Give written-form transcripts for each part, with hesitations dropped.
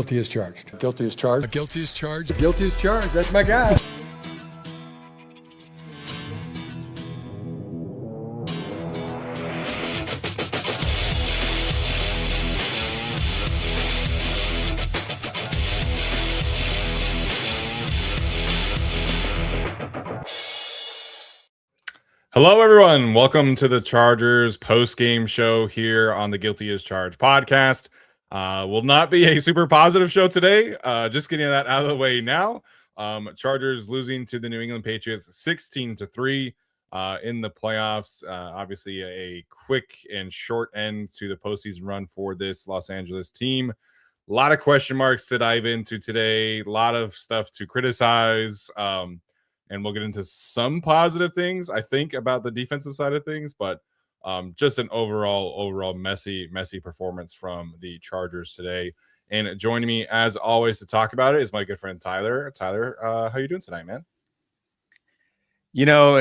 Guilty as charged. Guilty as charged. Guilty as charged. Guilty as charged. That's my guy. Hello, everyone. Welcome to the Chargers post-game show here on the Guilty as Charged podcast. Will not be a super positive show today. Just getting that out of the way now. Chargers losing to the New England Patriots 16-3 in the playoffs. Obviously, a quick and short end to the postseason run for this Los Angeles team. A lot of question marks to dive into today. A lot of stuff to criticize. And we'll get into some positive things, I think, about the defensive side of things, but just an overall messy performance from the Chargers today. And joining me, as always, to talk about it is my good friend Tyler. Tyler, how you doing tonight, man? You know,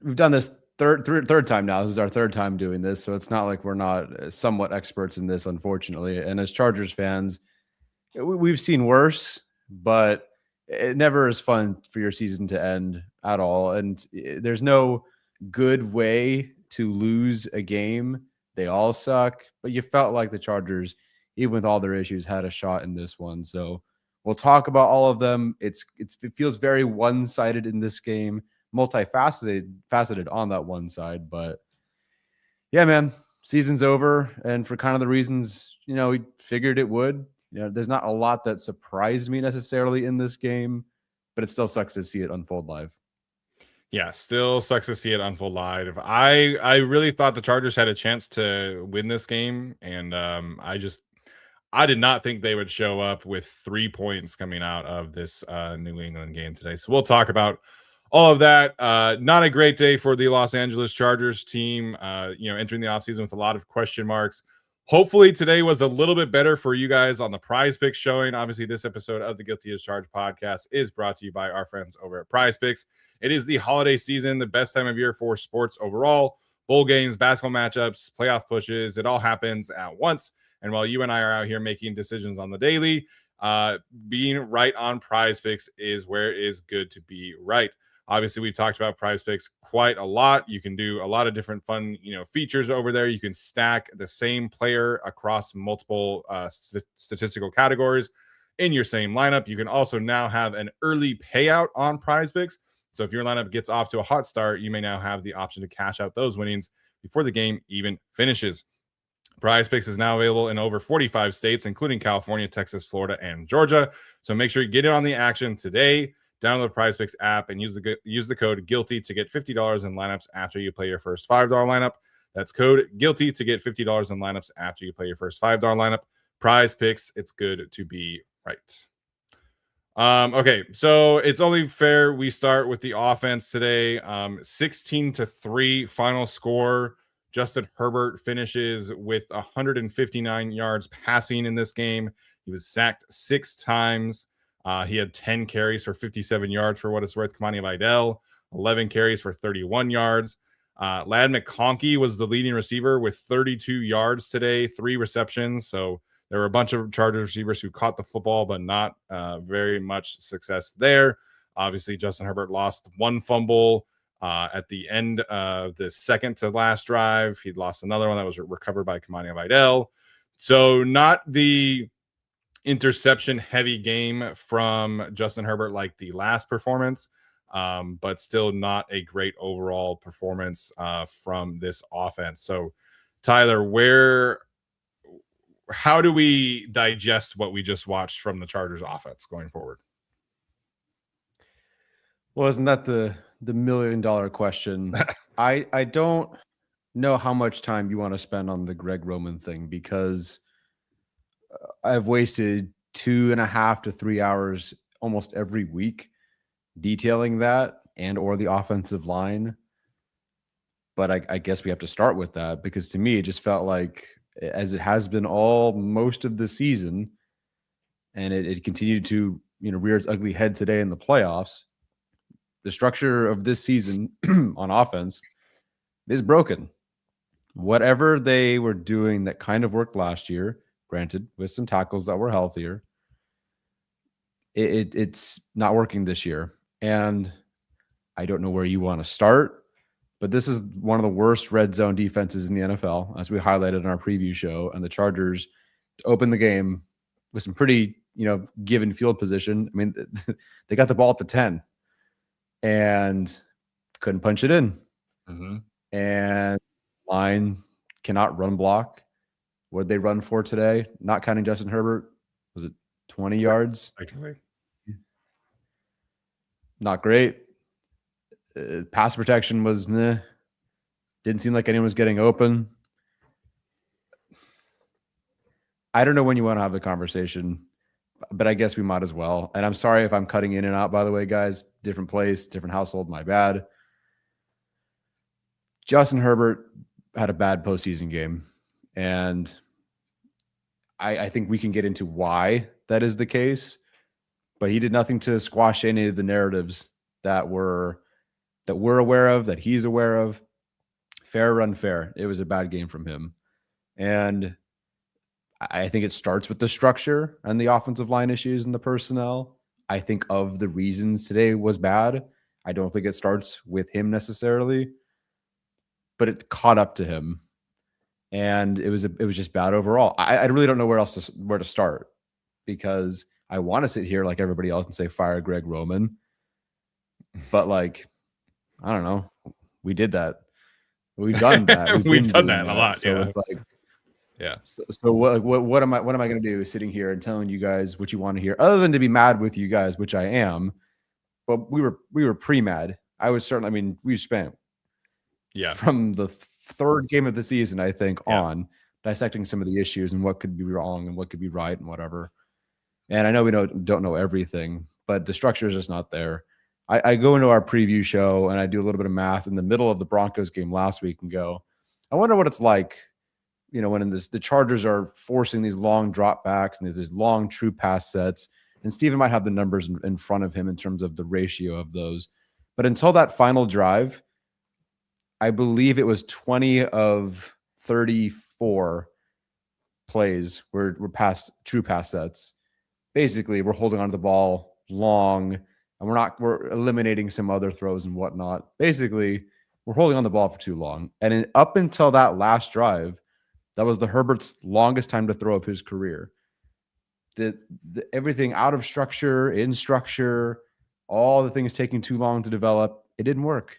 we've done this third time now. This is our third time doing this, so it's not like we're not somewhat experts in this, unfortunately. And as Chargers fans, we've seen worse, but it never is fun for your season to end at all. And there's no good way to lose a game. They all suck, but you felt like the Chargers, even with all their issues, had a shot in this one. So we'll talk about all of them. It feels very one-sided in this game, multifaceted on that one side. But yeah, man, season's over. And for kind of the reasons, we figured it would. There's not a lot that surprised me necessarily in this game, but it still sucks to see it unfold live. Yeah, still sucks to see it unfold live. I really thought the Chargers had a chance to win this game, and I did not think they would show up with 3 points coming out of this New England game today. So we'll talk about all of that. Not a great day for the Los Angeles Chargers team, entering the offseason with a lot of question marks. Hopefully today was a little bit better for you guys on the Prize Picks showing. Obviously, this episode of the Guilty as Charged podcast is brought to you by our friends over at Prize Picks. It is the holiday season, the best time of year for sports overall. Bowl games, basketball matchups, playoff pushes, it all happens at once. And while you and I are out here making decisions on the daily, being right on Prize Picks is where it is good to be right. Obviously, we've talked about Prize Picks quite a lot. You can do a lot of different fun, features over there. You can stack the same player across multiple statistical categories in your same lineup. You can also now have an early payout on Prize Picks. So if your lineup gets off to a hot start, you may now have the option to cash out those winnings before the game even finishes. Prize Picks is now available in over 45 states, including California, Texas, Florida, and Georgia. So make sure you get in on the action today. Download the Prize Picks app and use the code GUILTY to get $50 in lineups after you play your first $5 lineup. That's code GUILTY to get $50 in lineups after you play your first $5 lineup. Prize Picks, it's good to be right. Okay, so it's only fair we start with the offense today. 16-3 final score. Justin Herbert finishes with 159 yards passing in this game. He was sacked 6 times. He had 10 carries for 57 yards for what it's worth. Kamani Vidal, 11 carries for 31 yards. Ladd McConkey was the leading receiver with 32 yards today, 3 receptions. So there were a bunch of Chargers receivers who caught the football, but not very much success there. Obviously, Justin Herbert lost 1 fumble at the end of the second to last drive. He lost another one that was recovered by Kamani Vidal. So not the interception heavy game from Justin Herbert like the last performance, but still not a great overall performance from this offense. So Tyler, how do we digest what we just watched from the Chargers offense going forward? Well, isn't that the $1 million question? I don't know how much time you want to spend on the Greg Roman thing, because I've wasted 2.5 to 3 hours almost every week detailing that or the offensive line. But I guess we have to start with that, because to me, it just felt like, as it has been most of the season, and it continued to rear its ugly head today in the playoffs, the structure of this season on offense is broken. Whatever they were doing that kind of worked last year granted, with some tackles that were healthier. It's not working this year. And I don't know where you want to start, but this is one of the worst red zone defenses in the NFL, as we highlighted in our preview show. And the Chargers opened the game with some pretty, given field position. I mean, they got the ball at the 10 and couldn't punch it in. Mm-hmm. And line cannot run block. What did they run for today? Not counting Justin Herbert, was it 20 yards? Actually. Not great. Pass protection was meh. Didn't seem like anyone was getting open. I don't know when you want to have the conversation, but I guess we might as well. And I'm sorry if I'm cutting in and out, by the way, guys. Different place, different household, my bad. Justin Herbert had a bad postseason game. And I think we can get into why that is the case. But he did nothing to squash any of the narratives that we're aware of, that he's aware of. Fair or unfair, it was a bad game from him. And I think it starts with the structure and the offensive line issues and the personnel. I think of the reasons today was bad. I don't think it starts with him necessarily, but it caught up to him. And it was just bad overall. I really don't know where to start, because I want to sit here like everybody else and say fire Greg Roman, but like, I don't know. We did that. We've done that. We've done that a lot. So yeah. it's like, yeah. So what am I going to do? Sitting here and telling you guys what you want to hear, other than to be mad with you guys, which I am. But we were pre-mad. I was certainly. I mean, we spent from the third game of the season, I think, on dissecting some of the issues and what could be wrong and what could be right and whatever. And I know we don't know everything, but the structure is just not there. I go into our preview show and I do a little bit of math in the middle of the Broncos game last week and go, I wonder what it's like, when the Chargers are forcing these long drop backs and there's these long true pass sets. And Steven might have the numbers in front of him in terms of the ratio of those. But until that final drive, I believe it was 20 of 34 plays were past true pass sets. Basically, we're holding onto the ball long, and we're eliminating some other throws and whatnot. Basically, we're holding on the ball for too long. And up until that last drive, that was the Herbert's longest time to throw of his career. The everything out of structure, in structure, all the things taking too long to develop, it didn't work.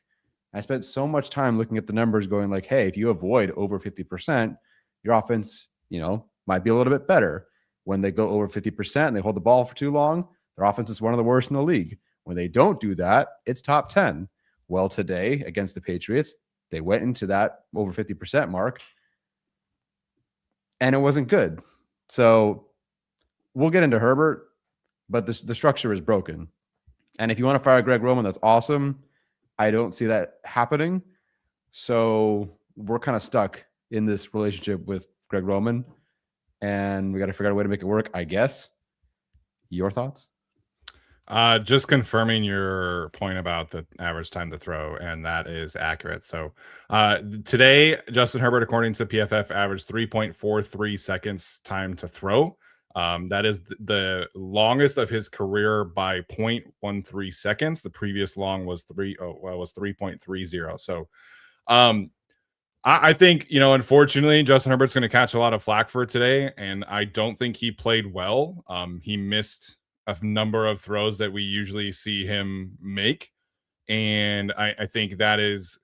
I spent so much time looking at the numbers going like, hey, if you avoid over 50%, your offense, might be a little bit better. When they go over 50% and they hold the ball for too long, their offense is one of the worst in the league. When they don't do that, it's top 10. Well, today against the Patriots, they went into that over 50% mark, and it wasn't good. So we'll get into Herbert, but the structure is broken. And if you want to fire Greg Roman, that's awesome. I don't see that happening. So we're kind of stuck in this relationship with Greg Roman, and we got to figure out a way to make it work, I guess. Your thoughts? Just confirming your point about the average time to throw, and that is accurate. So today, Justin Herbert, according to PFF, averaged 3.43 seconds time to throw. That is the longest of his career by 0.13 seconds. The previous long was 3.30. So I think, unfortunately, Justin Herbert's going to catch a lot of flack for today, and I don't think he played well. He missed a number of throws that we usually see him make, and I think that is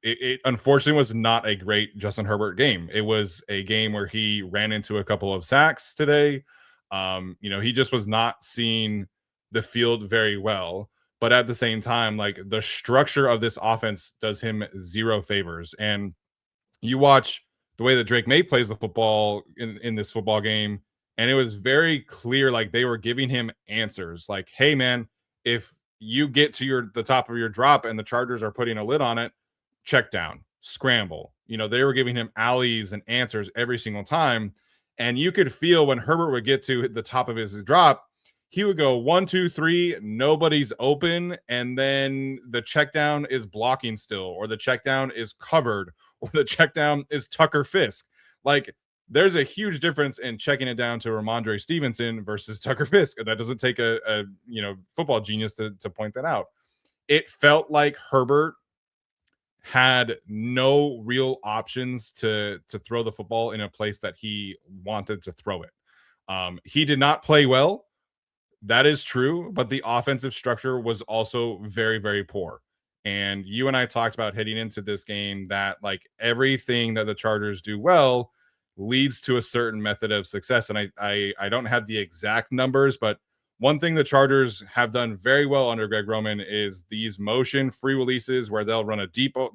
it unfortunately was not a great Justin Herbert game. It was a game where he ran into a couple of sacks today. He just was not seeing the field very well. But at the same time, like, the structure of this offense does him zero favors. And you watch the way that Drake May plays the football in this football game, and it was very clear, like, they were giving him answers. Like, hey, man, if you get to the top of your drop and the Chargers are putting a lid on it, check down, scramble. They were giving him alleys and answers every single time. And you could feel when Herbert would get to the top of his drop, he would go 1, 2, 3, nobody's open. And then the check down is blocking still, or the check down is covered, or the check down is Tucker Fisk. Like, there's a huge difference in checking it down to Ramondre Stevenson versus Tucker Fisk. That doesn't take a football genius to point that out. It felt like Herbert had no real options to throw the football in a place that he wanted to throw it. He did not play well. That is true, but the offensive structure was also very, very poor. And you and I talked about heading into this game that like everything that the Chargers do well leads to a certain method of success. And I don't have the exact numbers, but one thing the Chargers have done very well under Greg Roman is these motion free releases where they'll run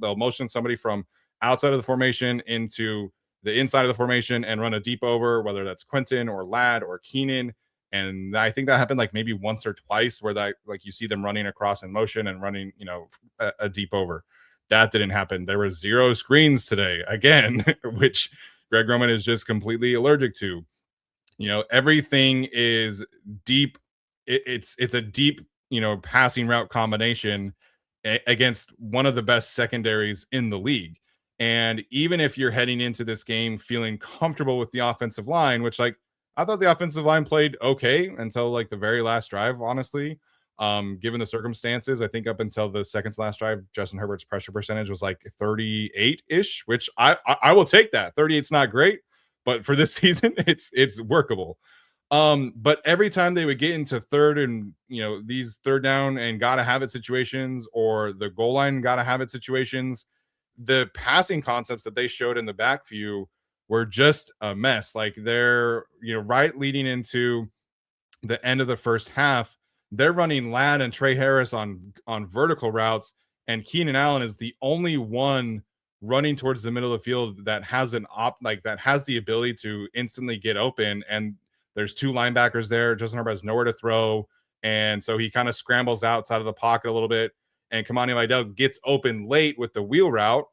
they'll motion somebody from outside of the formation into the inside of the formation and run a deep over, whether that's Quentin or Ladd or Keenan. And I think that happened like maybe once or twice where that like you see them running across in motion and running, a deep over. That didn't happen. There were 0 screens today again, which Greg Roman is just completely allergic to. Everything is deep. It's a deep, passing route combination against one of the best secondaries in the league. And even if you're heading into this game feeling comfortable with the offensive line, which like I thought the offensive line played okay until like the very last drive, honestly. Given the circumstances, I think up until the second to last drive, Justin Herbert's pressure percentage was like 38-ish, which I will take that. 38's not great, but for this season, it's workable. But every time they would get into third and these third down and gotta have it situations or the goal line gotta have it situations, the passing concepts that they showed in the back view were just a mess. Like they're, right leading into the end of the first half, they're running Ladd and Trey Harris on vertical routes, and Keenan Allen is the only one running towards the middle of the field that has that has the ability to instantly get open. And there's 2 linebackers there. Justin Herbert has nowhere to throw, and so he kind of scrambles outside of the pocket a little bit. And Kamani Vidal gets open late with the wheel route.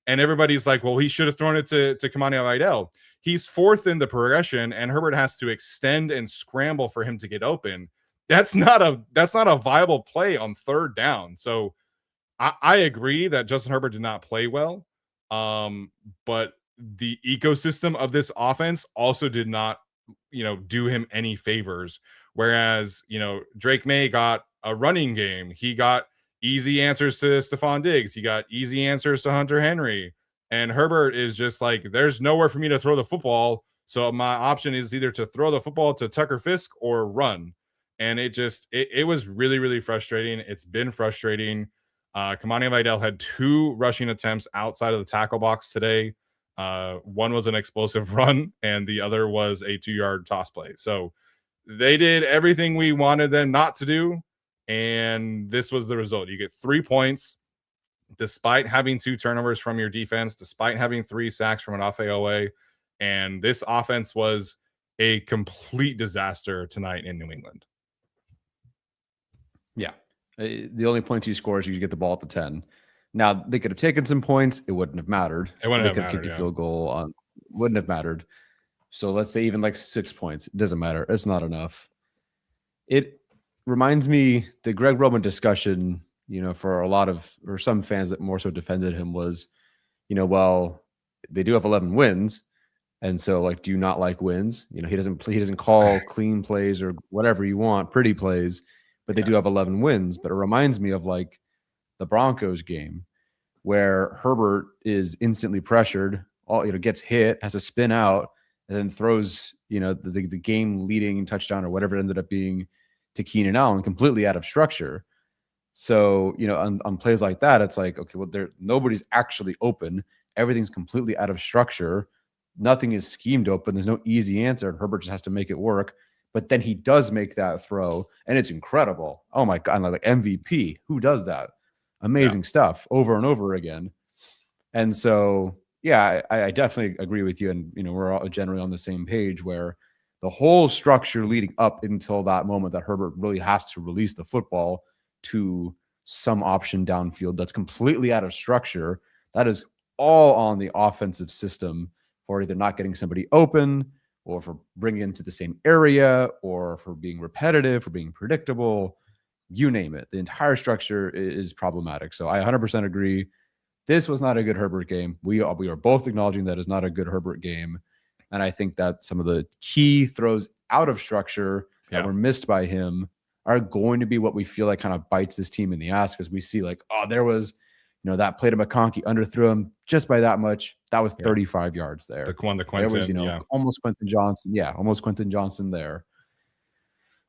And everybody's like, well, he should have thrown it to Kamani Vidal. He's 4th in the progression, and Herbert has to extend and scramble for him to get open. That's not a viable play on third down. So I agree that Justin Herbert did not play well. But the ecosystem of this offense also did not, do him any favors. Whereas, Drake May got a running game. He got easy answers to Stephon Diggs. He got easy answers to Hunter Henry. And Herbert is just like, there's nowhere for me to throw the football. So my option is either to throw the football to Tucker Fisk or run. And it was really, really frustrating. It's been frustrating. Kamani Vidal had 2 rushing attempts outside of the tackle box today. One was an explosive run, and the other was a 2-yard toss play. So they did everything we wanted them not to do. And this was the result. You get 3 points despite having 2 turnovers from your defense, despite having 3 sacks from an off-AOA. And this offense was a complete disaster tonight in New England. Yeah. The only points you score is you get the ball at the 10. Now, they could have taken some points. It wouldn't have mattered. It wouldn't they have could have mattered, kicked a field goal on. Wouldn't have mattered. So let's say even like 6 points. It doesn't matter. It's not enough. It reminds me the Greg Roman discussion, for a lot of or some fans that more so defended him was, well, they do have 11 wins. And so like, do you not like wins? He doesn't call clean plays or whatever you want, pretty plays, but they do have 11 wins. But it reminds me of like the Broncos game where Herbert is instantly pressured, gets hit, has to spin out, and then throws, the game leading touchdown or whatever it ended up being to Keenan Allen, completely out of structure. So, on plays like that, it's like, okay, well, nobody's actually open. Everything's completely out of structure. Nothing is schemed open. There's no easy answer. And Herbert just has to make it work. But then he does make that throw, and it's incredible. Oh my God, like MVP. Who does that? Amazing stuff over and over again. And so, yeah, I definitely agree with you. And, we're all generally on the same page where the whole structure leading up until that moment that Herbert really has to release the football to some option downfield that's completely out of structure. That is all on the offensive system for either not getting somebody open or for bringing into the same area or for being repetitive, for being predictable, you name it. The entire structure is problematic. So I 100% agree. This was not a good Herbert game. We are both acknowledging that is not a good Herbert game. And I think that some of the key throws out of structure that Yeah. were missed by him are going to be what we feel like kind of bites this team in the ass, because we see like, oh, there was, that play to McConkey, underthrew him just by that much. That was 35 yards there. The Quentin, there was, almost Quentin Johnson. Yeah, almost Quentin Johnson there.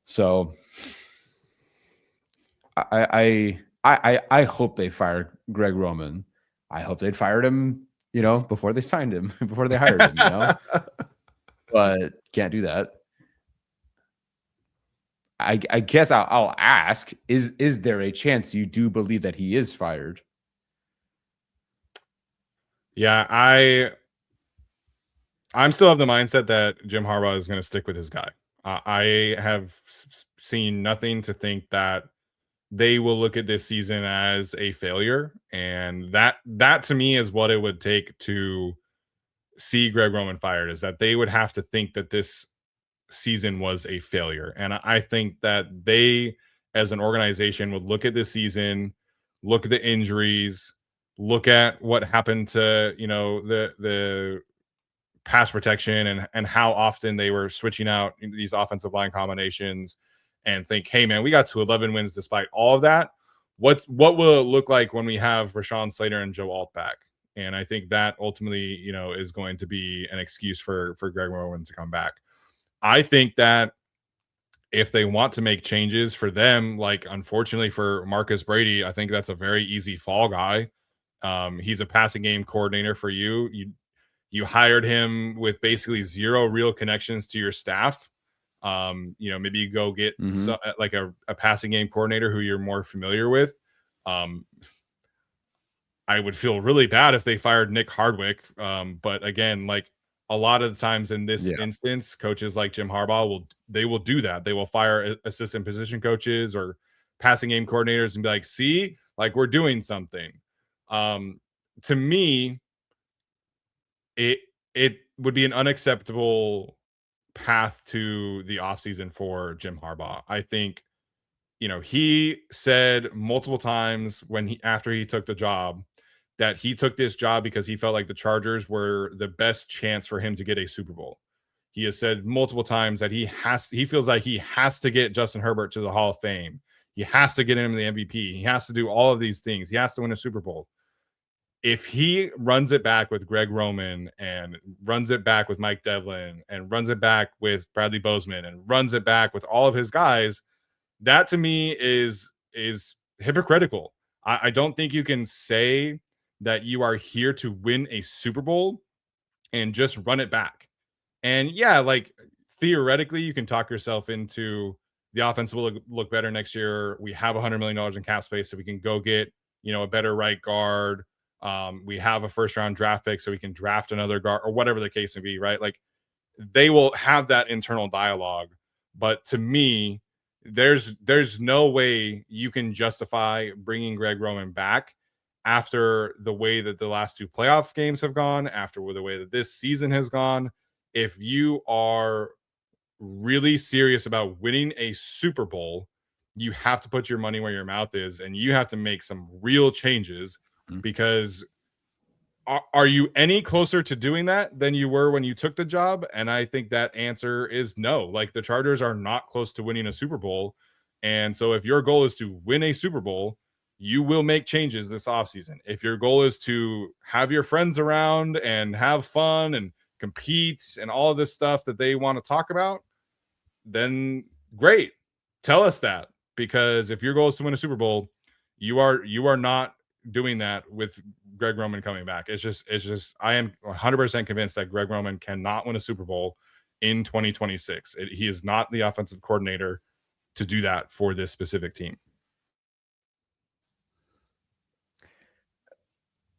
So I hope they fire Greg Roman. I hope they'd fired him, before they signed him, before they hired him, but can't do that. I guess I'll ask, is there a chance you do believe that he is fired? Yeah, I'm still of the mindset that Jim Harbaugh is going to stick with his guy. I have seen nothing to think that they will look at this season as a failure, and that to me is what it would take to see Greg Roman fired, is that they would have to think that this season was a failure. And I think that they, as an organization, would look at this season, look at the injuries, look at what happened to the pass protection and how often they were switching out these offensive line combinations, and think, hey man, we got to 11 wins despite all of that. What will it look like when we have Rashawn Slater and Joe Alt back? And I think that ultimately, is going to be an excuse for Greg Roman to come back. I think that if they want to make changes for them, like unfortunately for Marcus Brady, I think that's a very easy fall guy. He's a passing game coordinator for you. You hired him with basically zero real connections to your staff. Maybe you go get like a passing game coordinator who you're more familiar with. I would feel really bad if they fired Nick Hardwick. But again, like a lot of the times in this instance, coaches like Jim Harbaugh will do that. They will fire assistant position coaches or passing game coordinators and be like, see, like we're doing something. To me, it would be an unacceptable path to the offseason for Jim Harbaugh. I think, he said multiple times after he took the job that he took this job because he felt like the Chargers were the best chance for him to get a Super Bowl. He has said multiple times that he feels like he has to get Justin Herbert to the Hall of Fame. He has to get him the MVP. He has to do all of these things. He has to win a Super Bowl. If he runs it back with Greg Roman and runs it back with Mike Devlin and runs it back with Bradley Bozeman and runs it back with all of his guys, that to me is hypocritical. I don't think you can say that you are here to win a Super Bowl and just run it back. And yeah, like theoretically, you can talk yourself into the offense will look better next year. We have $100 million in cap space, so we can go get, a better right guard. We have a first round draft pick, so we can draft another guard or whatever the case may be, right? Like they will have that internal dialogue. But to me, there's no way you can justify bringing Greg Roman back after the way that the last two playoff games have gone, after the way that this season has gone. If you are really serious about winning a Super Bowl, you have to put your money where your mouth is, and you have to make some real changes, because are you any closer to doing that than you were when you took the job? And I think that answer is no. Like the Chargers are not close to winning a Super Bowl. And so if your goal is to win a Super Bowl, you will make changes this offseason. If your goal is to have your friends around and have fun and compete and all of this stuff that they want to talk about, then great. Tell us that, because if your goal is to win a Super Bowl, you are not doing that with Greg Roman coming back. It's just I am 100% convinced that Greg Roman cannot win a Super Bowl in 2026. He is not the offensive coordinator to do that for this specific team.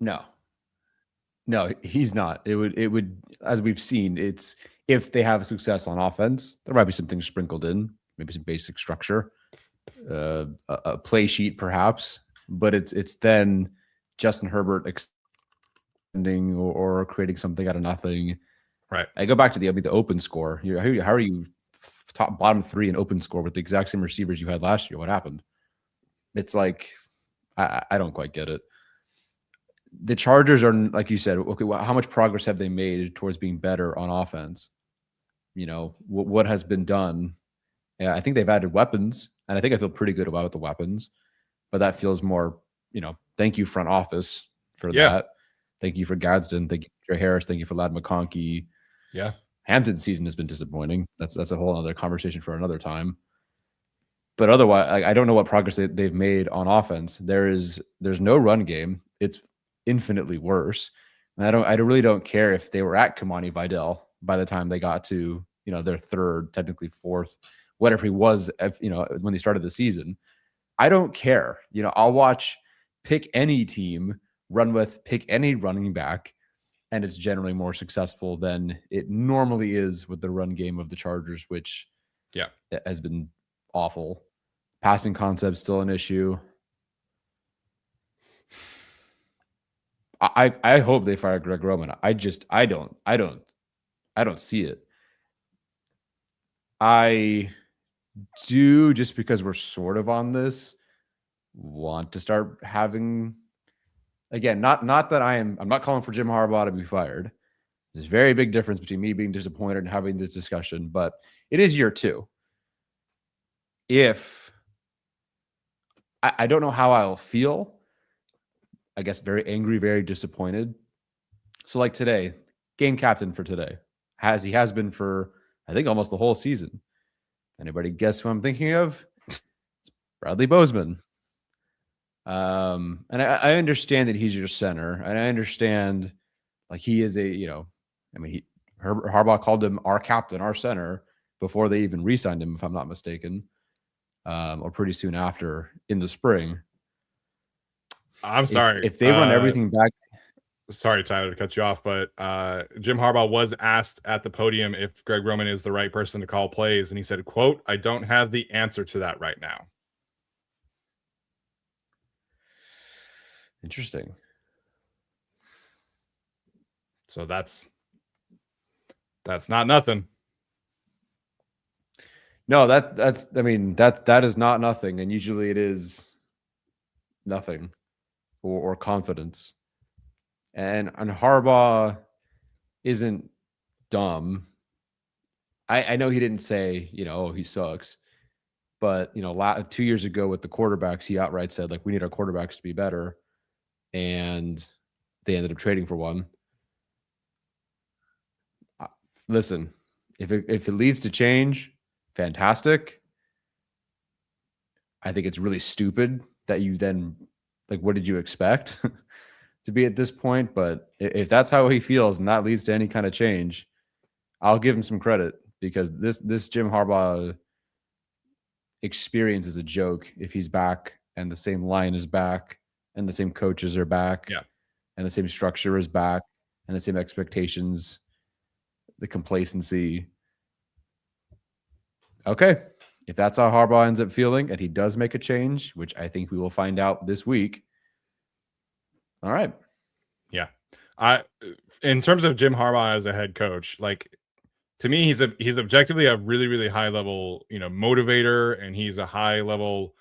No, he's not. It would, as we've seen, it's if they have success on offense, there might be some things sprinkled in, maybe some basic structure, a play sheet perhaps, but it's then Justin Herbert extending or creating something out of nothing. Right. I go back to the open score. How are you bottom three in open score with the exact same receivers you had last year? What happened? It's like I don't quite get it. the Chargers are, like you said, okay, well, how much progress have they made towards being better on offense? You know, what has been done? Yeah, I think they've added weapons, and I think I feel pretty good about the weapons, but that feels more, thank you front office for Yeah. that. Thank you for Gadsden. Thank you, Trey Harris. Thank you for Ladd McConkey. Yeah. Hampton's season has been disappointing. That's a whole other conversation for another time. But otherwise, I don't know what progress they've made on offense. There's no run game. It's infinitely worse. And I really don't care if they were at Kamani Vidal by the time they got to, their third, technically fourth, whatever he was, when they started the season. I don't care. I'll watch, pick any team, pick any running back, and it's generally more successful than it normally is with the run game of the Chargers, which has been awful. Passing concept still an issue. I hope they fire Greg Roman. I don't see it. I do, just because we're sort of on this, want to start having, again, not that I'm not calling for Jim Harbaugh to be fired. There's a very big difference between me being disappointed and having this discussion, but it is year 2. If I don't know how I'll feel, I guess very angry, very disappointed. So like today, game captain for today, he has been for, I think, almost the whole season. Anybody guess who I'm thinking of? It's Bradley Bozeman. And I understand that he's your center, and I understand like he is Harbaugh called him our captain, our center, before they even re-signed him, if I'm not mistaken, or pretty soon after in the spring. I'm sorry. If they run everything back. Sorry, Tyler, to cut you off, but Jim Harbaugh was asked at the podium if Greg Roman is the right person to call plays, and he said, quote, "I don't have the answer to that right now." Interesting. So that's not nothing. No, that is not nothing, and usually it is nothing or confidence. And Harbaugh isn't dumb. I know he didn't say, oh, he sucks. But, 2 years ago with the quarterbacks, he outright said, like, we need our quarterbacks to be better. And they ended up trading for one. Listen, if it leads to change, fantastic. I think it's really stupid that you then, like, what did you expect to be at this point? But if that's how he feels and that leads to any kind of change, I'll give him some credit, because this Jim Harbaugh experience is a joke if he's back and the same line is back and the same coaches are back and the same structure is back and the same expectations, the complacency. Okay. If that's how Harbaugh ends up feeling and he does make a change, which I think we will find out this week. All right. Yeah. In terms of Jim Harbaugh as a head coach, like, to me, he's objectively a really, really high level, motivator, and he's a high level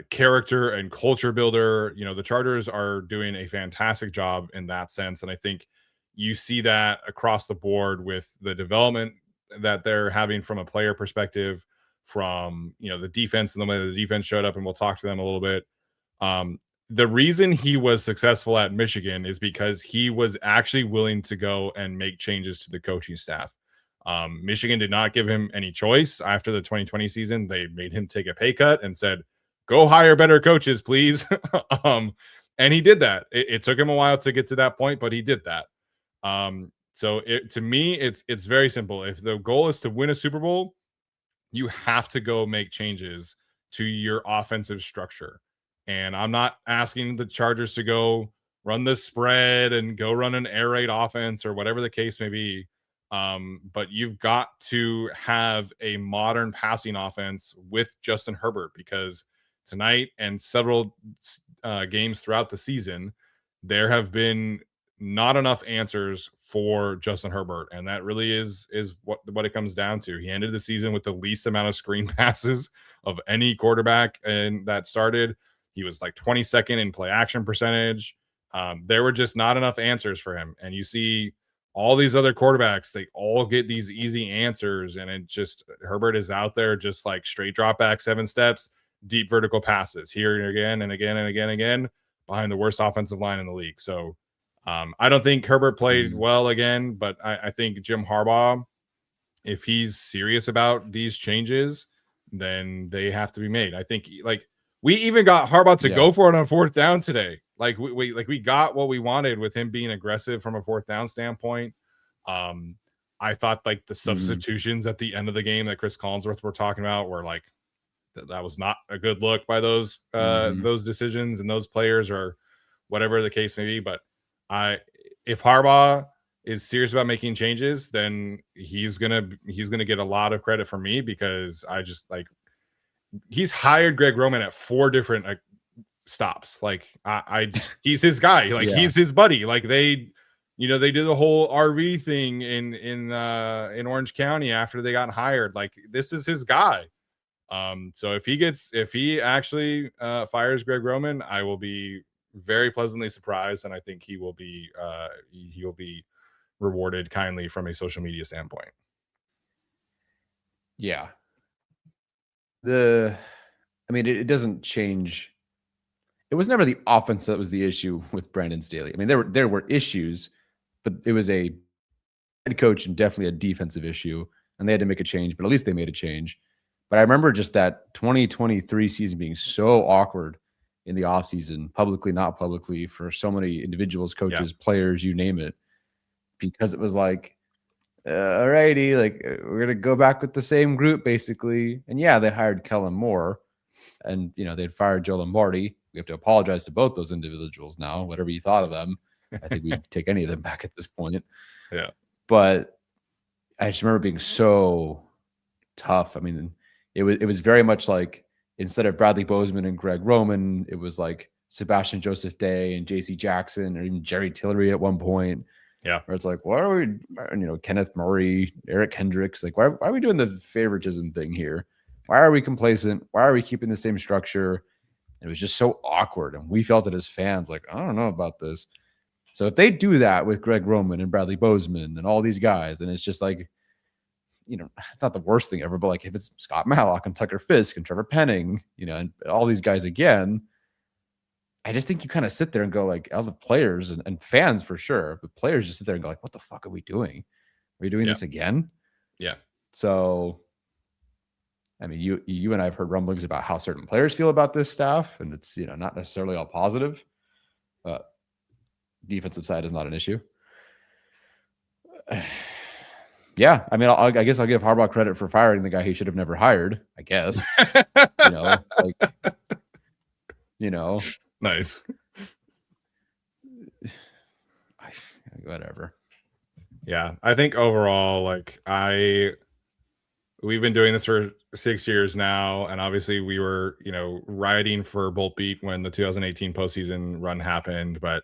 character and culture builder. The Chargers are doing a fantastic job in that sense. And I think you see that across the board with the development that they're having from a player perspective, from, the defense and the way the defense showed up. And we'll talk to them a little bit. The reason he was successful at Michigan is because he was actually willing to go and make changes to the coaching staff. Michigan did not give him any choice after the 2020 season. They made him take a pay cut and said, "Go hire better coaches, please." And he did that. It took him a while to get to that point, but he did that. So to me, it's very simple. If the goal is to win a Super Bowl, you have to go make changes to your offensive structure. And I'm not asking the Chargers to go run the spread and go run an air raid offense or whatever the case may be. But you've got to have a modern passing offense with Justin Herbert, because tonight and several games throughout the season, there have been not enough answers for Justin Herbert. And that really is what it comes down to. He ended the season with the least amount of screen passes of any quarterback and that started. He was like 22nd in play action percentage. There were just not enough answers for him. And you see all these other quarterbacks, they all get these easy answers. And it just, Herbert is out there just like straight drop back 7 steps, deep vertical passes here and again and again and again and again behind the worst offensive line in the league. So I don't think Herbert played well again, but I think Jim Harbaugh, if he's serious about these changes, then they have to be made. I think like we even got Harbaugh to go for it on 4th down today. Like we got what we wanted with him being aggressive from a 4th down standpoint. I thought like the substitutions at the end of the game that Chris Collinsworth were talking about were like that was not a good look by those decisions and those players or whatever the case may be. But if Harbaugh is serious about making changes, then he's gonna get a lot of credit from me, because I just like he's hired Greg Roman at 4 different stops. Like he's his guy. Like he's his buddy. Like they did the whole RV thing in Orange County after they got hired. Like this is his guy. So if he actually fires Greg Roman, I will be very pleasantly surprised, and I think he will be rewarded kindly from a social media standpoint. Yeah. It doesn't change. It was never the offense that was the issue with Brandon Staley. I mean, there were issues, but it was a head coach and definitely a defensive issue, and they had to make a change, but at least they made a change. But I remember just that 2023 season being so awkward in the offseason, publicly, not publicly, for so many individuals, coaches, players, you name it, because it was like, all righty, like we're going to go back with the same group basically. And yeah, they hired Kellen Moore, and they'd fired Joe Lombardi. We have to apologize to both those individuals now, whatever you thought of them. I think we'd take any of them back at this point. Yeah. But I just remember being so tough. I mean, it was very much like, instead of Bradley Bozeman and Greg Roman, it was like Sebastian Joseph Day and JC Jackson, or even Jerry Tillery at one point. Yeah. Where it's like, why are we, Kenneth Murray, Eric Hendricks, like, why are we doing the favoritism thing here? Why are we complacent? Why are we keeping the same structure? It was just so awkward. And we felt it as fans, like, I don't know about this. So if they do that with Greg Roman and Bradley Bozeman and all these guys, then it's just like, it's not the worst thing ever, but like if it's Scott Mallock and Tucker Fisk and Trevor Penning, and all these guys again, I just think you kind of sit there and go like, all the players and fans for sure, but players just sit there and go like, what the fuck are we doing? Are we doing this again? Yeah. So, I mean, you and I have heard rumblings about how certain players feel about this staff, and it's, not necessarily all positive. Defensive side is not an issue. Yeah, I mean, I guess I'll give Harbaugh credit for firing the guy he should have never hired, I guess. Nice. Whatever. Yeah, I think overall, like we've been doing this for 6 years now, and obviously we were, riding for Bolt Beat when the 2018 postseason run happened, but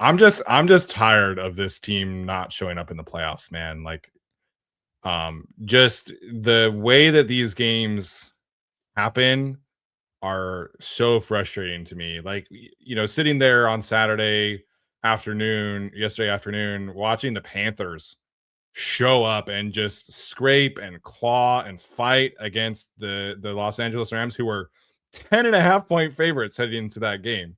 I'm just tired of this team not showing up in the playoffs, man. Like, just the way that these games happen are so frustrating to me. Like, sitting there on yesterday afternoon, watching the Panthers show up and just scrape and claw and fight against the Los Angeles Rams, who were 10.5-point favorites heading into that game.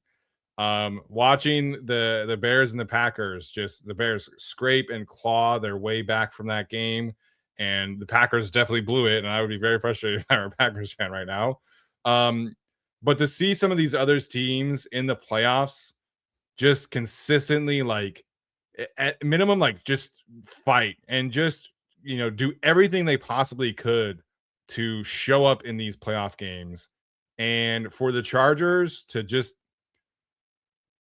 Watching the Bears and the Packers, just the Bears scrape and claw their way back from that game, and the Packers definitely blew it, and I would be very frustrated if I were a Packers fan right now. But to see some of these other teams in the playoffs just consistently, like, at minimum, like, just fight and just, do everything they possibly could to show up in these playoff games, and for the Chargers to just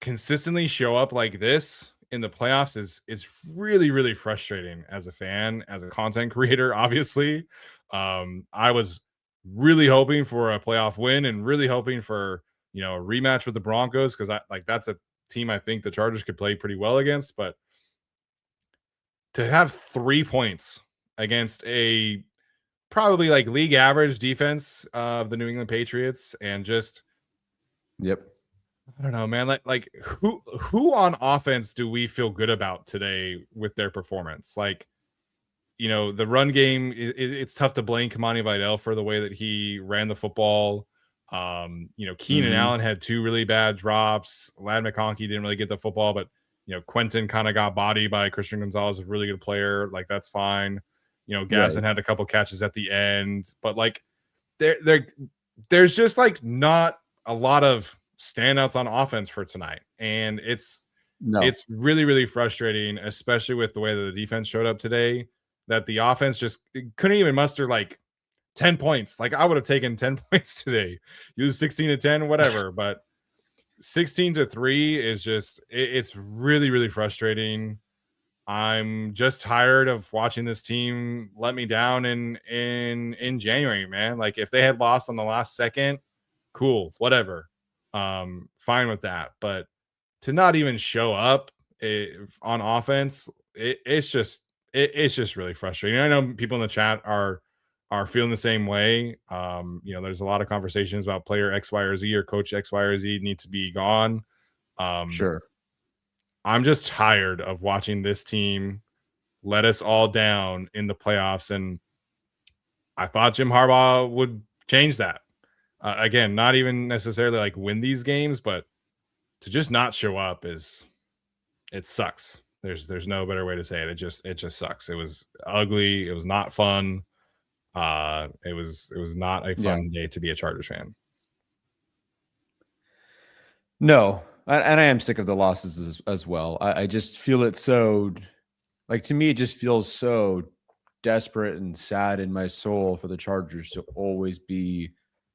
consistently show up like this in the playoffs is really, really frustrating as a fan, as a content creator. Obviously, I was really hoping for a playoff win and really hoping for a rematch with the Broncos, because that's a team I think the Chargers could play pretty well against. But to have 3 points against a probably like league average defense of the New England Patriots, and just I don't know, man. Like who on offense do we feel good about today with their performance? Like, the run game, it's tough to blame Kamani Vidal for the way that he ran the football. Keenan Mhm. Allen had two really bad drops. Lad McConkey didn't really get the football, but Quentin kind of got bodied by Christian Gonzalez, a really good player. Like, that's fine. Right. Gasson had a couple catches at the end, but like there's just like not a lot of standouts on offense for tonight. And No. it's really, really frustrating, especially with the way that the defense showed up today, that the offense just couldn't even muster like 10 points. Like, I would have taken 10 points today. Use 16-10, whatever. But 16-3 is just, it's really, really frustrating. I'm just tired of watching this team let me down in January, man. Like, if they had lost on the last second, cool, whatever. Fine with that. But to not even show up on offense, it's just really frustrating. I know people in the chat are feeling the same way. There's a lot of conversations about player X, Y, or Z or coach X, Y, or Z need to be gone. Sure. I'm just tired of watching this team let us all down in the playoffs, and I thought Jim Harbaugh would change that. Again, not even necessarily like win these games, but to just not show up it sucks. There's no better way to say it. It just sucks. It was ugly. It was not fun. It was not a Yeah. fun day to be a Chargers fan. No. And I am sick of the losses as well. I just feel it so, like, to me, it just feels so desperate and sad in my soul for the Chargers to always be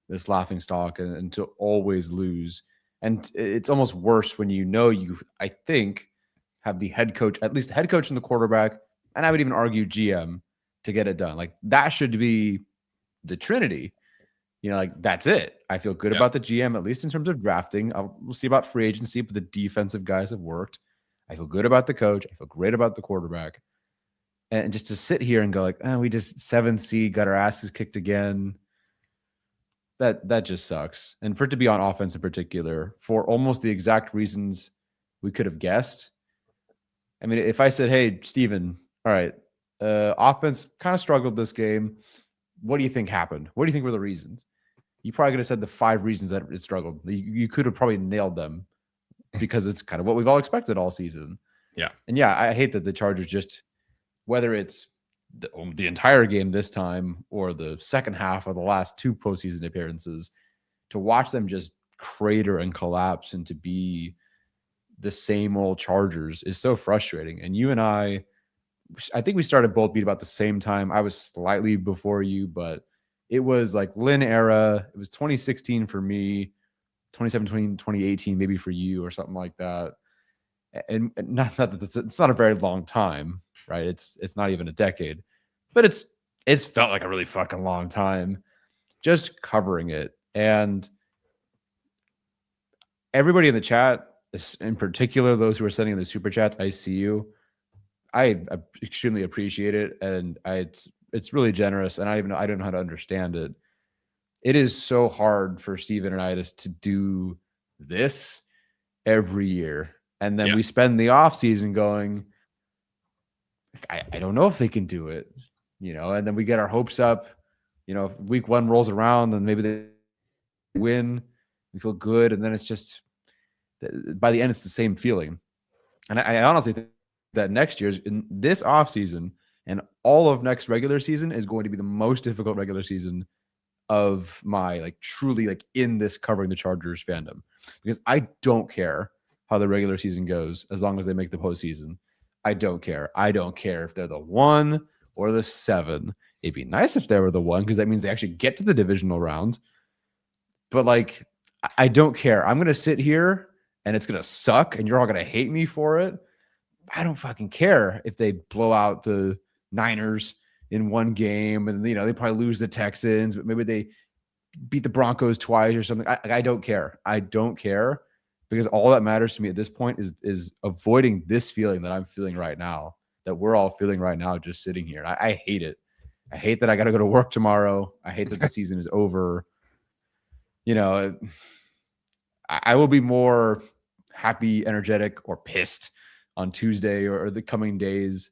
this laughing stock and to always lose. And it's almost worse when I think, have the head coach, at least the head coach and the quarterback, and I would even argue GM to get it done. Like, that should be the Trinity. Like, that's it. I feel good Yeah. about the GM, at least in terms of drafting. We'll see about free agency, but the defensive guys have worked. I feel good about the coach. I feel great about the quarterback. And just to sit here and go like, we just 7th seed, got our asses kicked again. That just sucks. And for it to be on offense in particular, for almost the exact reasons we could have guessed. I mean, if I said, hey, Steven, all right, offense kind of struggled this game. What do you think happened? What do you think were the reasons? You probably could have said the 5 reasons that it struggled. You could have probably nailed them because it's kind of what we've all expected all season. Yeah. And yeah, I hate that the Chargers just, whether it's the entire game this time or the second half of the last 2 postseason appearances, to watch them just crater and collapse and to be the same old Chargers is so frustrating. And you and I think we started both beat about the same time. I was slightly before you, but it was like Lynn era. It was 2016 for me, 2017, 2018, maybe for you or something like that. And not that it's not a very long time, right? It's not even a decade, but it's felt like a really fucking long time just covering it. And everybody in the chat, in particular, those who are sending the super chats, I see you. I extremely appreciate it, and it's really generous, and I don't know how to understand it. It is so hard for Steven and I to do this every year, and then we spend the off season going, I don't know if they can do it, and then we get our hopes up. Week 1 rolls around, and maybe they win, we feel good, and then it's just, by the end, it's the same feeling. And I honestly think that next year's, in this offseason and all of next regular season, is going to be the most difficult regular season of my, like, truly, like, in this covering the Chargers fandom, because I don't care how the regular season goes as long as they make the postseason. I don't care. I don't care if they're the 1 or the 7. It'd be nice if they were the 1, because that means they actually get to the divisional round. But, like, I don't care. I'm going to sit here and it's going to suck and you're all going to hate me for it. I don't fucking care if they blow out the Niners in 1 game and, they probably lose the Texans, but maybe they beat the Broncos twice or something. I don't care. I don't care, because all that matters to me at this point is avoiding this feeling that I'm feeling right now, that we're all feeling right now, just sitting here. I hate it. I hate that I got to go to work tomorrow. I hate that the season is over. I will be more happy, energetic, or pissed on Tuesday or the coming days.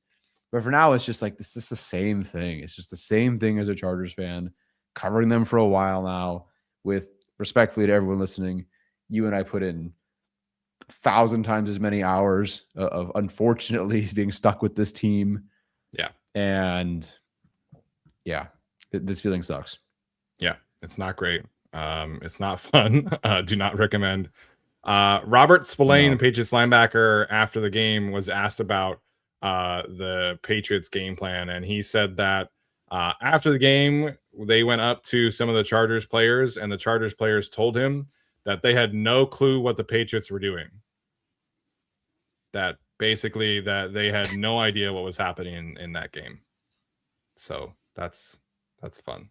But for now, it's just like this is the same thing. It's just the same thing as a Chargers fan, covering them for a while now. With respectfully to everyone listening, you and I put in 1,000 times as many hours of unfortunately being stuck with this team. Yeah. And yeah, this feeling sucks. Yeah, it's not great. It's not fun. Do not recommend. Robert Spillane, the Patriots linebacker, after the game was asked about the Patriots game plan, and he said that after the game, they went up to some of the Chargers players, and the Chargers players told him that they had no clue what the Patriots were doing. That basically that they had no idea what was happening in that game. So that's fun.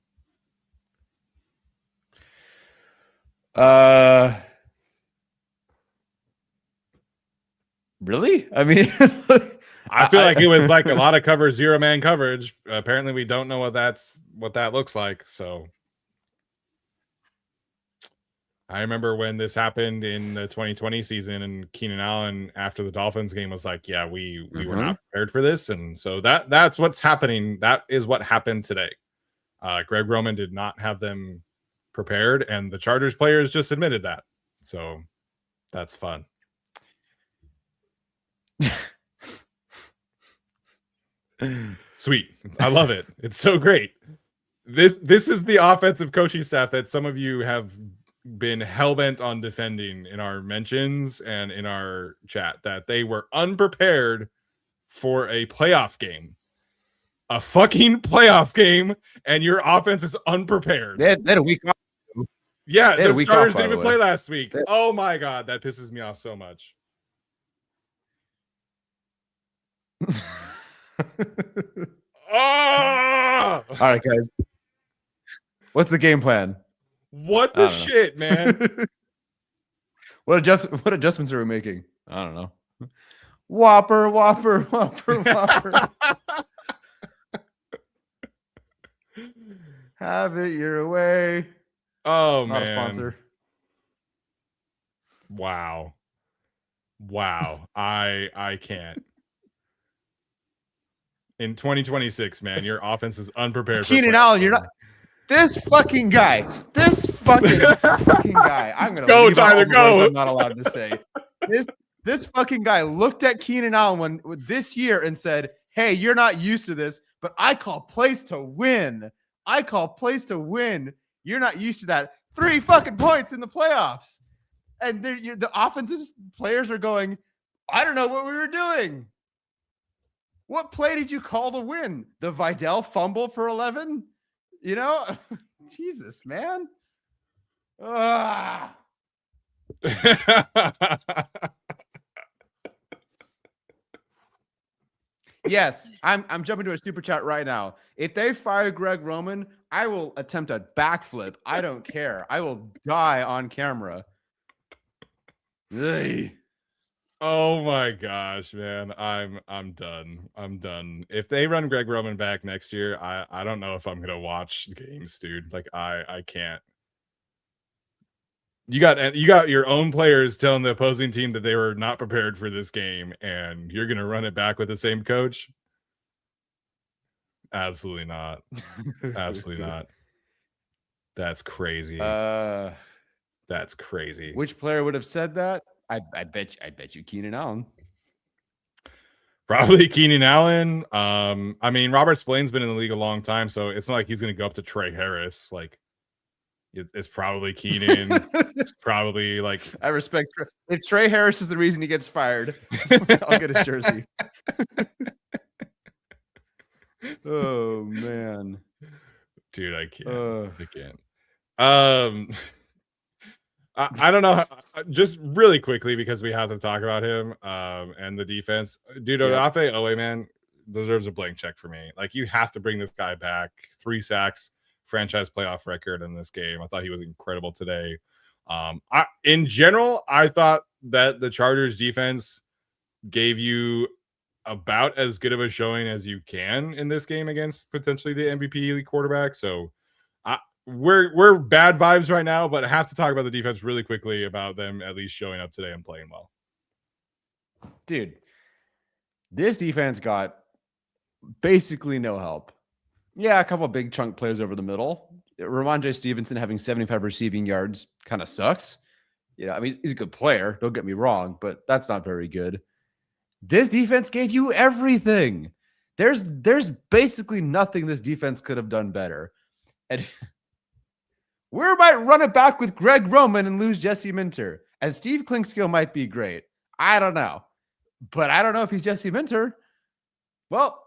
Really? I mean, I feel like it was like a lot of cover, zero man coverage. Apparently we don't know what that looks like. So I remember when this happened in the 2020 season, and Keenan Allen after the Dolphins game was like, yeah, we were not prepared for this. And so that's what's happening. That is what happened today. Greg Roman did not have them prepared, and the Chargers players just admitted that. So that's fun. Sweet. I love it. It's so great. This is the offensive coaching staff that some of you have been hell-bent on defending in our mentions and in our chat, that they were unprepared for a playoff game. A fucking playoff game, and your offense is unprepared. They had a week off. Yeah, the starters didn't even play last week. Oh my god, that pisses me off so much. All right, guys. What's the game plan? What the shit, man? What adjustments are we making? I don't know. Whopper. Have it your way. Oh, Not man. a sponsor. Wow. I can't. In 2026, man, your offense is unprepared. Keenan Allen, you're not. This fucking guy. I'm gonna go, Tyler. Go. I'm not allowed to say. This fucking guy looked at Keenan Allen this year and said, "Hey, you're not used to this, but I call plays to win. You're not used to that. 3 fucking points in the playoffs." And the offensive players are going, I don't know what we were doing. What play did you call to win? The Vidal fumble for 11? You know? Jesus, man. Yes, I'm jumping to a super chat right now. If they fire Greg Roman, I will attempt a backflip. I don't care. I will die on camera. Ugh. Oh my gosh, man. I'm done. If they run Greg Roman back next year, I don't know if I'm gonna watch games, dude. Like I can't. You got your own players telling the opposing team that they were not prepared for this game, and you're gonna run it back with the same coach? Absolutely not. Absolutely not. That's crazy. That's crazy. Which player would have said that? I bet you Keenan Allen. Probably Keenan Allen. I mean, Robert Spillane's been in the league a long time, so it's not like he's going to go up to Trey Harris. Like, it's probably Keenan. It's probably like, I respect. If Trey Harris is the reason he gets fired, I'll get his jersey. Oh man, dude, I can't. I don't know. Just really quickly, because we have to talk about him and the defense. Dude, Odafe Owe, man, deserves a blank check for me. Like, you have to bring this guy back. 3 sacks, franchise playoff record in this game. I thought he was incredible today. In general, I thought that the Chargers defense gave you about as good of a showing as you can in this game against potentially the MVP quarterback. So we're bad vibes right now, but I have to talk about the defense really quickly about them at least showing up today and playing well. Dude, this defense got basically no help. Yeah, a couple of big chunk plays over the middle. Ramondre Stevenson having 75 receiving yards kind of sucks. You know, I mean, he's a good player. Don't get me wrong, but that's not very good. This defense gave you everything. There's basically nothing this defense could have done better. And we might run it back with Greg Roman and lose Jesse Minter. And Steve Klinkskill might be great. I don't know. But I don't know if he's Jesse Minter. Well,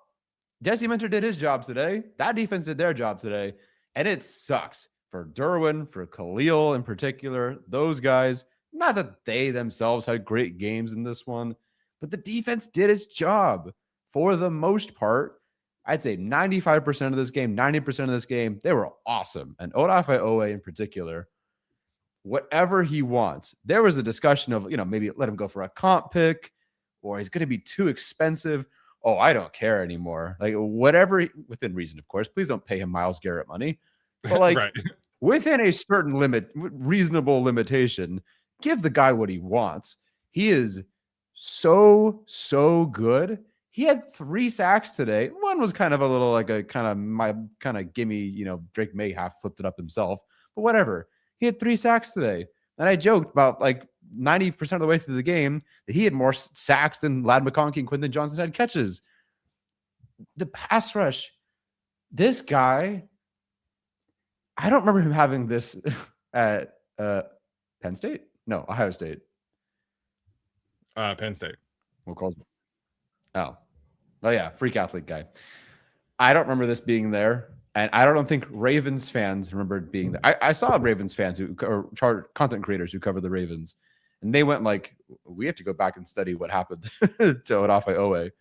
Jesse Minter did his job today. That defense did their job today. And it sucks for Derwin, for Khalil in particular, those guys. Not that they themselves had great games in this one, but the defense did its job for the most part. I'd say 95% of this game, 90% of this game, they were awesome. And Odafe Owe in particular, whatever he wants. There was a discussion of, maybe let him go for a comp pick, or he's going to be too expensive. Oh, I don't care anymore. Like, whatever, within reason, of course. Please don't pay him Myles Garrett money. But like right. Within a certain reasonable limitation, give the guy what he wants. He is so good. He had 3 sacks today. One was kind of a little like a gimme, Drake May half flipped it up himself, but whatever. He had 3 sacks today. And I joked about like 90% of the way through the game that he had more sacks than Ladd McConkey and Quentin Johnson had catches. The pass rush, this guy, I don't remember him having this at Penn State. No, Ohio State. Penn State. We'll call it. Oh yeah, freak athlete guy. I don't remember this being there, and I don't think Ravens fans remember it being there. I saw Ravens fans content creators who cover the Ravens, and they went like, "We have to go back and study what happened to Odafe Owe,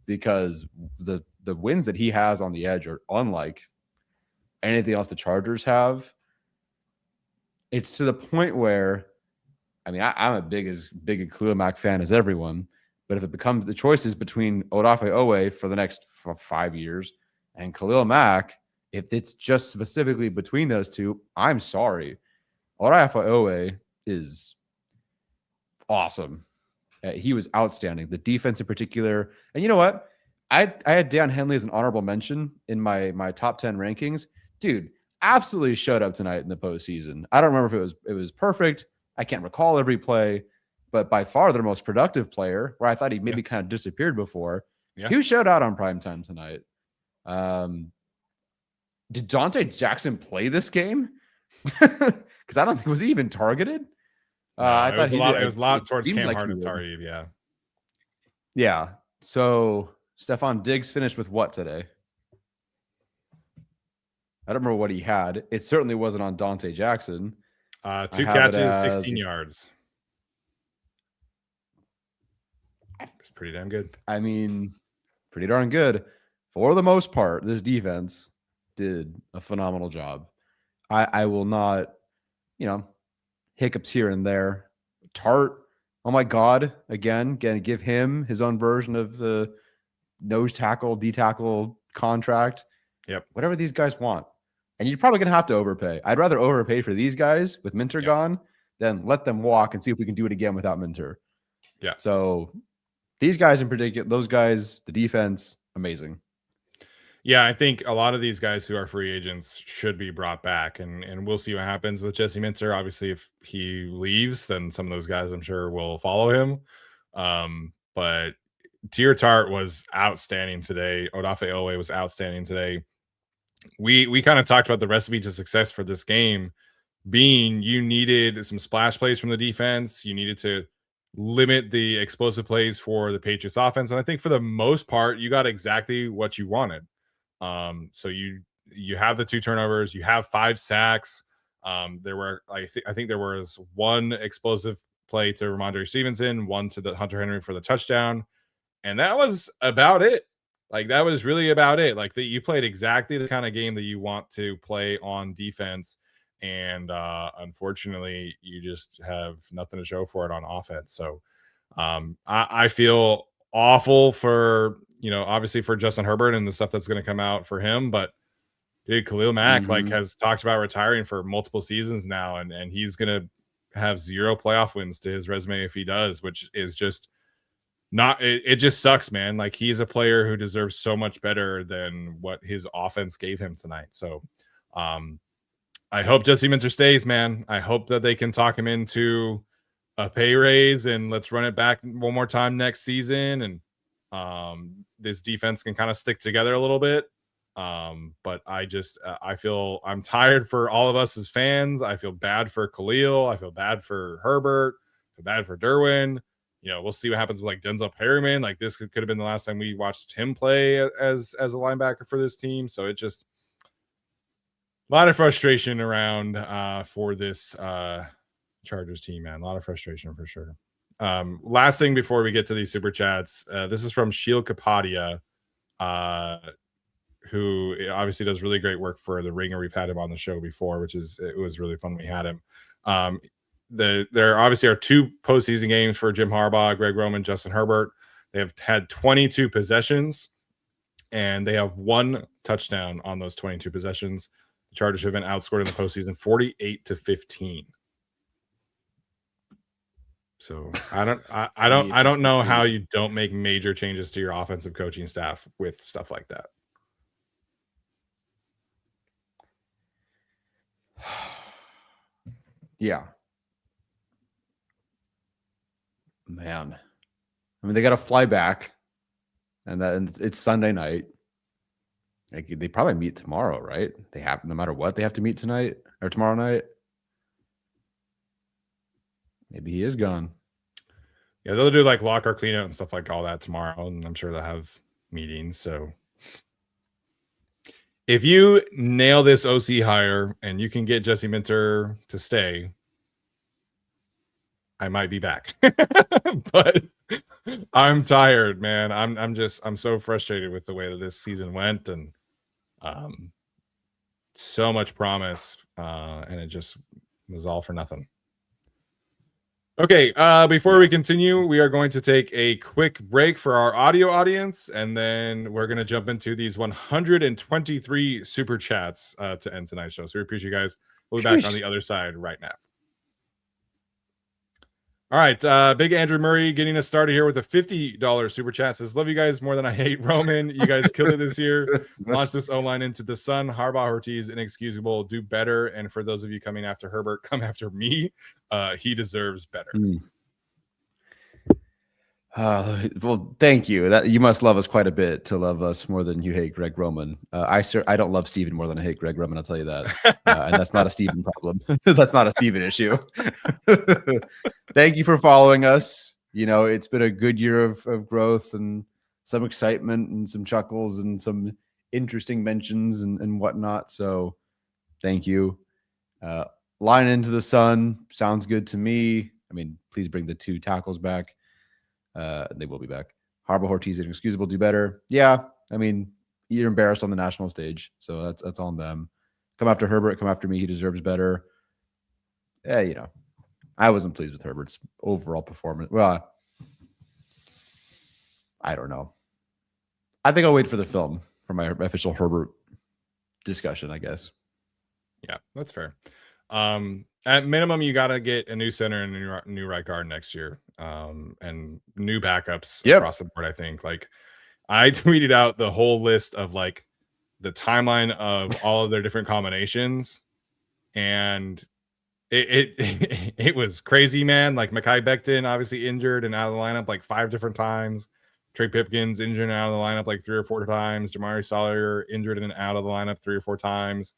because the wins that he has on the edge are unlike anything else the Chargers have." It's to the point where, I mean, I'm a big a Khalil Mack fan as everyone, but if it becomes the choices between Odafe Owe for the next 5 years and Khalil Mack, if it's just specifically between those two, I'm sorry. Odafe Owe is awesome. He was outstanding. The defense in particular. And you know what? I had Dan Henley as an honorable mention in my top 10 rankings. Dude, absolutely showed up tonight in the postseason. I don't remember if it was perfect. I can't recall every play, but by far their most productive player, where I thought he maybe kind of disappeared before. Yeah. He showed out on primetime tonight. Did Dante Jackson play this game? Because I don't think was he even targeted. I thought it was a lot towards Cam Hart and Tariq. Yeah. Yeah. So Stephon Diggs finished with what today? I don't remember what he had. It certainly wasn't on Dante Jackson. 2 catches, 16 yards. It's pretty damn good. I mean, pretty darn good. For the most part, this defense did a phenomenal job. I will not, hiccups here and there. Tart, oh my God, again, gonna give him his own version of the nose tackle, D-tackle contract. Yep. Whatever these guys want. And you're probably going to have to overpay. I'd rather overpay for these guys with Minter gone than let them walk and see if we can do it again without Minter. Yeah. So these guys in particular, those guys, the defense, amazing. Yeah, I think a lot of these guys who are free agents should be brought back, and we'll see what happens with Jesse Minter. Obviously, if he leaves, then some of those guys I'm sure will follow him. But Tier Tart was outstanding today. Odafe Owe was outstanding today. We kind of talked about the recipe to success for this game being you needed some splash plays from the defense. You needed to limit the explosive plays for the Patriots offense. And I think for the most part, you got exactly what you wanted. So you have the 2 turnovers, you have 5 sacks. There were, I think there was 1 explosive play to Ramondre Stevenson, 1 to the Hunter Henry for the touchdown. And that was about it. Like, that was really about it. Like, you played exactly the kind of game that you want to play on defense. And unfortunately, you just have nothing to show for it on offense. So I feel awful for, obviously for Justin Herbert and the stuff that's going to come out for him. But Dude, Khalil Mack has talked about retiring for multiple seasons now, and he's gonna have 0 playoff wins to his resume if he does, which is just not. It just sucks, man. Like, he's a player who deserves so much better than what his offense gave him tonight. So, I hope Jesse Minter stays, man. I hope that they can talk him into a pay raise and let's run it back one more time next season, and this defense can kind of stick together a little bit. But I feel I'm tired for all of us as fans. I feel bad for Khalil. I feel bad for Herbert. I feel bad for Derwin. We'll see what happens with like Denzel Perryman. Like, this could have been the last time we watched him play as a linebacker for this team. So it just a lot of frustration around for this Chargers team, man. A lot of frustration for sure. Last thing before we get to these super chats, this is from Sheil Kapadia, who obviously does really great work for The Ringer. We've had him on the show before, it was really fun when we had him. There obviously are 2 postseason games for Jim Harbaugh, Greg Roman, Justin Herbert. They have had 22 possessions, and they have 1 touchdown on those 22 possessions. The Chargers have been outscored in the postseason 48-15. So I don't know how you don't make major changes to your offensive coaching staff with stuff like that. Yeah. Man. I mean, they got to fly back, and it's Sunday night. Like, they probably meet tomorrow, right? They have, no matter what, they have to meet tonight or tomorrow night. Maybe he is gone. Yeah, they'll do like locker cleanout and stuff like all that tomorrow, and I'm sure they'll have meetings. So if you nail this OC hire and you can get Jesse Minter to stay, I might be back. But I'm tired, man. I'm so frustrated with the way that this season went, and so much promise, and it just was all for nothing. Okay, before we continue, we are going to take a quick break for our audio audience, and then we're going to jump into these 123 super chats to end tonight's show. So we appreciate you guys. We'll be back on the other side right now. All right, Big Andrew Murray getting us started here with a $50 super chat. Says, love you guys more than I hate Roman. You guys killed it this year. Launched this O-line into the sun. Harbaugh, Ortiz, inexcusable. Do better. And for those of you coming after Herbert, come after me. He deserves better. Well, thank you. That you must love us quite a bit to love us more than you hate Greg Roman. I don't love Steven more than I hate Greg Roman. I'll tell you that, and that's not a Steven problem. That's not a Steven issue. Thank you for following us. It's been a good year of growth and some excitement and some chuckles and some interesting mentions and whatnot. So, thank you. Line into the sun sounds good to me. I mean, please bring the 2 tackles back. They will be back. Harbaugh, Ortiz, inexcusable. Do better. Yeah, I mean, you're embarrassed on the national stage, so that's on them. Come after Herbert. Come after me. He deserves better. Yeah, I wasn't pleased with Herbert's overall performance. Well, I don't know. I think I'll wait for the film for my official Herbert discussion, I guess. Yeah, that's fair. At minimum, you got to get a new center and a new right guard next year, and new backups across the board. I think, like, I tweeted out the whole list of like the timeline of all of their different combinations, and it was crazy, man. Like, Mekhi Becton obviously injured and out of the lineup like 5 different times. Trey Pipkins injured and out of the lineup like 3 or 4 times. Jamari Sawyer injured and out of the lineup 3 or 4 times.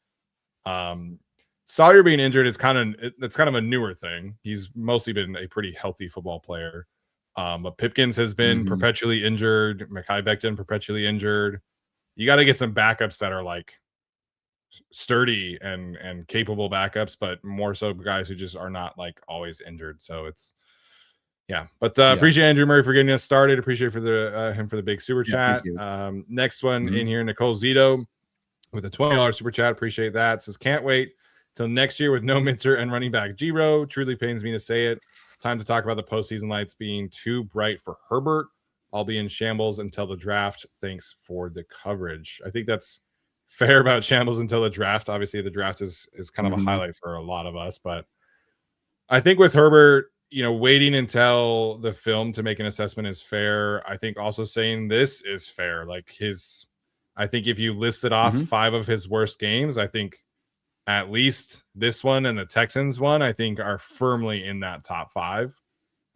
Sawyer being injured is kind of a newer thing. He's mostly been a pretty healthy football player. But Pipkins has been perpetually injured. Mekhi Becton perpetually injured. You got to get some backups that are like sturdy and capable backups, but more so guys who just are not like always injured. So it's appreciate Andrew Murray for getting us started. Appreciate him for the big super chat. Next one in here, Nicole Zito with a $20 super chat. Appreciate that. It says, can't wait till next year with no Minter and running back Giro. Truly pains me to say it. Time to talk about the postseason lights being too bright for Herbert. I'll be in shambles until the draft. Thanks for the coverage. I think that's fair about Shambles until the draft. Obviously, the draft is kind of a Mhm. highlight for a lot of us, but I think with Herbert, waiting until the film to make an assessment is fair. I think also saying this is fair. Like I think if you listed off Mhm. 5 of his worst games, I think at least this one and the Texans one, I think are firmly in that top 5.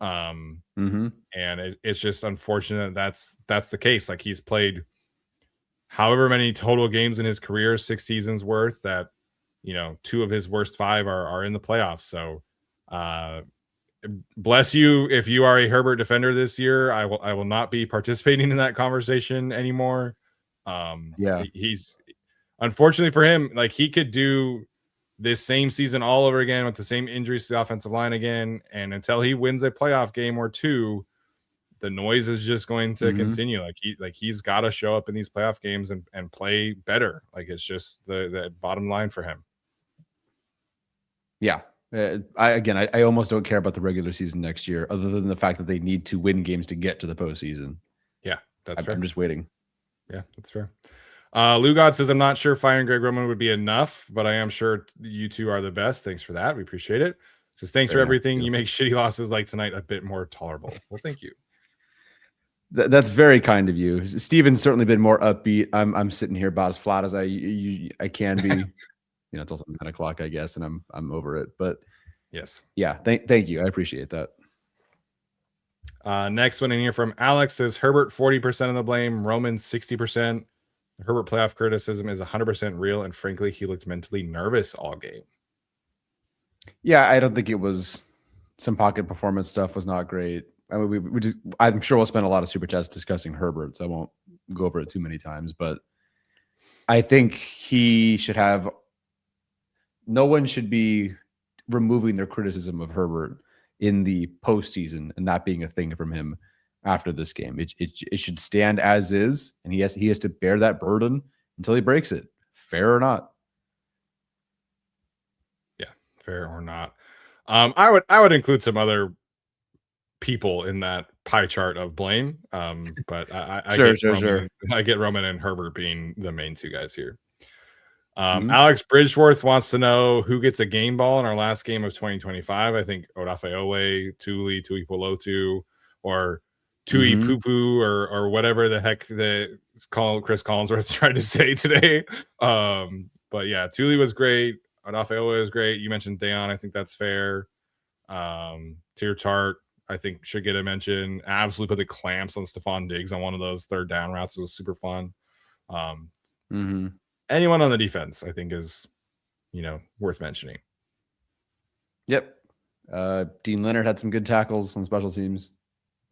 Mhm. And it's just unfortunate that's the case. Like he's played however many total games in his career, 6 seasons worth, that 2 of his worst 5 are in the playoffs. So uh bless you if you are a Herbert defender this year. I will not be participating in that conversation anymore. Yeah. He's unfortunately for him, like he could do this same season all over again with the same injuries to the offensive line again, and until he wins a playoff game or 2, the noise is just going to Mhm. continue. He's got to show up in these playoff games and play better. Like it's just the bottom line for him. Yeah. I almost don't care about the regular season next year, other than the fact that they need to win games to get to the postseason. Yeah, that's fair. I'm just waiting. Yeah, that's fair. Lou God says, I'm not sure firing Greg Roman would be enough, but I am sure you two are the best. Thanks for that. We appreciate it. Says, thanks for Very nice of everything. you. You make shitty losses like tonight a bit more tolerable. Well, thank you. That's very kind of you. Steven's certainly been more upbeat. I'm sitting here about as flat as I can be. It's also 9:00, I guess, and I'm over it. But Yes. yeah, thank you. I appreciate that. Next one in here from Alex says, Herbert 40% of the blame, Roman 60%. Herbert playoff criticism is 100% real, and frankly, he looked mentally nervous all game. Yeah, I don't think it was some pocket performance stuff was not great. I mean, we just, I'm sure we'll spend a lot of super chats discussing Herbert, so I won't go over it too many times. But I think he should have. No one should be removing their criticism of Herbert in the postseason and that being a thing from him after this game. It should stand as is, and he has to bear that burden until he breaks it. Fair or not? Yeah, fair or not. I would include some other people in that pie chart of blame. But I Sure, get sure, Roman, sure. I get Roman and Herbert being the main 2 guys here. Mhm. Alex Bridgeworth wants to know who gets a game ball in our last game of 2025. I think Odafe Tuli Polotu, or Tui Mhm. Pupu, or whatever the heck that Chris Collinsworth tried to say today. But yeah, Tuli was great. Odafe was great. You mentioned Dayon. I think that's fair. Tier Chart, I think, should get a mention. Absolutely put the clamps on Stephon Diggs on one of those 3rd down routes. It was super fun. Mhm. Anyone on the defense, I think, is worth mentioning. Yep. Dean Leonard had some good tackles on special teams.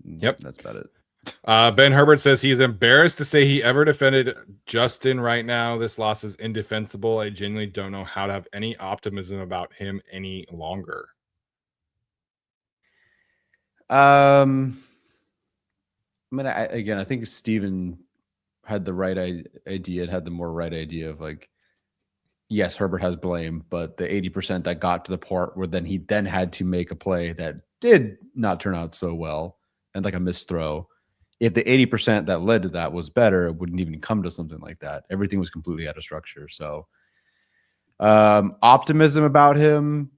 Yep. That's about it. Ben Herbert says he's embarrassed to say he ever defended Justin right now. This loss is indefensible. I genuinely don't know how to have any optimism about him any longer. I mean, I think Steven had the right idea, had the more right idea of like, yes, Herbert has blame, but the 80% that got to the part where then he had to make a play that did not turn out so well and like a missed throw. If the 80% that led to that was better, it wouldn't even come to something like that. Everything was completely out of structure. So optimism about him.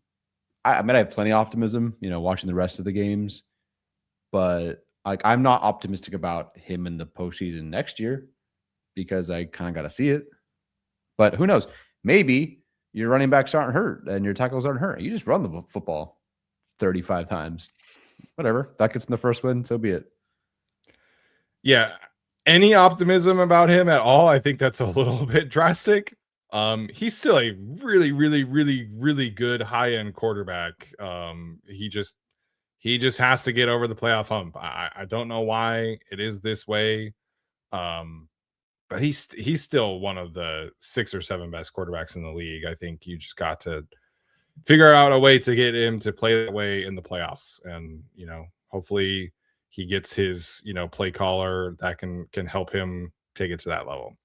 I mean, I have plenty of optimism, watching the rest of the games, but like I'm not optimistic about him in the postseason next year because I kind of got to see it. But who knows? Maybe your running backs aren't hurt and your tackles aren't hurt. You just run the football 35 times. Whatever. That gets him the first win. So be it. Yeah. Any optimism about him at all? I think that's a little bit drastic. He's still a really, really, really, really good high-end quarterback. He just has to get over the playoff hump. I don't know why it is this way. But he's still one of the 6 or 7 best quarterbacks in the league. I think you just got to figure out a way to get him to play that way in the playoffs. And, hopefully he gets his, play caller that can help him take it to that level.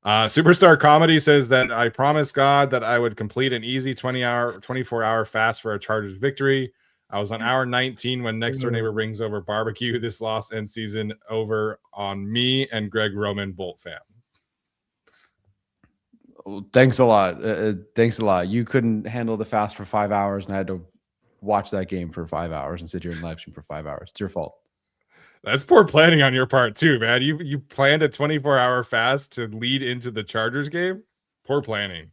Superstar Comedy says that I promised God that I would complete an easy 24-hour fast for a Chargers victory. I was on hour 19 when next door neighbor brings over barbecue. This loss ends season over on me and Greg Roman Bolt fan. Well, thanks a lot. Thanks a lot. You couldn't handle the fast for 5 hours, and I had to watch that game for 5 hours and sit here and live stream for 5 hours. It's your fault. That's poor planning on your part too, man. You planned a 24-hour fast to lead into the Chargers game. Poor planning.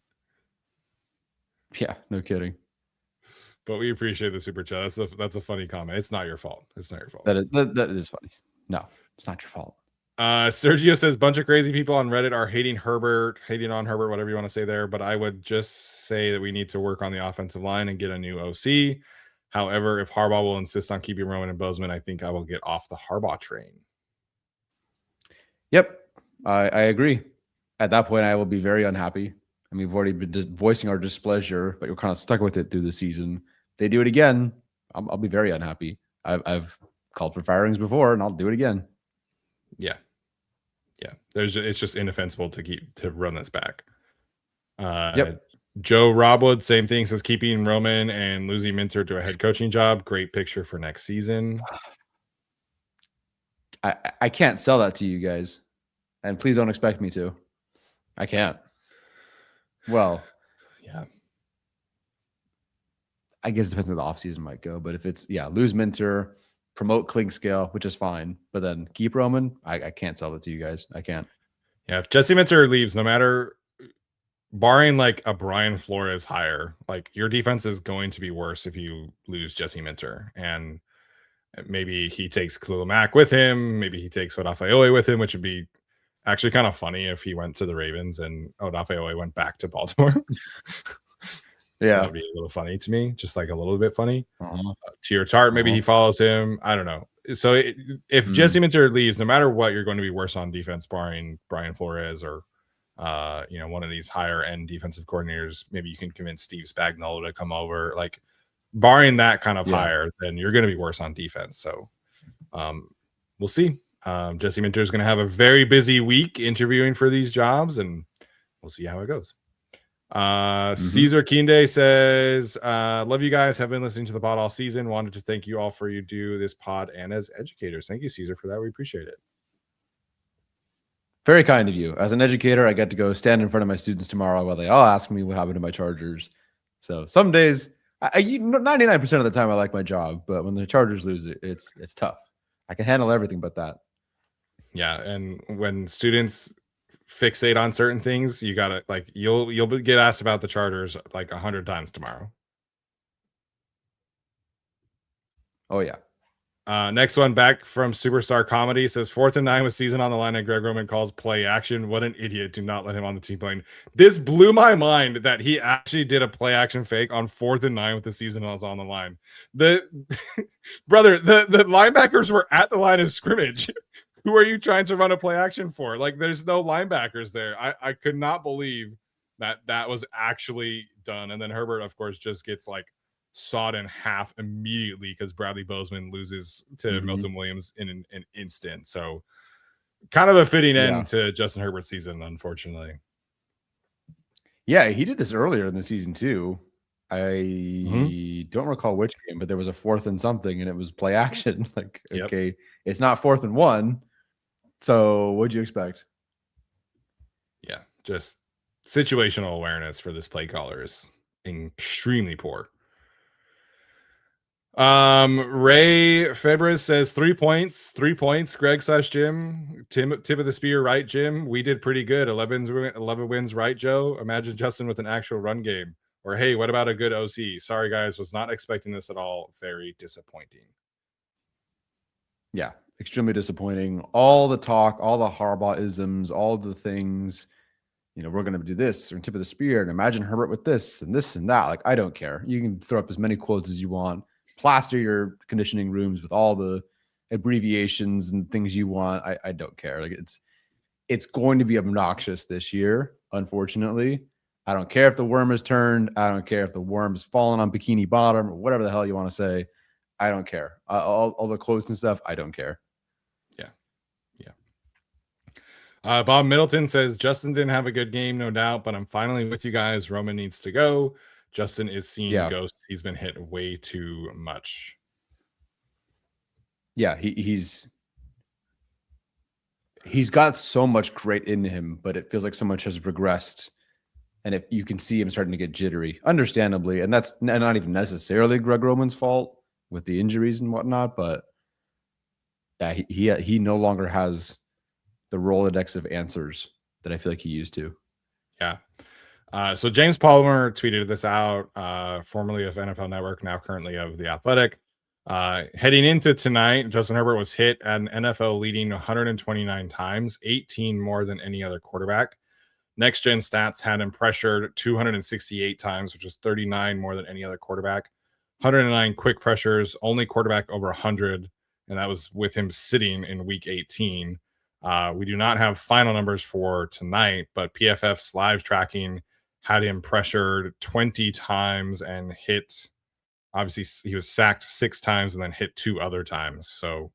Yeah, no kidding. But we appreciate the super chat. That's a funny comment. It's not your fault. It's not your fault. That is funny. No, it's not your fault. Sergio says bunch of crazy people on Reddit are hating on Herbert, whatever you want to say there. But I would just say that we need to work on the offensive line and get a new OC. However, if Harbaugh will insist on keeping Roman and Bozeman, I think I will get off the Harbaugh train. Yep, I agree. At that point, I will be very unhappy. I mean, we've already been voicing our displeasure, but you're kind of stuck with it through the season. If they do it again, I'll be very unhappy. I've called for firings before, and I'll do it again. Yeah. It's just indefensible to run this back. Yep. Joe Robwood, same thing, says keeping Roman and losing Minter to a head coaching job. Great picture for next season. I can't sell that to you guys, and please don't expect me to. I can't. Well, yeah. I guess it depends on the offseason might go, but if it's lose Minter, promote Clinkscale, which is fine, but then keep Roman, I can't sell it to you guys. I can't. Yeah, if Jesse Minter leaves, no matter, barring like a Brian Flores hire, like your defense is going to be worse if you lose Jesse Minter. And maybe he takes Khalil Mack with him. Maybe he takes Odafe with him, which would be actually kind of funny if he went to the Ravens and Odafe went back to Baltimore. Yeah. That would be a little funny to me, just like a little bit funny. Uh-huh. Tier Tart, maybe he follows him. I don't know. So if Jesse Minter leaves, no matter what, you're going to be worse on defense, barring Brian Flores or one of these higher end defensive coordinators. Maybe you can convince Steve Spagnuolo to come over. Like, barring that kind of hire, then you're going to be worse on defense. So we'll see. Jesse Minter is going to have a very busy week interviewing for these jobs, and we'll see how it goes. Caesar Kinde says, love you guys, have been listening to the pod all season, wanted to thank you all for you do this pod and as educators. Thank you, Caesar, for that. We appreciate it. Very kind of you. As an educator, I get to go stand in front of my students tomorrow while they all ask me what happened to my Chargers. So some days, 99% of the time I like my job, but when the Chargers lose it, it's tough. I can handle everything but that. Yeah, and when students fixate on certain things, you gotta, like, you'll get asked about the Chargers like 100 times tomorrow. Oh yeah. Next one, back from Superstar Comedy, says 4th and 9 with season on the line and Greg Roman calls play action. What an idiot. Do not let him on the team plane. This blew my mind that he actually did a play action fake on 4th and 9 with the season was on the line. The brother, the linebackers were at the line of scrimmage. Who are you trying to run a play action for? Like, there's no linebackers there. I could not believe that was actually done. And then Herbert, of course, just gets like sawed in half immediately because Bradley Bozeman loses to Milton Williams in an instant. So kind of a fitting end to Justin Herbert's season, unfortunately. Yeah, he did this earlier in the season too. I don't recall which game, but there was a 4th and something and it was play action. Like, okay, it's not 4th and 1. So what'd you expect? Yeah, just situational awareness for this play caller is extremely poor. Ray Febres says 3 points. Greg / Jim. Tip of the spear, right, Jim? We did pretty good. 11 wins, right, Joe? Imagine Justin with an actual run game. Or hey, what about a good OC? Sorry, guys, was not expecting this at all. Very disappointing. Yeah, extremely disappointing. All the talk, all the Harbaugh-isms, all the things, we're going to do this or tip of the spear and imagine Herbert with this and that. Like, I don't care. You can throw up as many quotes as you want, plaster your conditioning rooms with all the abbreviations and things you want. I don't care. Like, it's going to be obnoxious this year, unfortunately. I don't care if the worm is turned. I don't care if the worm is falling on Bikini Bottom or whatever the hell you want to say. I don't care. All the quotes and stuff, I don't care. Yeah. Bob Middleton says, Justin didn't have a good game, no doubt, but I'm finally with you guys. Roman needs to go. Justin is seeing ghosts. He's been hit way too much. Yeah, he's got so much great in him, but it feels like so much has regressed And if you can see him starting to get jittery, understandably, and that's not even necessarily Greg Roman's fault with the injuries and whatnot, but yeah, he no longer has the Rolodex of answers that I feel like he used to. Yeah. So James Palmer tweeted this out, formerly of NFL Network, now currently of The Athletic. Heading into tonight, Justin Herbert was hit at an NFL leading 129 times, 18 more than any other quarterback. Next Gen Stats had him pressured 268 times, which is 39 more than any other quarterback. 109 quick pressures, only quarterback over 100, and that was with him sitting in Week 18. We do not have final numbers for tonight, but PFF's live tracking had him pressured 20 times and hit. Obviously, he was sacked 6 times and then hit 2 other times. So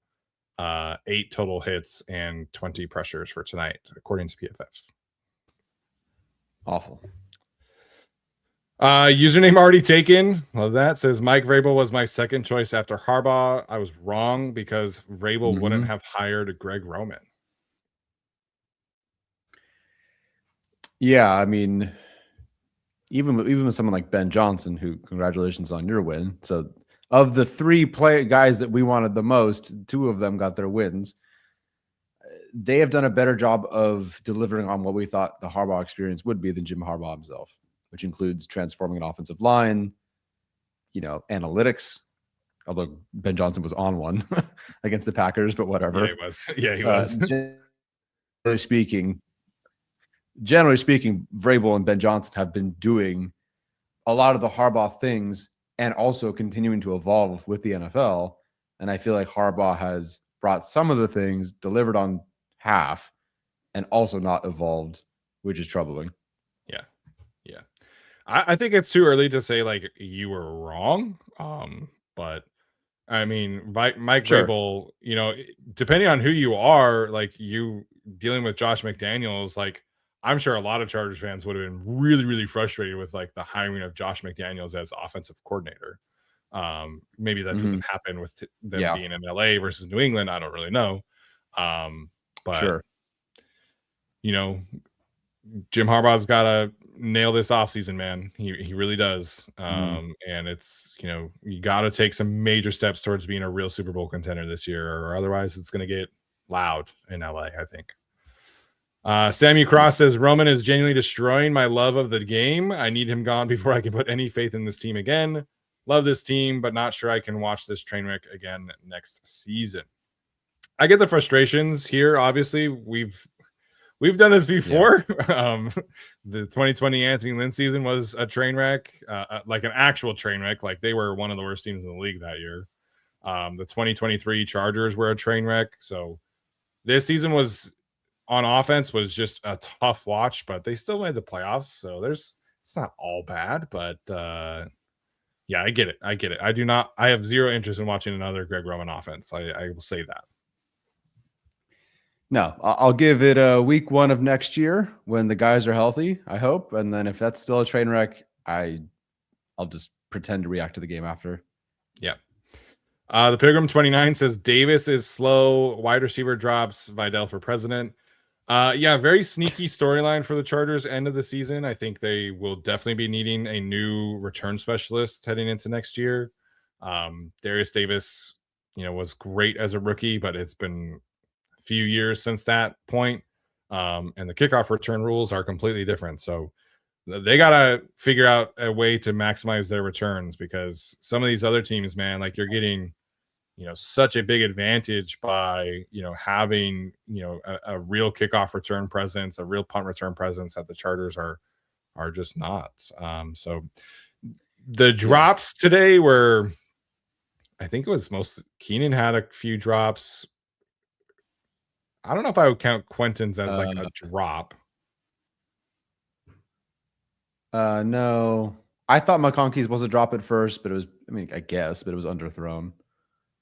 8 total hits and 20 pressures for tonight, according to PFF. Awful. Username already taken. Love that. Says Mike Vrabel was my second choice after Harbaugh. I was wrong because Vrabel wouldn't have hired Greg Roman. Yeah, I mean, even with someone like Ben Johnson, who congratulations on your win. So of the 3 guys that we wanted the most, 2 of them got their wins. They have done a better job of delivering on what we thought the Harbaugh experience would be than Jim Harbaugh himself, which includes transforming an offensive line, analytics. Although Ben Johnson was on one against the Packers, but whatever. Yeah, he was. Yeah, he was. Generally speaking, Vrabel and Ben Johnson have been doing a lot of the Harbaugh things and also continuing to evolve with the NFL. And I feel like Harbaugh has brought some of the things, delivered on half, and also not evolved, which is troubling. Yeah. Yeah. I think it's too early to say like you were wrong. But I mean, Mike Vrabel, depending on who you are, like you dealing with Josh McDaniels, like I'm sure a lot of Chargers fans would have been really, really frustrated with like the hiring of Josh McDaniels as offensive coordinator. Maybe that doesn't happen with them being in LA versus New England. I don't really know. But sure. Jim Harbaugh's got to nail this offseason, man. He really does. And it's, you got to take some major steps towards being a real Super Bowl contender this year, or otherwise it's going to get loud in LA, I think. Sammy Cross says, Roman is genuinely destroying my love of the game. I need him gone before I can put any faith in this team again. Love this team, but not sure I can watch this train wreck again next season. I get the frustrations here. Obviously, we've done this before. Yeah. The 2020 Anthony Lynn season was a train wreck, like an actual train wreck. Like they were one of the worst teams in the league that year. The 2023 Chargers were a train wreck. So this season was on offense was just a tough watch, but they still made the playoffs. So it's not all bad, but yeah, I get it. I have zero interest in watching another Greg Roman offense. I will say that. No, I'll give it a week 1 of next year when the guys are healthy, I hope. And then if that's still a train wreck, I'll just pretend to react to the game after. Yeah. The Pilgrim 29 says Davis is slow. Wide receiver drops. Vidal for president. Yeah, very sneaky storyline for the Chargers end of the season. I think they will definitely be needing a new return specialist heading into next year. Darius Davis, was great as a rookie, but it's been few years since that point, and the kickoff return rules are completely different, so they gotta figure out a way to maximize their returns, because some of these other teams, man, like you're getting such a big advantage by having a real kickoff return presence, a real punt return presence that the Chargers are just not. So the drops today were, I think it was Keenan had a few drops. I don't know if I would count Quentin's as like a drop. No, I thought McConkey's was a drop at first, but it was, I guess, but it was underthrown.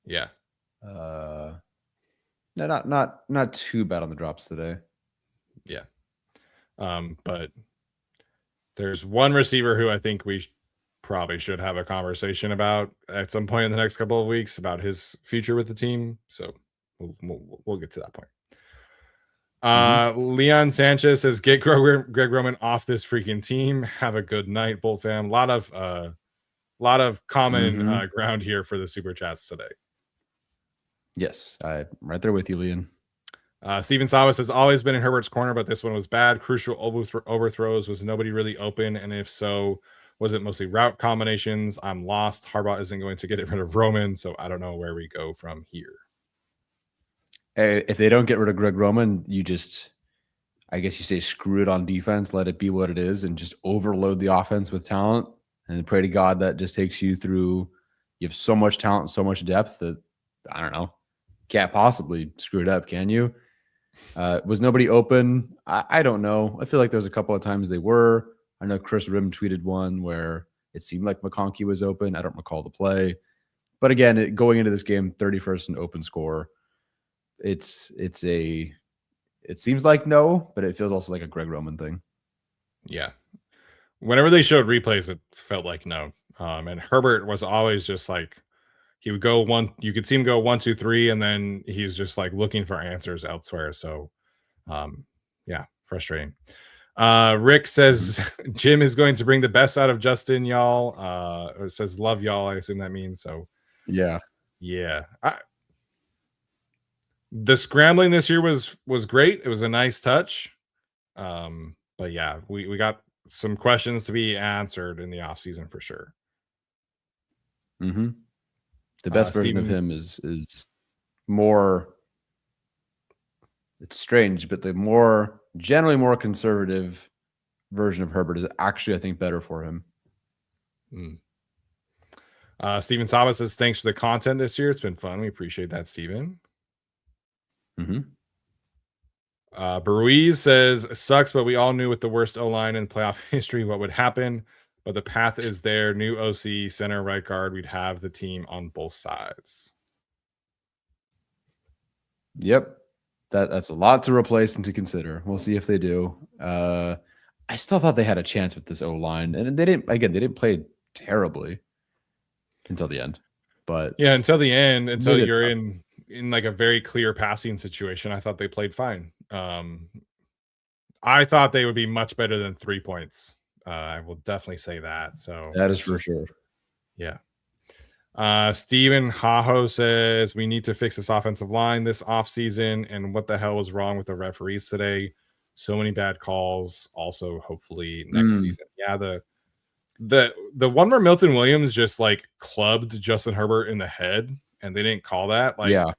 Yeah. No, not too bad on the drops today. Yeah. But there's one receiver who I think we probably should have a conversation about at some point in the next couple of weeks about his future with the team. So we'll get to that point. Leon Sanchez says, get Greg Roman off this freaking team. Have a good night, Bolt fam. A lot of common ground here for the super chats today. Yes, I'm right there with you, Leon. Steven Savas has always been in Herbert's corner, but this one was bad. Crucial overthrows. Was nobody really open? And if so, was it mostly route combinations? I'm lost. Harbaugh isn't going to get rid of Roman, so I don't know where we go from here. If they don't get rid of Greg Roman, you just, I guess you say, screw it on defense, let it be what it is, and just overload the offense with talent and pray to God that just takes you through. You have so much talent, so much depth that, I don't know, can't possibly screw it up, can you? Was nobody open? I don't know. I feel like there was a couple of times they were. I know Chris Rim tweeted one where it seemed like McConkey was open. I don't recall the play. But again, going into this game, 31st in open score. It seems like no, but it feels also like a Greg Roman thing. Yeah. Whenever they showed replays, it felt like no. And Herbert was always just like, he would go one, you could see him go 1, 2, 3, and then he's just like looking for answers elsewhere. So yeah, frustrating. Rick says Jim is going to bring the best out of Justin, y'all. Or says love y'all. I assume that means so. Yeah. The scrambling this year was great. It was a nice touch. But yeah, we got some questions to be answered in the offseason for sure. The best version of him is more, it's strange, but the generally more conservative version of Herbert is actually, I think, better for him. Steven Saba says, thanks for the content this year. It's been fun. We appreciate that, Steven. Baruiz says, sucks, but we all knew with the worst O-line in playoff history what would happen. But the path is there. New OC, center, right guard. We'd have the team on both sides. Yep. That's a lot to replace and to consider. We'll see if they do. I still thought they had a chance with this O-line. And they didn't play terribly until the end. But yeah, until the end, until you're in like a very clear passing situation, I thought they played fine. I thought they would be much better than 3 points. I will definitely say that. So that is for sure. Yeah. Steven Haho says we need to fix this offensive line this offseason. And what the hell was wrong with the referees today? So many bad calls. Also, hopefully next season. Yeah, the one where Milton Williams just like clubbed Justin Herbert in the head and they didn't call that. Like, yeah,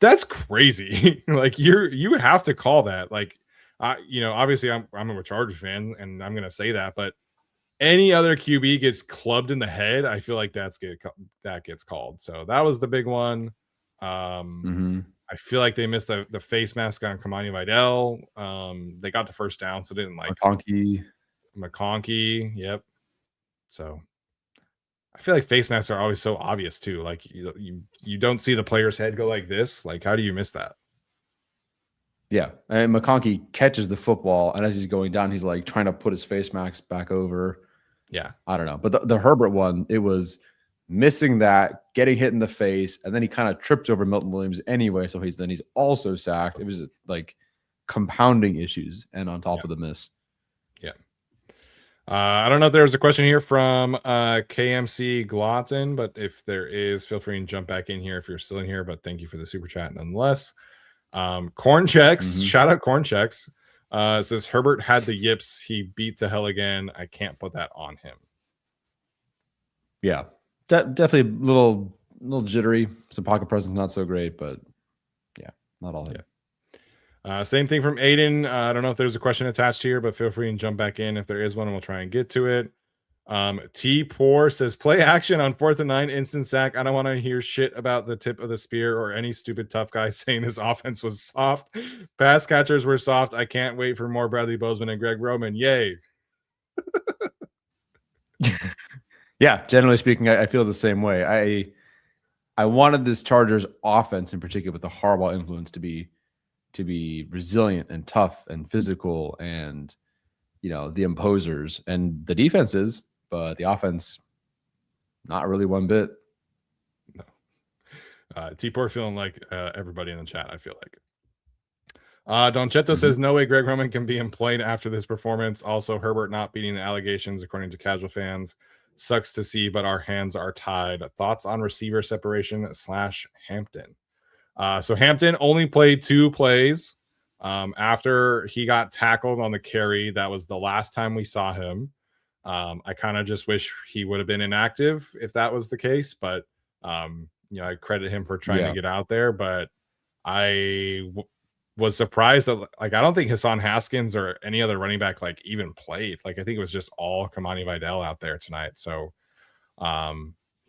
that's crazy. Like you have to call that. Like, obviously I'm a Chargers fan and I'm gonna say that, but any other QB gets clubbed in the head, I feel like that gets called. So that was the big one. I feel like they missed the face mask on Kamani Vidal. They got the first down, so they didn't like McConkey. Yep. So I feel like face masks are always so obvious too. Like you don't see the player's head go like this. Like, how do you miss that? Yeah, and McConkey catches the football, and as he's going down, he's like trying to put his face mask back over. Yeah, I don't know, but the Herbert one, it was missing that, getting hit in the face, and then he kind of trips over Milton Williams anyway. So he's also sacked. It was like compounding issues, and on top of the miss. Yeah. I don't know if there was a question here from KMC Glotton, but if there is, feel free and jump back in here if you're still in here. But thank you for the super chat nonetheless. Corn checks, shout out Corn checks. Says Herbert had the yips. He beat to hell again. I can't put that on him. Yeah, definitely a little jittery. Some pocket presence not so great, but yeah, not all him. Same thing from Aiden. I don't know if there's a question attached here, but feel free and jump back in if there is one, and we'll try and get to it. T Poor says play action on 4th and 9, instant sack. I don't want to hear shit about the tip of the spear or any stupid tough guy saying this offense was soft. Pass catchers were soft. I can't wait for more Bradley Bozeman and Greg Roman. Yay. Yeah, generally speaking, I feel the same way. I wanted this Chargers offense in particular with the Harbaugh influence to be resilient and tough and physical and, the imposers, and the defenses, but the offense, not really one bit. No. T-Poor feeling like everybody in the chat, I feel like. Donchetto says no way Greg Roman can be employed after this performance. Also, Herbert not beating the allegations, according to casual fans, sucks to see, but our hands are tied. Thoughts on receiver separation / Hampton? So Hampton only played 2 plays after he got tackled on the carry. That was the last time we saw him. I kind of just wish he would have been inactive if that was the case, but I credit him for trying to get out there, but I was surprised that I don't think Hassan Haskins or any other running back even played. I think it was just all Kamani Vidal out there tonight. So a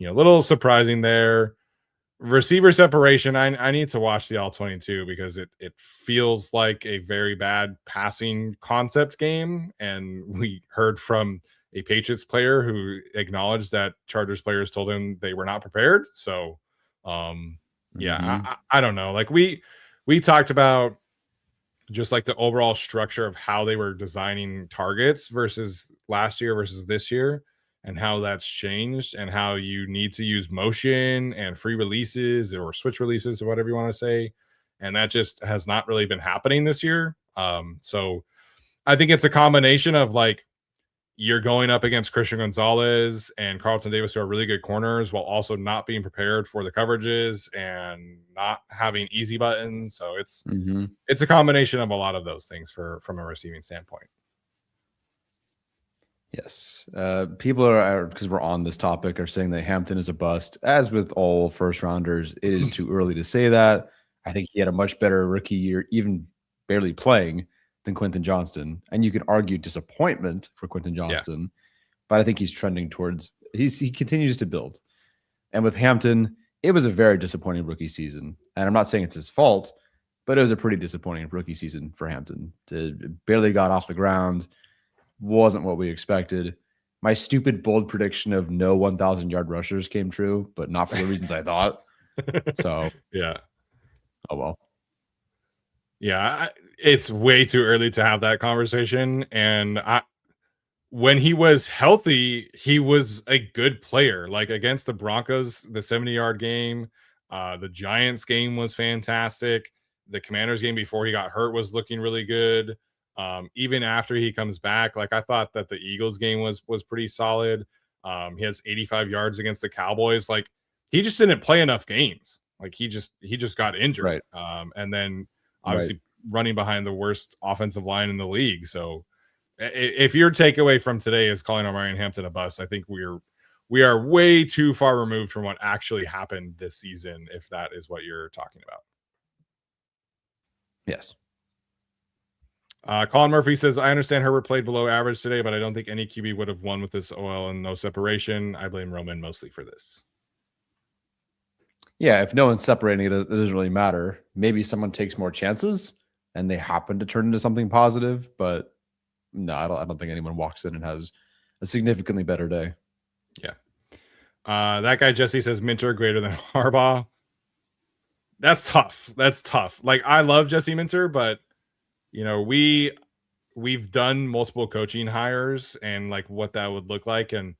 little surprising there. Receiver separation, I need to watch the all-22 because it feels like a very bad passing concept game, and we heard from a Patriots player who acknowledged that Chargers players told him they were not prepared. So I don't know. We talked about just the overall structure of how they were designing targets versus last year versus this year, and how that's changed, and how you need to use motion and free releases or switch releases or whatever you want to say. And that just has not really been happening this year. So I think it's a combination of you're going up against Christian Gonzalez and Carlton Davis, who are really good corners, while also not being prepared for the coverages and not having easy buttons. So it's a combination of a lot of those things from a receiving standpoint. Yes. People are, because we're on this topic, are saying that Hampton is a bust. As with all first rounders, it is too early to say that. I think he had a much better rookie year, even barely playing, than Quentin Johnston. And you can argue disappointment for Quentin Johnston, but I think he's trending towards, he continues to build. And with Hampton, it was a very disappointing rookie season. And I'm not saying it's his fault, but it was a pretty disappointing rookie season for Hampton. It barely got off the ground. Wasn't what we expected. My stupid bold prediction of no 1,000-yard rushers came true, but not for the reasons I thought. So yeah. Oh well. Yeah, it's way too early to have that conversation. And when he was healthy, he was a good player. Against the Broncos, the 70-yard game, the Giants game was fantastic. The Commanders game before he got hurt was looking really good. Even after he comes back, I thought that the Eagles game was pretty solid. He has 85 yards against the Cowboys. He just didn't play enough games. He just got injured. Right. And then obviously running behind the worst offensive line in the league. So if your takeaway from today is calling Omarion Hampton a bust, I think we are way too far removed from what actually happened this season, if that is what you're talking about. Yes. Colin Murphy says, I understand Herbert played below average today, but I don't think any QB would have won with this OL and no separation. I blame Roman mostly for this. Yeah, if no one's separating it, it doesn't really matter. Maybe someone takes more chances and they happen to turn into something positive, but no, I don't think anyone walks in and has a significantly better day. Yeah. That guy Jesse says Minter greater than Harbaugh. That's tough. I love Jesse Minter, but we've done multiple coaching hires and what that would look like. And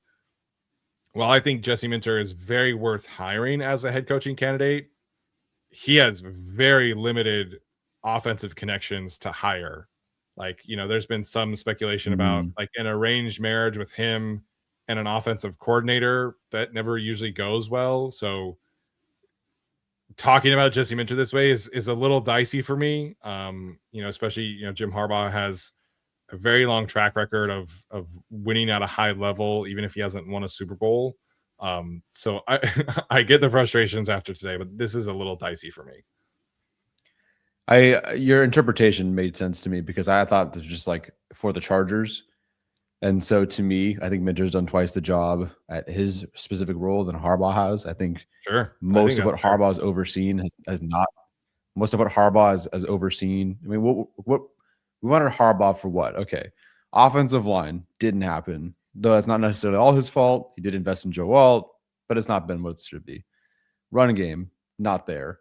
while I think Jesse Minter is very worth hiring as a head coaching candidate, he has very limited offensive connections to hire. There's been some speculation about an arranged marriage with him and an offensive coordinator that never usually goes well. So talking about Jesse Minter this way is a little dicey for me. Especially, Jim Harbaugh has a very long track record of winning at a high level, even if he hasn't won a Super Bowl. So I get the frustrations after today, but this is a little dicey for me. Your interpretation made sense to me because I thought this was just for the Chargers. And so to me, I think Minter's done twice the job at his specific role than Harbaugh has. I think most of what Harbaugh's overseen has not. Most of what Harbaugh has overseen. I mean, what we wanted Harbaugh for what? Okay. Offensive line didn't happen, though it's not necessarily all his fault. He did invest in Joe Alt, but it's not been what it should be. Running game, not there.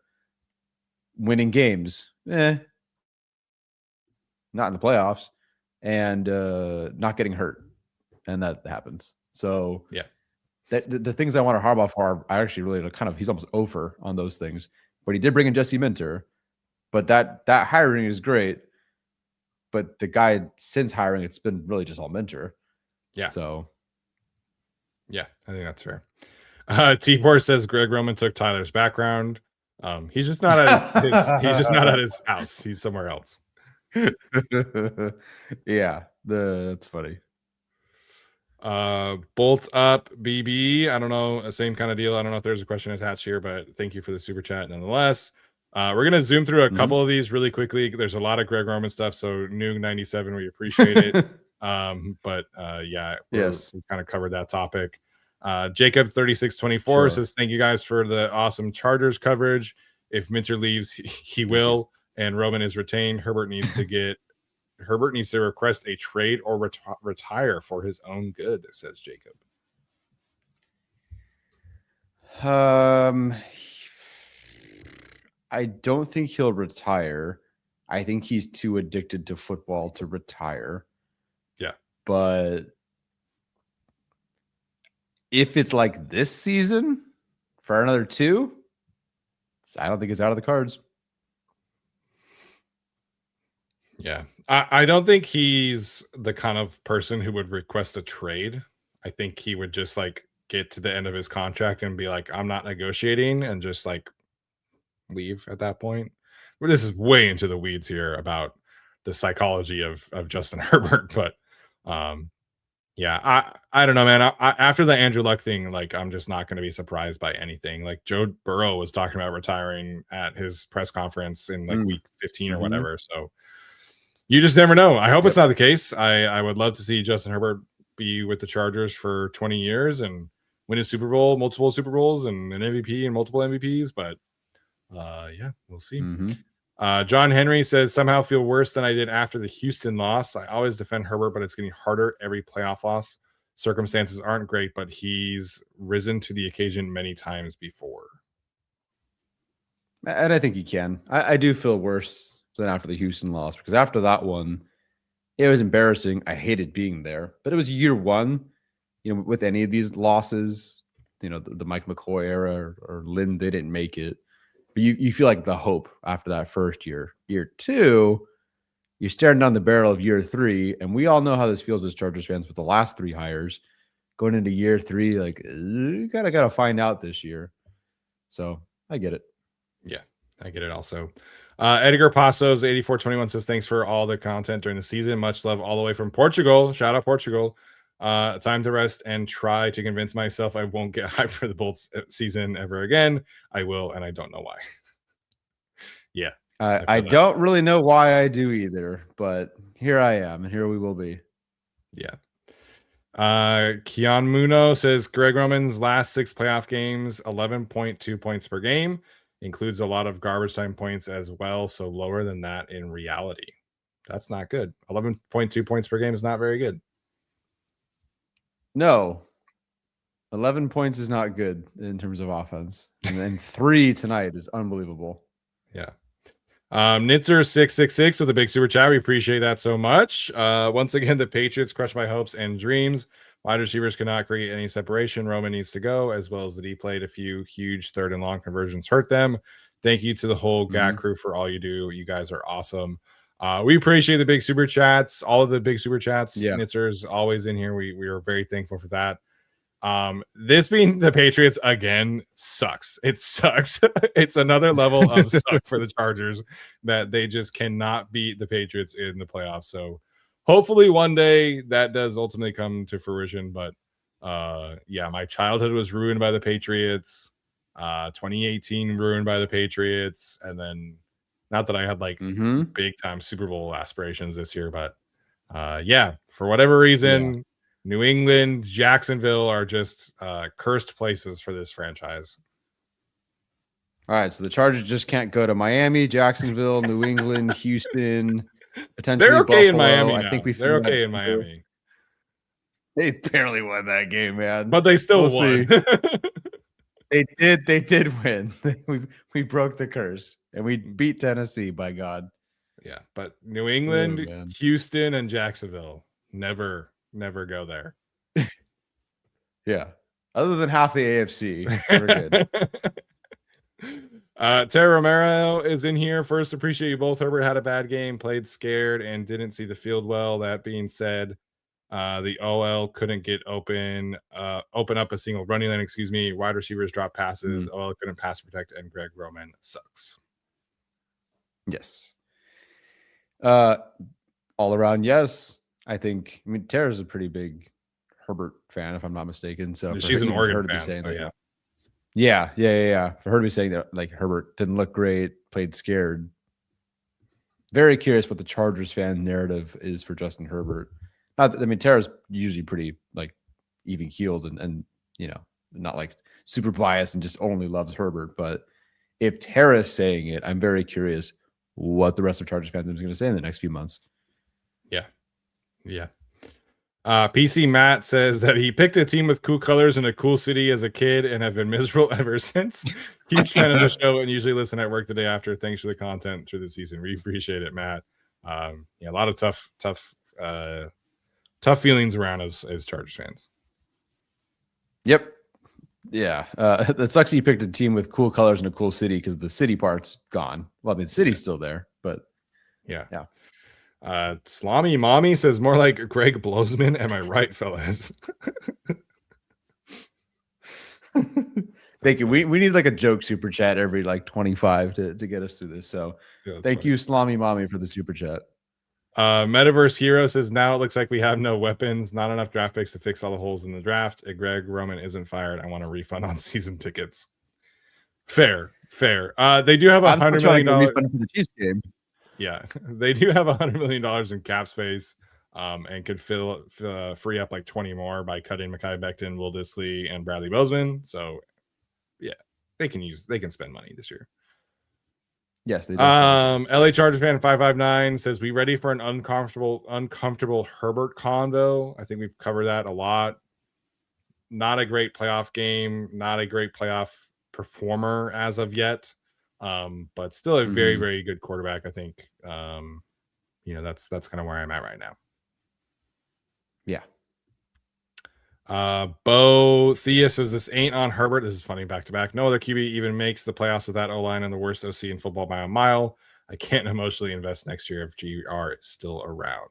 Winning games, not in the playoffs, and not getting hurt. And that happens. So yeah, the things I wanted Harbaugh for, I actually really he's almost over on those things. But he did bring in Jesse Minter, But that hiring is great. But the guy since hiring, it's been really just all Minter. Yeah. So yeah, I think that's fair. T-Por says Greg Roman took Tyler's background. He's just not at he's just not at his house. He's somewhere else. Yeah, that's funny. Bolt up BB. I don't know, same kind of deal. I don't know if there's a question attached here, but thank you for the super chat nonetheless. We're gonna zoom through a couple of these really quickly. There's a lot of Greg Roman stuff, so Noog 97, we appreciate it. But yeah, yes, we kind of covered that topic. Jacob 3624 says thank you guys for the awesome Chargers coverage. If Minter leaves, he will, and Roman is retained. Herbert needs to request a trade or retire for his own good, says Jacob. I don't think he'll retire. I think he's too addicted to football to retire. Yeah. But if it's like this season for another 2, I don't think it's out of the cards. Yeah. I don't think he's the kind of person who would request a trade. I think he would just like get to the end of his contract and be like, I'm not negotiating, and just like leave at that point. Well, this is way into the weeds here about the psychology of Justin Herbert, but yeah, I don't know, man. After the Andrew Luck thing, like I'm just not going to be surprised by anything. Like Joe Burrow was talking about retiring at his press conference in like week 15 or whatever. So you just never know. I hope it's not the case. I would love to see Justin Herbert be with the Chargers for 20 years and win a Super Bowl, multiple Super Bowls, and an MVP and multiple MVPs. But yeah, we'll see. John Henry says, somehow feel worse than I did after the Houston loss. I always defend Herbert, but it's getting harder every playoff loss. Circumstances aren't great, but he's risen to the occasion many times before. And I think he can. I do feel worse than after the Houston loss, because after that one, it was embarrassing. I hated being there, but it was year one. You know, with any of these losses, you know, the Mike McCoy era or Lynn, they didn't make it. But you feel like the hope after that first year. Year two, you're staring down the barrel of year 3, and we all know how this feels as Chargers fans with the last 3 hires. Going into year 3, like, you gotta find out this year. So I get it. Yeah, I get it also. Edgar Passos 8421 says, thanks for all the content during the season. Much love all the way from Portugal. Shout out Portugal. Time to rest and try to convince myself I won't get hyped for the Bolts season ever again. I will, and I don't know why. Yeah. I don't really know why I do either, but here I am, and here we will be. Yeah. Kian Muno says Greg Roman's last 6 playoff games, 11.2 points per game, includes a lot of garbage time points as well, so lower than that in reality. That's not good. 11.2 points per game is not very good. No. 11 points is not good in terms of offense. And then 3 tonight is unbelievable. Yeah. Nitzer 666 with a big super chat. We appreciate that so much. Once again, the Patriots crushed my hopes and dreams. Wide receivers cannot create any separation. Roman needs to go, as well as the D played a few huge 3rd and long conversions hurt them. Thank you to the whole GAT crew for all you do. You guys are awesome. We appreciate the big super chats, all of the big super chats. Yeah. Nitzer's always in here. We are very thankful for that. This being the Patriots again sucks. It sucks. It's another level of suck for the Chargers that they just cannot beat the Patriots in the playoffs. So hopefully one day that does ultimately come to fruition. But yeah, my childhood was ruined by the Patriots. 2018 ruined by the Patriots, and then not that I had like big time Super Bowl aspirations this year, but yeah, for whatever reason, New England, Jacksonville are just cursed places for this franchise. All right, so the Chargers just can't go to Miami, Jacksonville, New England, Houston, potentially They're okay Buffalo. in Miami now. I think They're okay in Miami. They barely won that game, man. But they still won. They did win. We broke the curse, and we beat Tennessee, by God. Yeah, but New England, Houston, and Jacksonville never go there. Yeah. Other than half the AFC, we're good. Tara Romero is in here. First, appreciate you both. Herbert had a bad game, played scared, and didn't see the field well. That being said, the OL couldn't get open up a single running lane, wide receivers drop passes, OL couldn't pass protect, and Greg Roman sucks. Yes. All around, yes. I mean, Tara's a pretty big Herbert fan, if I'm not mistaken. So she's an Oregon fan, saying so that, yeah. For her to be saying that, like, Herbert didn't look great, played scared. Very curious what the Chargers fan narrative is for Justin Herbert. Tara's usually pretty like even keeled and not like super biased and just only loves Herbert. But if Tara's saying it, I'm very curious what the rest of Chargers fans is going to say in the next few months. Yeah. PC Matt says that he picked a team with cool colors in a cool city as a kid and have been miserable ever since. Huge fan of the show and usually listen at work the day after. Thanks for the content through the season. We appreciate it, Matt. A lot of tough feelings around as Chargers fans. Yep. Yeah. That sucks that you picked a team with cool colors in a cool city because the city part's gone. Well, I mean, the city's still there, but yeah. Salami Mommy says more like Greg Blosman. Am I right, fellas? Thank you. We need like a joke super chat every like 25 to get us through this. So thank you, Salami Mommy, for the super chat. Metaverse Hero says now it looks like we have no weapons, not enough draft picks to fix all the holes in the draft. If Greg Roman isn't fired, I want a refund on season tickets. Fair. They do have $100 million refund for the Chiefs game. Yeah, they do have $100 million in cap space, and could free up like 20 more by cutting Mekhi Becton, Will Dissly, and Bradley Bozeman. So, yeah, they can spend money this year. Yes, they do. LA Chargers fan 559 says, "We ready for an uncomfortable Herbert convo?" I think we've covered that a lot. Not a great playoff game, not a great playoff performer as of yet. But still a very, very good quarterback. I think, that's kind of where I'm at right now. Yeah. Bo Thea says this ain't on Herbert. This is funny back to back. No other QB even makes the playoffs with that O-line and the worst OC in football by a mile. I can't emotionally invest next year if GR is still around.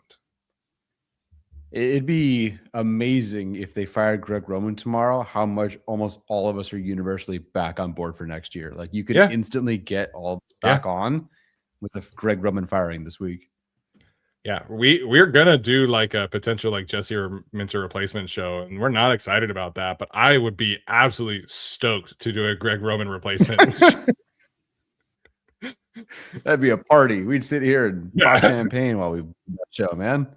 It'd be amazing if they fired Greg Roman tomorrow, how much almost all of us are universally back on board for next year. Like you could instantly get all back on with the Greg Roman firing this week. Yeah, we're gonna do like a potential like Jesse or Minter replacement show, and we're not excited about that, but I would be absolutely stoked to do a Greg Roman replacement. That'd be a party. We'd sit here and pop champagne while we show, man.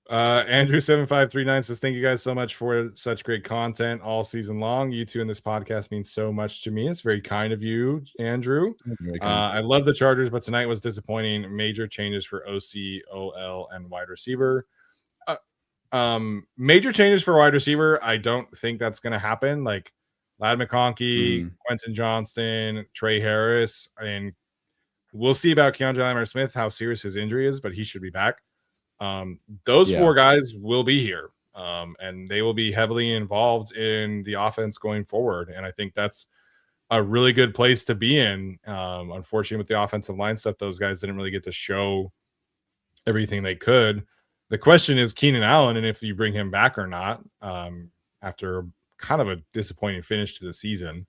Andrew 7539 says, "Thank you guys so much for such great content all season long. You two in this podcast mean so much to me. It's very kind of you, Andrew. I love the Chargers, but tonight was disappointing. Major changes for OC, OL, and wide receiver. Major changes for wide receiver. I don't think that's going to happen. Like Ladd McConkey, Quentin Johnston, Trey Harris, and we'll see about Keandre Lamar-Smith, how serious his injury is, but he should be back. Those four guys will be here, and they will be heavily involved in the offense going forward. And I think that's a really good place to be in. Unfortunately, with the offensive line stuff, those guys didn't really get to show everything they could. The question is Keenan Allen, and if you bring him back or not, after kind of a disappointing finish to the season.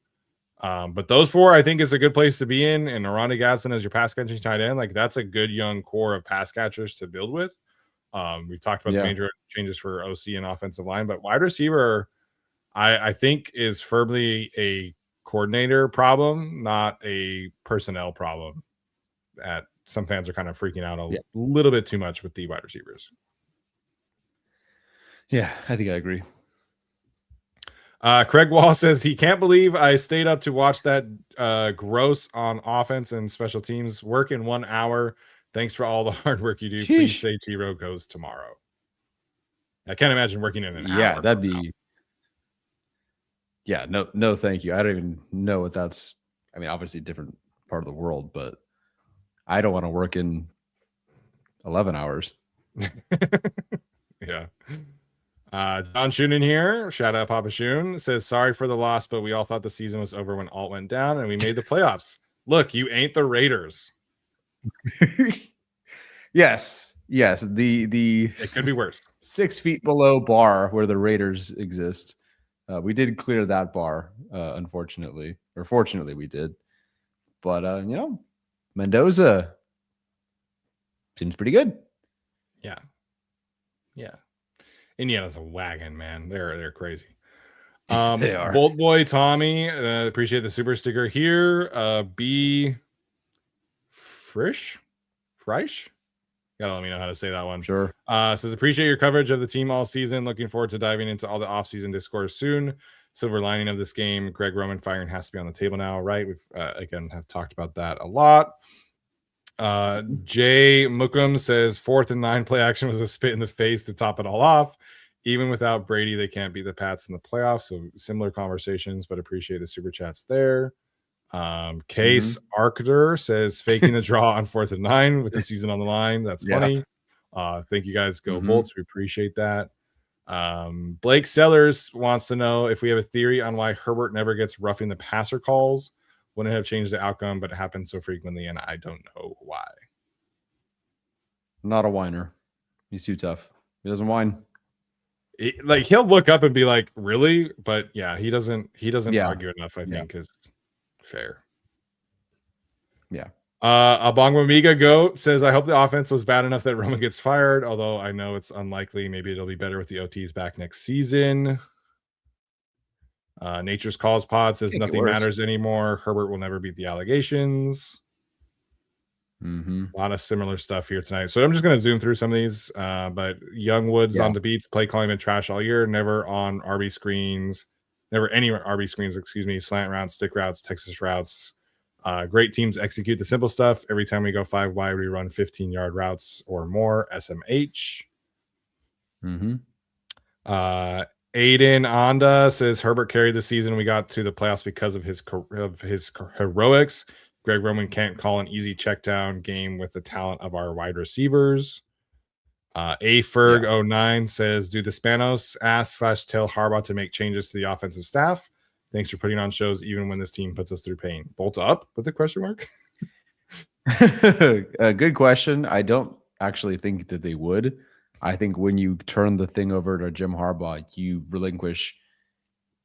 But those four, I think, is a good place to be in. And Ronnie Gadsden as your pass catching tight end, like that's a good young core of pass catchers to build with. We've talked about the major changes for OC and offensive line, but wide receiver, I think, is firmly a coordinator problem, not a personnel problem. Some fans are kind of freaking out a little bit too much with the wide receivers. Yeah, I think I agree. Craig Wall says he can't believe I stayed up to watch that gross on offense and special teams work in 1 hour. Thanks for all the hard work you do. Sheesh. Please say T-Row goes tomorrow. I can't imagine working in an hour. Yeah, that'd be. Yeah, no, thank you. I don't even know what that's. I mean, obviously, different part of the world, but I don't want to work in 11 hours. Yeah. John Shoonin here, shout out Papa Shoon, says sorry for the loss, but we all thought the season was over when Alt went down and we made the playoffs. Look, you ain't the Raiders. Yes. The It could be worse. 6 feet below bar where the Raiders exist. We did clear that bar, unfortunately, or fortunately we did. But Mendoza seems pretty good. Yeah. Indiana's a wagon, man. They're crazy. They are. Bolt Boy Tommy, appreciate the super sticker here. B Frisch. Gotta let me know how to say that one. Sure. Says appreciate your coverage of the team all season. Looking forward to diving into all the offseason discourse soon. Silver lining of this game, Greg Roman firing has to be on the table now, right? We've again have talked about that a lot. Jay Mookum says 4th and 9 play action was a spit in the face to top it all off. Even without Brady, they can't beat the Pats in the playoffs. So similar conversations, but appreciate the super chats there. Case Arcter says faking the draw on 4th and 9 with the season on the line. That's funny. Thank you guys. Go Bolts. We appreciate that. Blake Sellers wants to know if we have a theory on why Herbert never gets roughing the passer calls. Wouldn't have changed the outcome, but it happens so frequently, and I don't know why. Not a whiner. He's too tough. He doesn't whine. He'll look up and be like, "Really?" But yeah, he doesn't argue enough. I think is fair. Yeah. Abongwamiga Goat says, I hope the offense was bad enough that Roman gets fired, although I know it's unlikely. Maybe it'll be better with the OTs back next season. Nature's Calls Pod says nothing matters anymore. Herbert will never beat the allegations. A lot of similar stuff here tonight. So I'm just going to zoom through some of these. But Young Woods on the beats, play calling been trash all year. Never on RB screens. Never any RB screens, slant routes, stick routes, Texas routes. Great teams execute the simple stuff. Every time we go 5 wide, we run 15-yard routes or more. SMH. Aiden Onda says Herbert carried the season. We got to the playoffs because of his heroics. Greg Roman can't call an easy check down game with the talent of our wide receivers. Ferg09 says, do the Spanos ask/tell Harbaugh to make changes to the offensive staff? Thanks for putting on shows even when this team puts us through pain. Bolt up with the question mark? A good question. I don't actually think that they would. I think when you turn the thing over to Jim Harbaugh, you relinquish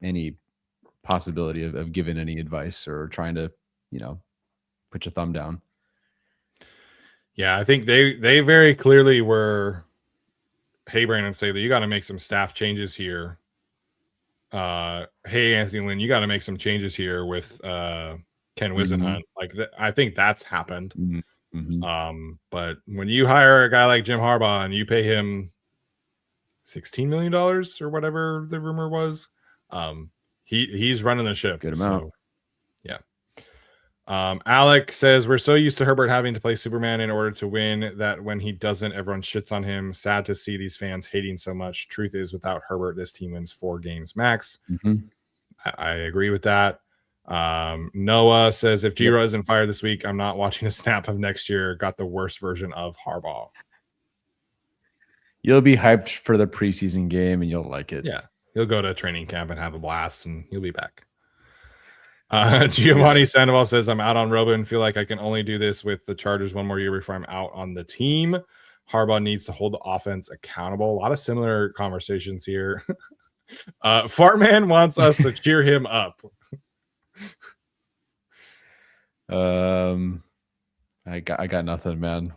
any possibility of giving any advice or trying to, put your thumb down. Yeah, I think they very clearly were, hey, Brandon, say that you got to make some staff changes here. Hey, Anthony Lynn, you got to make some changes here with Ken Wisenhunt. I think that's happened. But when you hire a guy like Jim Harbaugh and you pay him $16 million or whatever the rumor was, he's running the ship. Good amount. So, yeah. Alec says we're so used to Herbert having to play Superman in order to win that when he doesn't, everyone shits on him. Sad to see these fans hating so much. Truth is, without Herbert, this team wins 4 games max. I agree with that. Noah says if Giro isn't fired this week, I'm not watching a snap of next year. Got the worst version of Harbaugh. You'll be hyped for the preseason game and you'll like it. Yeah. He'll go to training camp and have a blast and he'll be back. Giovanni Sandoval says I'm out on Robo and feel like I can only do this with the Chargers one more year before I'm out on the team. Harbaugh needs to hold the offense accountable. A lot of similar conversations here. Fartman wants us to cheer him up. I got nothing, man.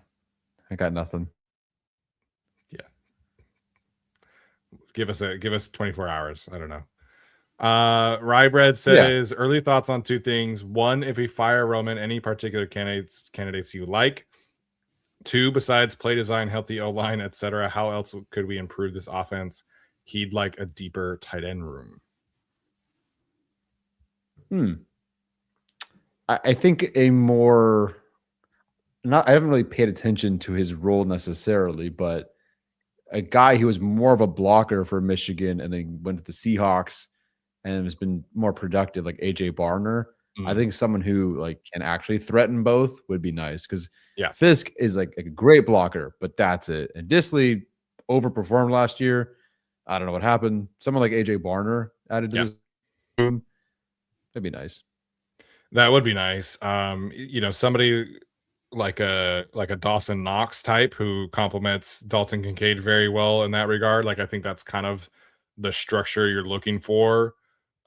I got nothing. Yeah. Give us 24 hours. I don't know. Rybread says early thoughts on 2 things. 1, if we fire Roman, any particular candidates you like. 2, besides play design, healthy O-line, etc., how else could we improve this offense? He'd like a deeper tight end room. I think I haven't really paid attention to his role necessarily, but a guy who was more of a blocker for Michigan and then went to the Seahawks and has been more productive, like AJ Barner. I think someone who can actually threaten both would be nice because Fisk is like a great blocker, but that's it. And Disley overperformed last year, I don't know what happened. Someone like AJ Barner added to this room. That'd be nice. That would be nice. Somebody like a Dawson Knox type who complements Dalton Kincaid very well in that regard. Like I think that's kind of the structure you're looking for.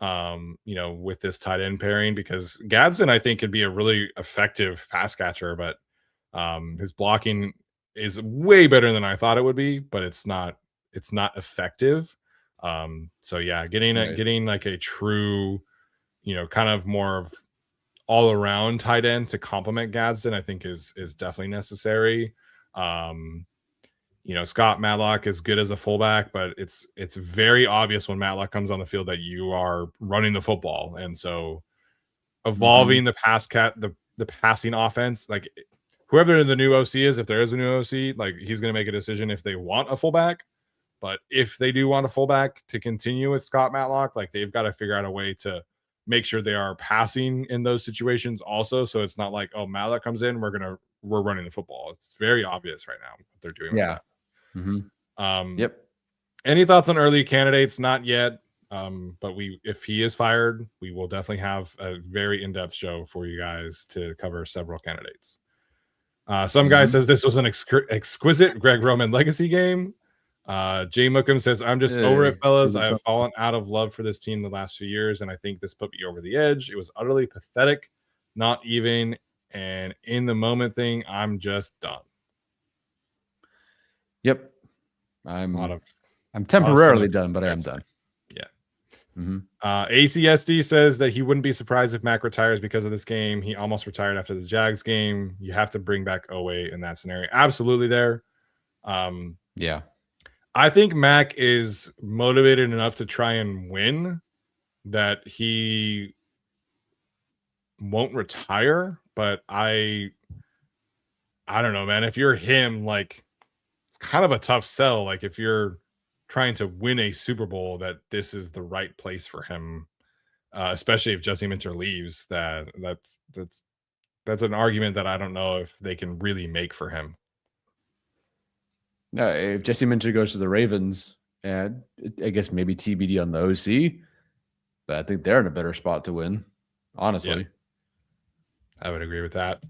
With this tight end pairing, because Gadsden I think could be a really effective pass catcher, but his blocking is way better than I thought it would be, but it's not effective. So yeah, getting like a true, kind of more of all around tight end to complement Gadsden, I think is definitely necessary. Scott Matlock is good as a fullback, but it's very obvious when Matlock comes on the field that you are running the football, and so evolving the passing offense, like whoever the new OC is, if there is a new OC, like he's going to make a decision if they want a fullback. But if they do want a fullback to continue with Scott Matlock, like they've got to figure out a way to make sure they are passing in those situations also. So it's not like, oh, Matlock comes in, we're running the football. It's very obvious right now what they're doing with that. Yep. Any thoughts on early candidates? Not yet. But if he is fired, we will definitely have a very in-depth show for you guys to cover several candidates. Some guy says this was an exquisite Greg Roman legacy game. Jay Mookham says, I'm just over it, fellas. I have fallen out of love for this team the last few years, and I think this put me over the edge. It was utterly pathetic, not even an in the moment thing. I'm just done. Yep. I'm temporarily done, but I am done. Yeah. ACSD says that he wouldn't be surprised if Mac retires because of this game. He almost retired after the Jags game. You have to bring back Owe in that scenario. Absolutely there. Yeah. I think Mac is motivated enough to try and win that he won't retire, but I don't know, man. If you're him, like it's kind of a tough sell. Like if you're trying to win a Super Bowl, that this is the right place for him, especially if Jesse Minter leaves. That's an argument that I don't know if they can really make for him. If Jesse Minter goes to the Ravens, and I guess maybe TBD on the OC, but I think they're in a better spot to win. Honestly, yeah, I would agree with that.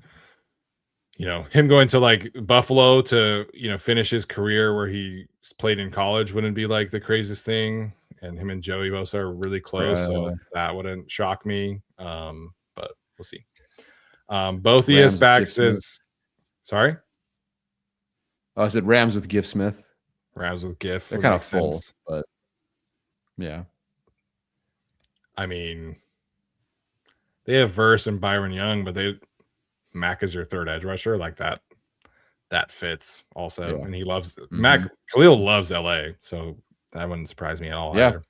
Him going to like Buffalo to finish his career where he played in college wouldn't be like the craziest thing. And him and Joey Bosa are really close, so that wouldn't shock me. But we'll see. Both ES back says, sorry. Oh, I said Rams with Gift Smith. Rams with Gift. They're kind of full, but yeah. I mean, they have Verse and Byron Young, but Mac is your third edge rusher, like that. That fits also, and he loves Mac. Khalil loves LA, so that wouldn't surprise me at all. Yeah. Either.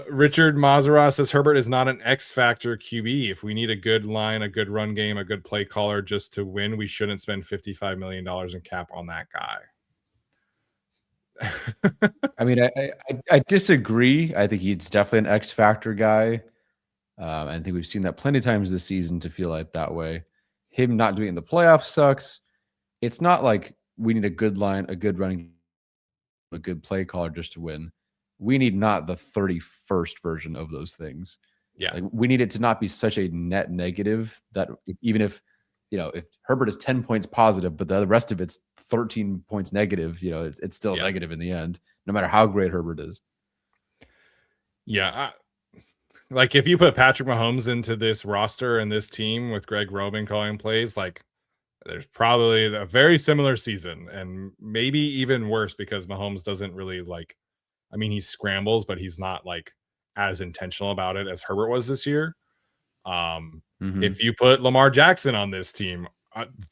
Richard Mazara says Herbert is not an X factor QB. If we need a good line, a good run game, a good play caller just to win, we shouldn't spend $55 million in cap on that guy. I mean, I disagree. I think he's definitely an X factor guy. I think we've seen that plenty of times this season to feel like that way. Him not doing it in the playoffs sucks. It's not like we need a good line, a good running, a good play caller just to win. We need not the 31st version of those things. Yeah. Like, we need it to not be such a net negative that even if Herbert is 10 points positive, but the rest of it's 13 points negative, it's still negative in the end, no matter how great Herbert is. Yeah. Like if you put Patrick Mahomes into this roster and this team with Greg Roman calling plays, like there's probably a very similar season and maybe even worse because Mahomes doesn't really he scrambles, but he's not like as intentional about it as Herbert was this year. If you put Lamar Jackson on this team,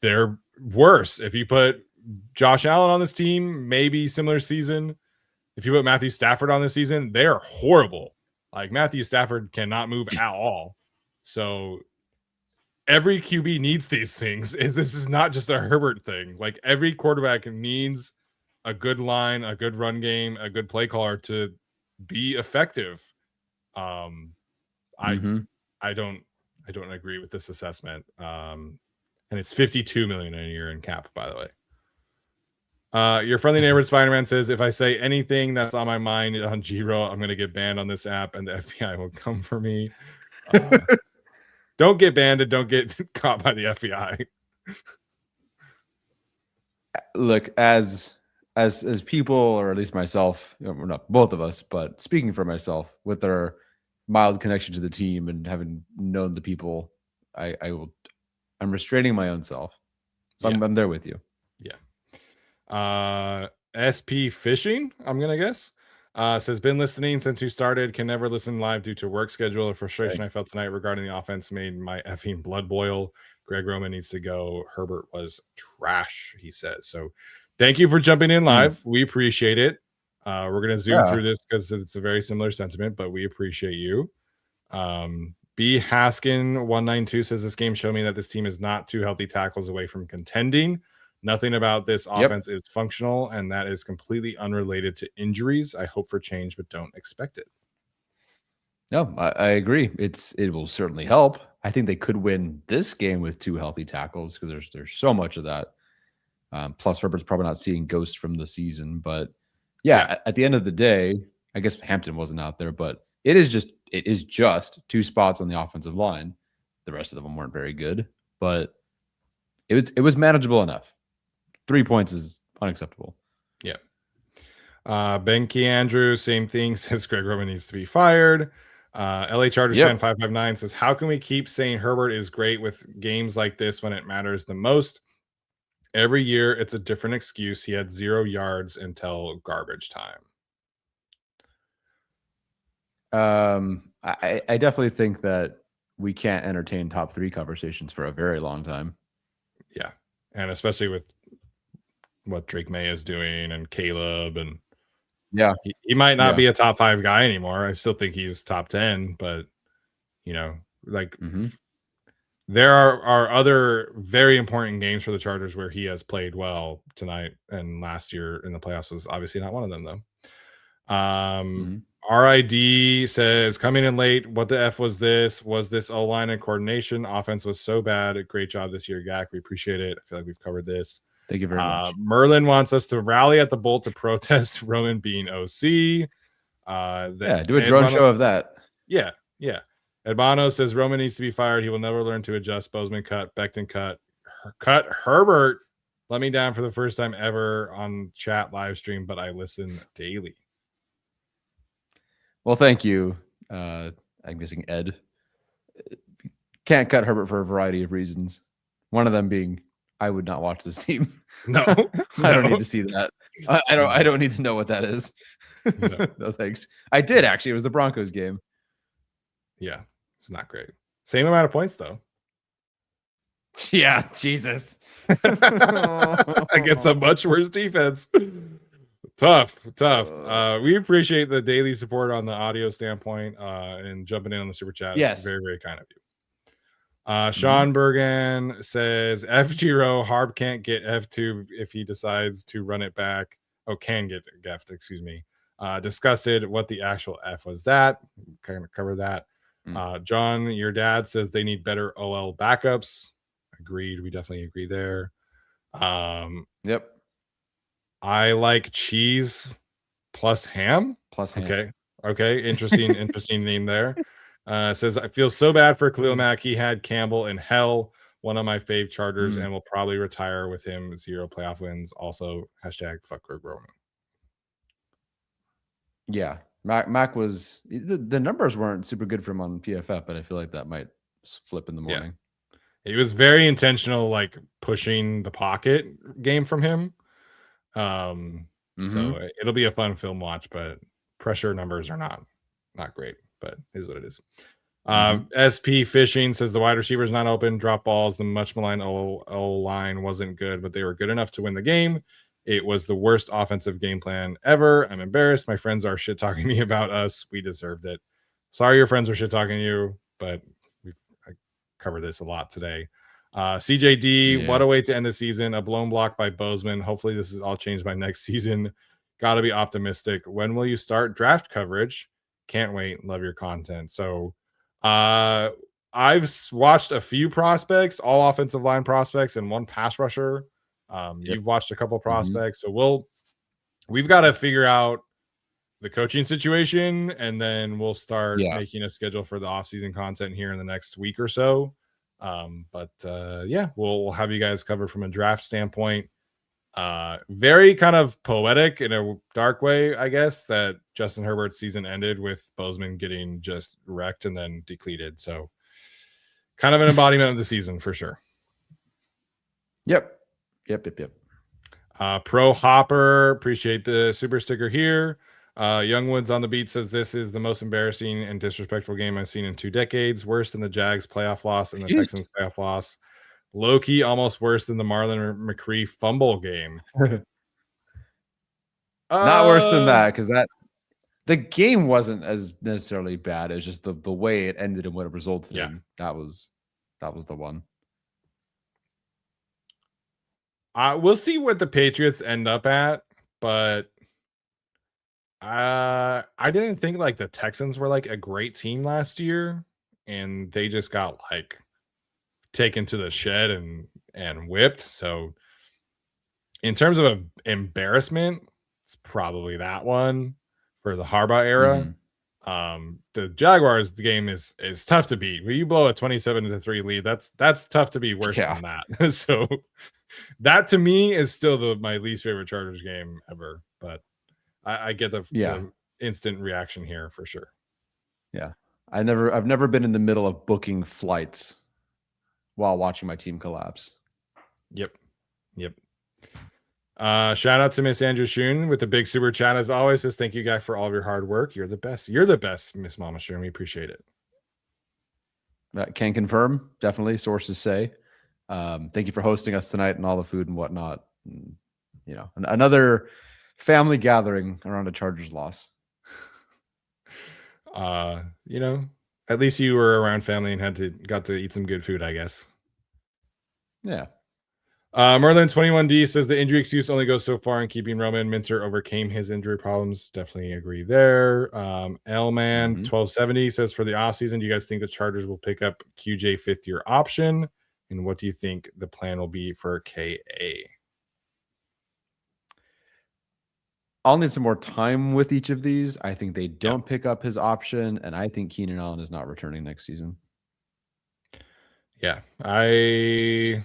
they're worse. If you put Josh Allen on this team, maybe similar season. If you put Matthew Stafford on this season, they're horrible. Like Matthew Stafford cannot move at all. So every QB needs these things. This is not just a Herbert thing. Like every quarterback needs a good line, a good run game, a good play caller to be effective. I don't agree with this assessment. And it's $52 million a year in cap, by the way. Your friendly neighborhood Spider-Man says, if I say anything that's on my mind on Giro, I'm going to get banned on this app and the FBI will come for me. Don't get banned and don't get caught by the FBI. Look, as people, or at least myself, we're not both of us, but speaking for myself, with our mild connection to the team and having known the people, I'm restraining my own self. So Yeah. I'm there with you. Yeah. SP Fishing, I'm gonna guess. Says, been listening since you started, can never listen live due to work schedule. The frustration I felt tonight regarding the offense made my effing blood boil. Greg Roman needs to go. Herbert was trash, he says. So thank you for jumping in live. We appreciate it. We're gonna zoom through this because it's a very similar sentiment, but we appreciate you. B Haskin 192 says, this game showed me that this team is not 2 healthy tackles away from contending. Nothing about this offense is functional, and that is completely unrelated to injuries. I hope for change, but don't expect it. No, I agree. It will certainly help. I think they could win this game with 2 healthy tackles because there's so much of that. Plus, Herbert's probably not seeing ghosts from the season. But yeah, at the end of the day, I guess Hampton wasn't out there, but it is just 2 spots on the offensive line. The rest of them weren't very good, but it was manageable enough. 3 points is unacceptable. Yeah. Benke Andrew, same thing, says Greg Roman needs to be fired. LA Chargers fan 559 says, how can we keep saying Herbert is great with games like this when it matters the most? Every year it's a different excuse. He had 0 yards until garbage time. I definitely think that we can't entertain top 3 conversations for a very long time. Yeah. And especially with what Drake May is doing and Caleb, and he might not be a top 5 guy anymore. I still think he's top 10, but like there are other very important games for the Chargers where he has played well tonight, and last year in the playoffs was obviously not one of them though. RID says, coming in late, what the F was this? Was this O-line and coordination? Offense was so bad. Great job this year, Gak. We appreciate it. I feel like we've covered this. Thank you very much. Merlin wants us to rally at the Bowl to protest Roman being OC. Do a drone show of that. Yeah. Edmano says Roman needs to be fired. He will never learn to adjust. Bozeman cut. Becton cut. Cut Herbert. Let me down for the first time ever on chat live stream, but I listen daily. Well, thank you. I'm guessing Ed. Can't cut Herbert for a variety of reasons. One of them being I would not watch this team. No. I don't need to see that. I don't need to know what that is. No thanks. I did actually. It was the Broncos game. Yeah, it's not great. Same amount of points though. Yeah, Jesus. Against a much worse defense. Tough. We appreciate the daily support on the audio standpoint and jumping in on the super chat. Yes. It's very, very kind of you. Sean Bergen says F0 Harb can't get F2 if he decides to run it back. Oh, can get F, excuse me. Disgusted. What the actual F was that? Kind of cover that. John, your dad says they need better OL backups. Agreed. We definitely agree there. Yep. I like cheese plus ham. Plus ham. Okay. Interesting name there. Says, I feel so bad for Khalil Mack. He had Campbell in hell, one of my fave Chargers, and will probably retire with him. 0 playoff wins. Also, hashtag fuck Greg Roman. Yeah. Mac was the numbers weren't super good for him on PFF, but I feel like that might flip in the morning. Yeah. He was very intentional, like pushing the pocket game from him. So it'll be a fun film watch, but pressure numbers are not great, but is what it is. SP Fishing says the wide receiver is not open, drop balls. The much maligned O line wasn't good, but they were good enough to win the game. It was the worst offensive game plan ever. I'm embarrassed. My friends are shit talking me about us. We deserved it. Sorry your friends are shit talking you, but I covered this a lot today. CJD, what a way to end the season. A blown block by Bozeman. Hopefully this is all changed by next season. Got to be optimistic. When will you start draft coverage? Can't wait. Love your content. So I've watched a few prospects, all offensive line prospects and one pass rusher You've watched a couple prospects, so we've got to figure out the coaching situation, and then we'll start making a schedule for the off-season content here in the next week or so. We'll have you guys covered from a draft standpoint. Very kind of poetic in a dark way, I guess, that Justin Herbert's season ended with Bozeman getting just wrecked and then depleted. So kind of an embodiment of the season for sure. Yep. Pro Hopper, appreciate the super sticker here. Youngwoods on the beat says this is the most embarrassing and disrespectful game I've seen in 2 decades. Worse than the Jags playoff loss and the Texans playoff loss. Low-key almost worse than the Marlon McCree fumble game. Not worse than that, because the game wasn't as necessarily bad. It was just the way it ended and what it resulted in. That was the one. We'll see what the Patriots end up at, but I didn't think like the Texans were like a great team last year, and they just got like taken to the shed and whipped. So in terms of embarrassment, it's probably that one for the Harbaugh era. The Jaguars, the game is tough to beat. When you blow a 27-3 lead, that's tough to be worse than that. So that to me is still my least favorite Chargers game ever. But I get the instant reaction here for sure. Yeah. I've never been in the middle of booking flights while watching my team collapse. Yep. Shout out to Miss Andrew Shoon with the big super chat as always. Says thank you guys for all of your hard work. You're the best. You're the best, Miss Mama Shoon. We appreciate it. Can confirm. Definitely. Sources say. Thank you for hosting us tonight and all the food and whatnot. And, another family gathering around a Chargers loss. At least you were around family and got to eat some good food, I guess. Yeah. Merlin 21D says the injury excuse only goes so far in keeping Roman. Minter overcame his injury problems. Definitely agree there. Lman 1270 says for the offseason, do you guys think the Chargers will pick up QJ 5th-year option? And what do you think the plan will be for KA? I'll need some more time with each of these. I think they don't pick up his option, and I think Keenan Allen is not returning next season. Yeah, the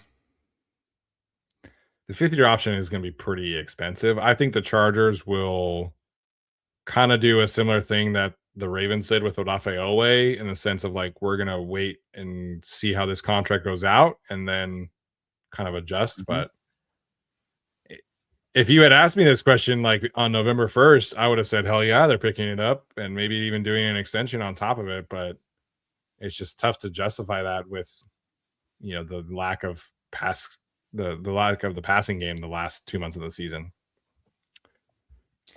5th-year option is going to be pretty expensive. I think the Chargers will kind of do a similar thing that the Ravens did with Odafe Owe, in the sense of like, we're going to wait and see how this contract goes out and then kind of adjust. But if you had asked me this question like on November 1st, I would have said, hell yeah, they're picking it up and maybe even doing an extension on top of it. But it's just tough to justify that with, the lack of the lack of the passing game the last 2 months of the season.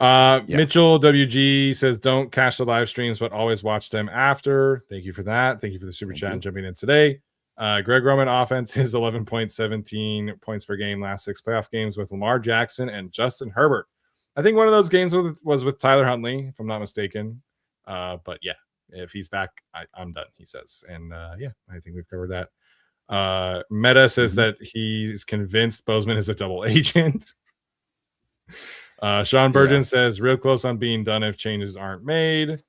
Mitchell WG says, don't cash the live streams, but always watch them after. Thank you for that. Thank you for the super chat and jumping in today. Greg Roman offense is 11.17 points per game last 6 playoff games with Lamar Jackson and Justin Herbert. I think one of those games was with Tyler Huntley, if I'm not mistaken. But yeah, if he's back, I'm done, he says. And I think we've covered that. Meta says that he's convinced Bozeman is a double agent. Sean Burgeon says real close on being done if changes aren't made.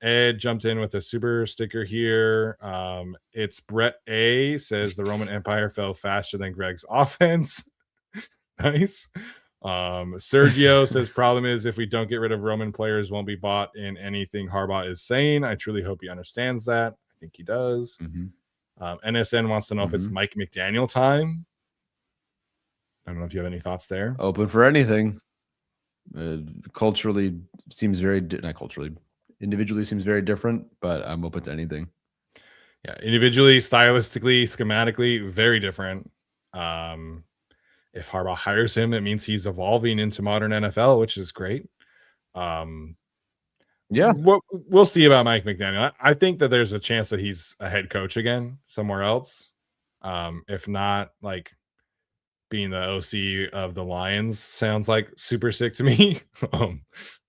Ed jumped in with a super sticker here. It's Brett A says the Roman Empire fell faster than Greg's offense. Nice. Sergio says problem is if we don't get rid of Roman, players won't be bought in anything Harbaugh is saying. I truly hope he understands that. I think he does. NSN wants to know if it's Mike McDaniel time. I don't know if you have any thoughts there. Open for anything. Culturally seems very not culturally. Individually seems very different, but I'm open to anything. Yeah, individually, stylistically, schematically, very different. If Harbaugh hires him, it means he's evolving into modern NFL, which is great. We'll see about Mike McDaniel. I think that there's a chance that he's a head coach again somewhere else. If not, like being the OC of the Lions sounds like super sick to me.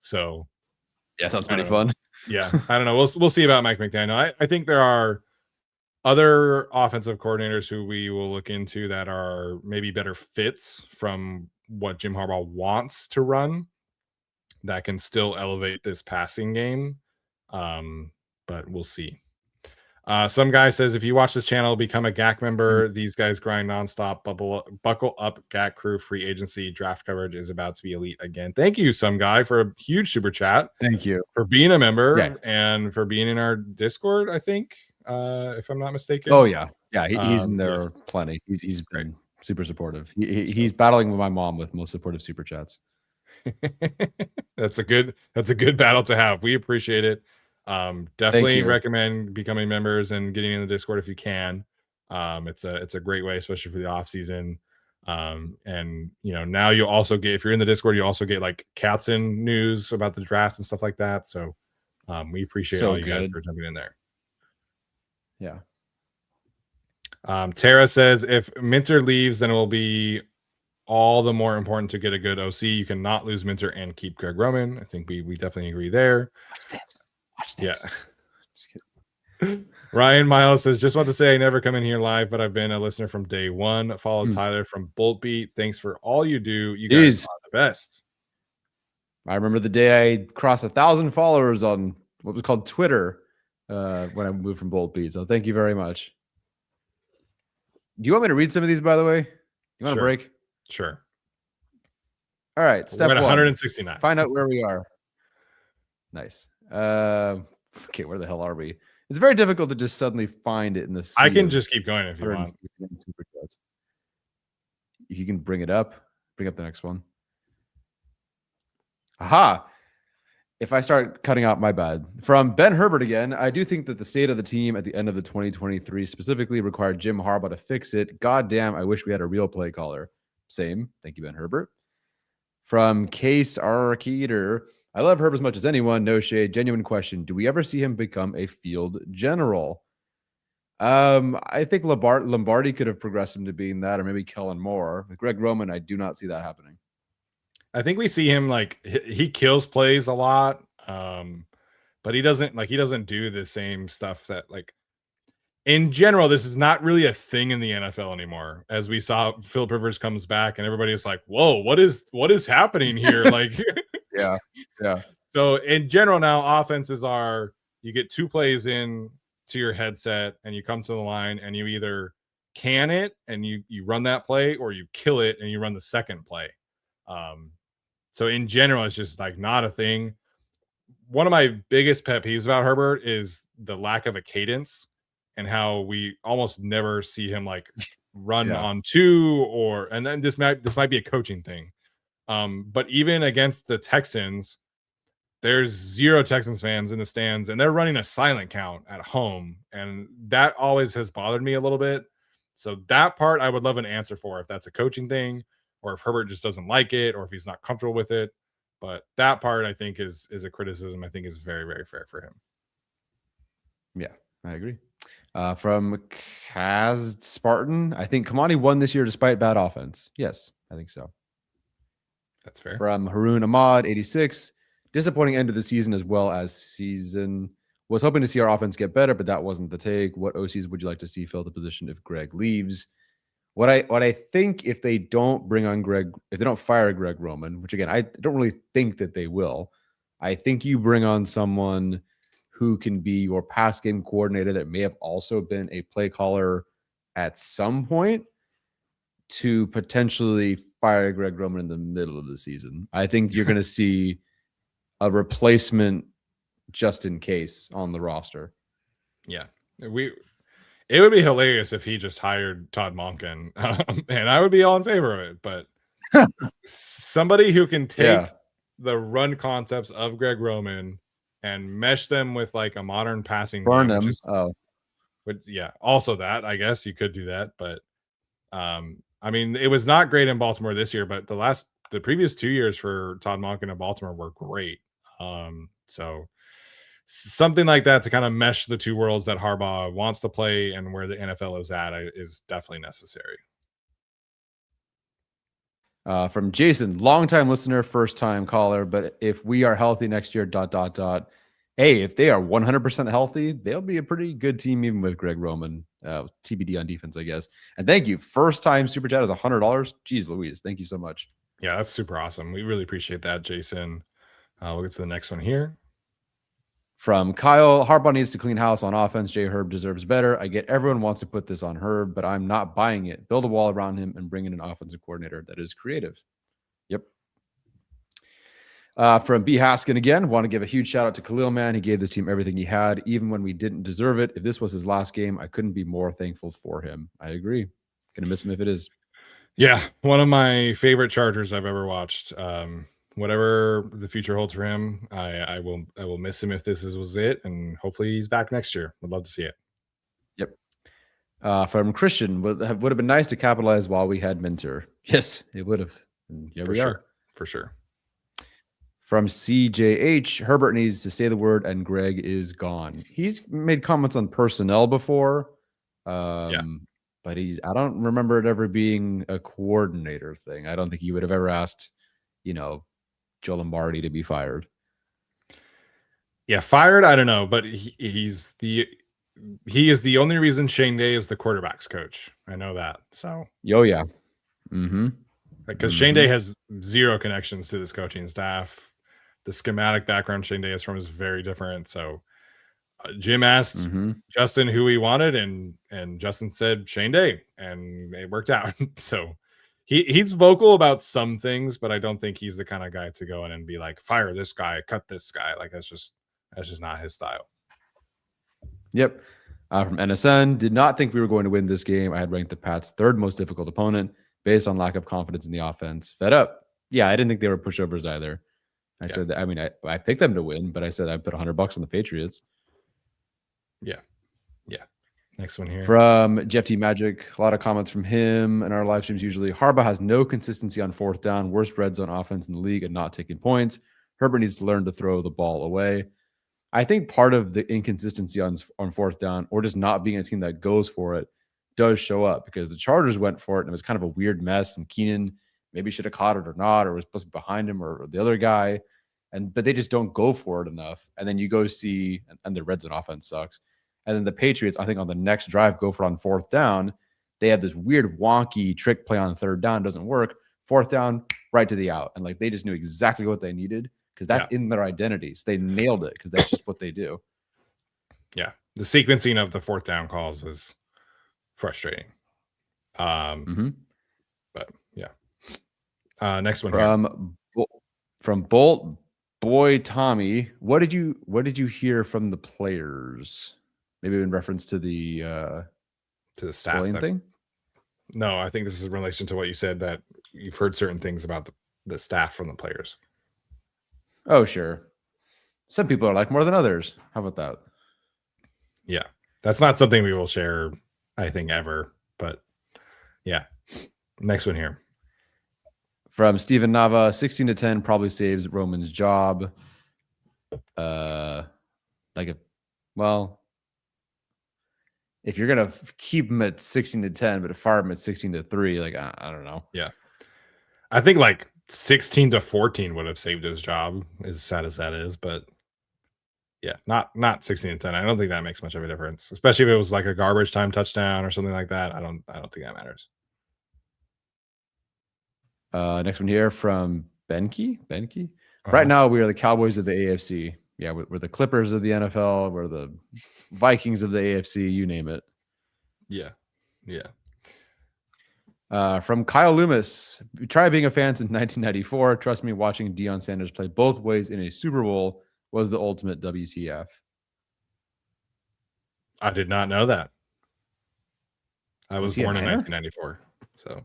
So yeah, sounds pretty fun. Yeah, I don't know. We'll see about Mike McDaniel. I think there are Other offensive coordinators who we will look into that are maybe better fits from what Jim Harbaugh wants to run that can still elevate this passing game. But we'll see. Some guy says, if you watch this channel, become a GAC member. These guys grind nonstop. Buckle up, GAC crew. Free agency draft coverage is about to be elite again. Thank you, some guy, for a huge super chat. Thank you for being a member Yeah. and for being in our Discord. I think, if I'm not mistaken. Oh yeah, he's in there yes. plenty. He's been super supportive. He's battling with my mom with most supportive super chats. That's a good battle to have. We appreciate it. Definitely recommend becoming members and getting in the Discord if you can. It's a great way, especially for the off season. And now you also get, if you're in the Discord, you also get like Katzen news about the draft and stuff like that. So we appreciate all you guys for jumping in there. Yeah. Tara says, if Minter leaves, then it will be all the more important to get a good OC. You cannot lose Minter and keep Greg Roman. I think we definitely agree there. Watch this. Yeah. Ryan Miles says, just want to say I never come in here live, but I've been a listener from day one. Follow Tyler from Bolt Beat. Thanks for all you do. You guys are the best. I remember the day I crossed 1,000 followers on what was called Twitter when I moved from Bolt Beat. So thank you very much. Do you want me to read some of these, by the way? You want a break? Sure. All right. Step 169. Find out where we are. Nice. Okay, where the hell are we? It's very difficult to just suddenly find it in the. I can just keep going if you want. If you can bring it up, bring up the next one. Aha. If I start cutting out, my bad. From Ben Herbert again, I do think that the state of the team at the end of the 2023 specifically required Jim Harbaugh to fix it. God damn, I wish we had a real play caller. Same. Thank you, Ben Herbert. From Case Arkeeter, I love Herb as much as anyone. No shade. Genuine question. Do we ever see him become a field general? I think Lombardi could have progressed him to being that, or maybe Kellen Moore. With Greg Roman, I do not see that happening. I think we see him like he kills plays a lot, but he doesn't do the same stuff that, like, in general, this is not really a thing in the NFL anymore. As we saw, Philip Rivers comes back and everybody's like, whoa, what is happening here? Like, yeah. So in general now, offenses are, you get 2 plays in to your headset and you come to the line and you either can it and you run that play, or you kill it and you run the second play. So in general, it's just like not a thing. One of my biggest pet peeves about Herbert is the lack of a cadence and how we almost never see him like run on 2, and then this might be a coaching thing. But even against the Texans, there's 0 Texans fans in the stands and they're running a silent count at home. And that always has bothered me a little bit. So that part I would love an answer for, if that's a coaching thing, or if Herbert just doesn't like it, or if he's not comfortable with it. But that part I think is a criticism I think is very, very fair for him. Yeah, I agree. From Kaz Spartan, I think Kamani won this year despite bad offense. Yes, I think so. That's fair. From Haroon Ahmad, 86. Disappointing end of the season as well as season. Was hoping to see our offense get better, but that wasn't the take. What OCs would you like to see fill the position if Greg leaves? What I think, if they don't bring on Greg, if they don't fire Greg Roman, which again, I don't really think that they will, I think you bring on someone who can be your pass game coordinator that may have also been a play caller at some point, to potentially fire Greg Roman in the middle of the season. I think you're going to see a replacement just in case on the roster. Yeah. It would be hilarious if he just hired Todd Monken, and I would be all in favor of it. But somebody who can take the run concepts of Greg Roman and mesh them with like a modern passing game. But yeah, also that, I guess you could do that. But I mean, it was not great in Baltimore this year, but the previous 2 years for Todd Monken in Baltimore were great. So something like that to kind of mesh the 2 worlds that Harbaugh wants to play and where the NFL is at is definitely necessary. From Jason, longtime listener, first time caller, but if we are healthy next year, ... Hey, if they are 100% healthy, they'll be a pretty good team, even with Greg Roman. TBD on defense, I guess. And thank you. First time super chat is $100. Jeez Louise. Thank you so much. Yeah, that's super awesome. We really appreciate that, Jason. We'll get to the next one here. From Kyle, Harbaugh needs to clean house on offense. Jay Herb deserves better. I get everyone wants to put this on Herb, but I'm not buying it. Build a wall around him and bring in an offensive coordinator that is creative. Yep. From B. Haskin again, want to give a huge shout out to Khalil, man. He gave this team everything he had, even when we didn't deserve it. If this was his last game, I couldn't be more thankful for him. I agree. Gonna miss him if it is. Yeah, one of my favorite Chargers I've ever watched. Whatever the future holds for him, I will miss him if was it, and hopefully he's back next year. Would love to see it. Yep. From Christian, would have been nice to capitalize while we had Minter. Yes, it would have. And here we are. For sure. From CJH, Herbert needs to say the word and Greg is gone. He's made comments on personnel before. But I don't remember it ever being a coordinator thing. I don't think he would have ever asked, Joe Lombardi to be fired. Yeah, fired, I don't know, but he is the only reason Shane Day is the quarterback's coach. I know that. So yeah. Mm-hmm. Because Shane Day has zero connections to this coaching staff. The schematic background Shane Day is from is very different. So Jim asked Justin who he wanted, and Justin said Shane Day, and it worked out. So he's vocal about some things, but I don't think he's the kind of guy to go in and be like, fire this guy, cut this guy. Like that's just not his style. Yep. From NSN, did not think we were going to win this game. I had ranked the Pats' third most difficult opponent based on lack of confidence in the offense. Fed up. Yeah, I didn't think they were pushovers either. I said that, I picked them to win, but I said I put $100 on the Patriots. Yeah. Next one here. From Jeff T. Magic, a lot of comments from him in our live streams usually. Harbaugh has no consistency on fourth down, worst red zone offense in the league and not taking points. Herbert needs to learn to throw the ball away. I think part of the inconsistency on fourth down, or just not being a team that goes for it, does show up because the Chargers went for it and it was kind of a weird mess, and Keenan maybe should have caught it or not, or was supposed to be behind him or the other guy. But they just don't go for it enough. And then you go see, and the red zone offense sucks. And then the Patriots, I think on the next drive, go for it on fourth down. They have this weird wonky trick play on third down. Doesn't work. Fourth down, right to the out. And they just knew exactly what they needed because that's in their identities. They nailed it because that's just what they do. Yeah. The sequencing of the fourth down calls is frustrating. But yeah. Next one from Bolt Boy Tommy. What did you hear from the players? Maybe in reference to the staff thing. No, I think this is in relation to what you said, that you've heard certain things about the staff from the players. Oh, sure. Some people are like more than others. How about that? Yeah. That's not something we will share, I think, ever. But yeah. Next one here. From Steven Nava, 16-10 probably saves Roman's job. If you're gonna keep him at 16-10, but fire him at 16-3, I don't know. Yeah, I think 16-14 would have saved his job, as sad as that is. But yeah, not 16-10. I don't think that makes much of a difference, especially if it was a garbage time touchdown or something like that. I don't think that matters. Next one here from Benke. Right now, we are the Cowboys of the AFC. Yeah, we're the Clippers of the NFL. We're the Vikings of the AFC. You name it. Yeah. From Kyle Loomis. Try being a fan since 1994. Trust me, watching Deion Sanders play both ways in a Super Bowl was the ultimate WTF. I did not know that. I was born in 1994, so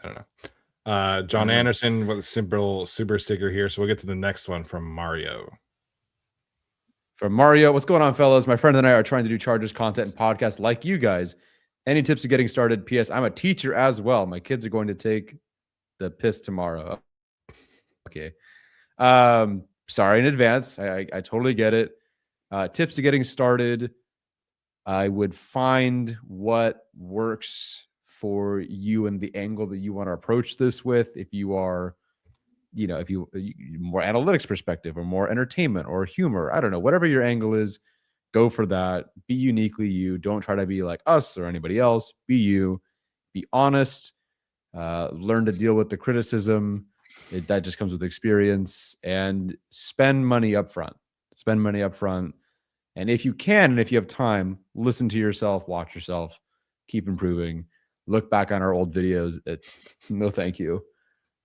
I don't know. John Anderson with a simple super sticker here. So we'll get to the next one from Mario. From Mario, what's going on, fellas? My friend and I are trying to do Chargers content and podcasts like you guys. Any tips to getting started? P.S. I'm a teacher as well. My kids are going to take the piss tomorrow. Okay. Sorry in advance. I totally get it. Tips to getting started. I would find what works for you and the angle that you want to approach this with. If you are if you more analytics perspective or more entertainment or humor, I don't know, whatever your angle is, go for that. Be uniquely you. Don't try to be like us or anybody else. Be you. Be honest. Learn to deal with the criticism. That just comes with experience, and spend money up front. Spend money up front. And if you can, and if you have time, listen to yourself, watch yourself, keep improving. Look back on our old videos. No, thank you.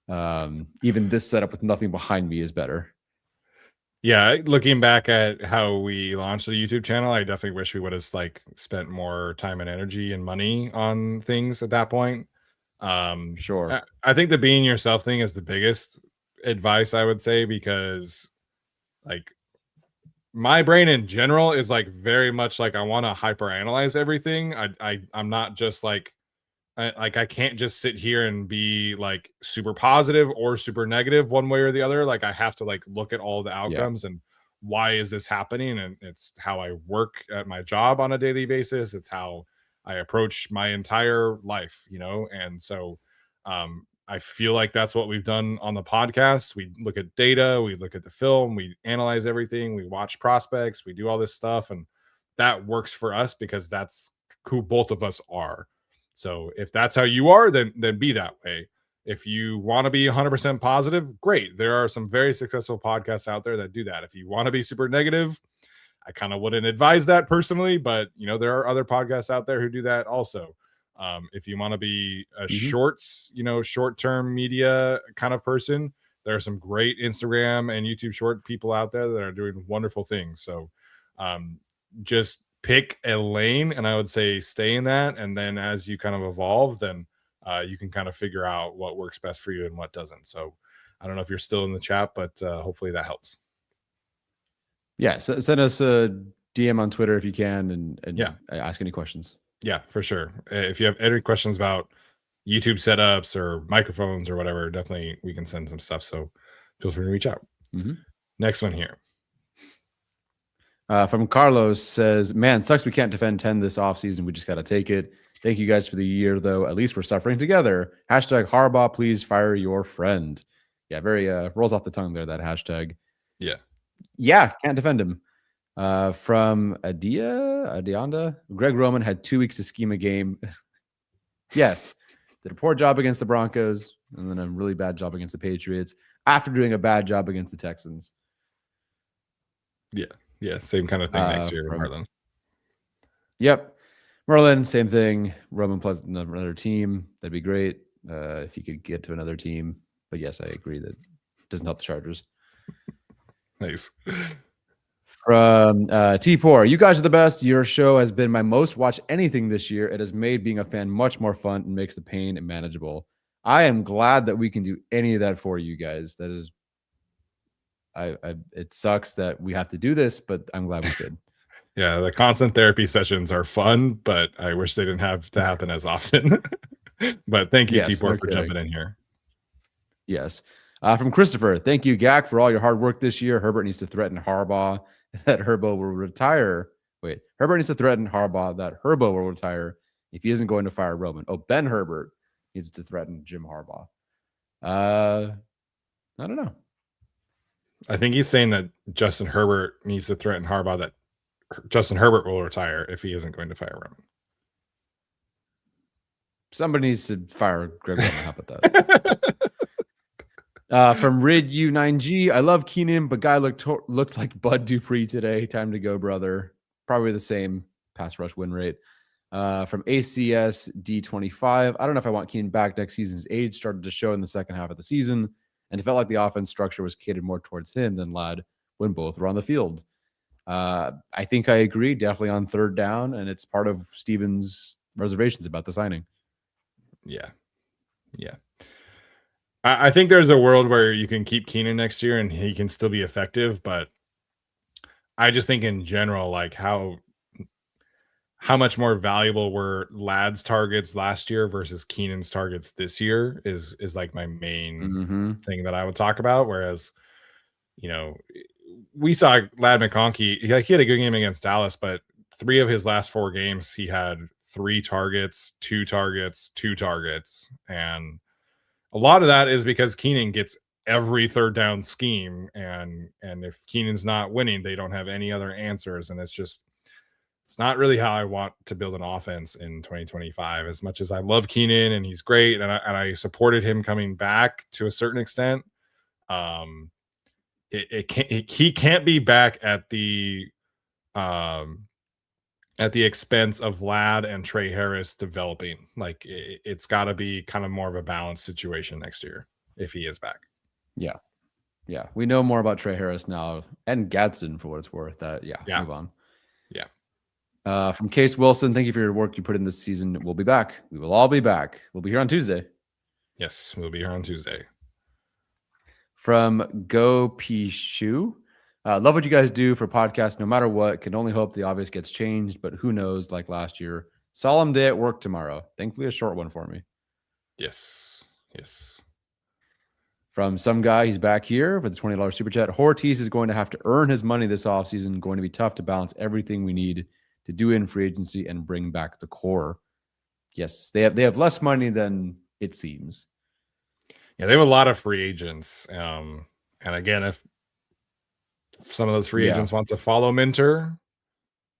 Even this setup with nothing behind me is better. Yeah, looking back at how we launched the YouTube channel, I definitely wish we would have spent more time and energy and money on things at that point. Sure. I think the being yourself thing is the biggest advice I would say, because like my brain in general is like very much like I want to hyper analyze everything. I'm not just like I can't just sit here and be like super positive or super negative one way or the other. Like I have to like look at all the outcomes and why is this happening? And it's how I work at my job on a daily basis. It's how I approach my entire life, And so I feel like that's what we've done on the podcast. We look at data, we look at the film, we analyze everything, we watch prospects, we do all this stuff, and that works for us because that's who both of us are. So if that's how you are, then be that way. If you want to be 100% positive, great. There are some very successful podcasts out there that do that. If you want to be super negative, I kind of wouldn't advise that personally, but there are other podcasts out there who do that also. If you want to be a short-term media kind of person, there are some great Instagram and YouTube short people out there that are doing wonderful things. So just pick a lane, and I would say stay in that. And then as you kind of evolve, then you can kind of figure out what works best for you and what doesn't. So I don't know if you're still in the chat, but hopefully that helps. Yeah. So send us a DM on Twitter if you can, and ask any questions. Yeah, for sure. If you have any questions about YouTube setups or microphones or whatever, definitely we can send some stuff. So feel free to reach out. Next one here. From Carlos says, man, sucks we can't defend 10 this offseason. We just got to take it. Thank you guys for the year, though. At least we're suffering together. Hashtag Harbaugh, please fire your friend. Yeah, very rolls off the tongue there, that hashtag. Yeah, can't defend him. From Adionda, Greg Roman had 2 weeks to scheme a game. Yes, did a poor job against the Broncos and then a really bad job against the Patriots after doing a bad job against the Texans. Yeah, same kind of thing next year, Merlin. Yep. Merlin, same thing. Roman plus another team. That'd be great if you could get to another team. But yes, I agree that it doesn't help the Chargers. Nice. From T-Poor, you guys are the best. Your show has been my most watched anything this year. It has made being a fan much more fun and makes the pain manageable. I am glad that we can do any of that for you guys. That is, it sucks that we have to do this, but I'm glad we could. Yeah, the constant therapy sessions are fun, but I wish they didn't have to happen as often. But thank you, T-Poor, for jumping in here. Yes. From Christopher, thank you, Gak, for all your hard work this year. Herbert needs to threaten Harbaugh that Herbo will retire. Herbert needs to threaten Harbaugh that Herbo will retire if he isn't going to fire Roman. Oh, Ben Herbert needs to threaten Jim Harbaugh. I don't know. I think he's saying that Justin Herbert needs to threaten Harbaugh that Justin Herbert will retire if he isn't going to fire Roman. Somebody needs to fire Greg Roman. How about that? From Rid U9G, I love Keenan, but guy looked like Bud Dupree today. Time to go, brother. Probably the same pass rush win rate. From ACS D25, I don't know if I want Keenan back next season. His age started to show in the second half of the season, and it felt like the offense structure was catered more towards him than Ladd when both were on the field. I think I agree, definitely on third down, and it's part of Steven's reservations about the signing. Yeah. I think there's a world where you can keep Keenan next year and he can still be effective, but I just think in general, like how much more valuable were Ladd's targets last year versus Keenan's targets this year is like my main thing that I would talk about. Whereas, we saw Ladd McConkey, he had a good game against Dallas, but 3 of his last 4 games, he had 3 targets, 2 targets, 2 targets. And a lot of that is because Keenan gets every third down scheme, and if Keenan's not winning, they don't have any other answers, and it's not really how I want to build an offense in 2025. As much as I love Keenan and he's great, and I supported him coming back to a certain extent, he can't be back at the expense of Vlad and Trey Harris developing. Like it's got to be kind of more of a balanced situation next year if he is back. Yeah. Yeah. We know more about Trey Harris now and Gadsden for what it's worth. Move on. Yeah. From Case Wilson, thank you for your work you put in this season. We'll be back. We will all be back. We'll be here on Tuesday. Yes, we'll be here on Tuesday. From Go Pishu. Love what you guys do for podcasts no matter what. Can only hope the obvious gets changed, but who knows, like last year. Solemn day at work tomorrow. Thankfully, a short one for me. Yes. From some guy, he's back here with a $20 super chat. Ortiz is going to have to earn his money this offseason. Going to be tough to balance everything we need to do in free agency and bring back the core. Yes, they have less money than it seems. Yeah, they have a lot of free agents. And again, if some of those free agents want to follow Minter,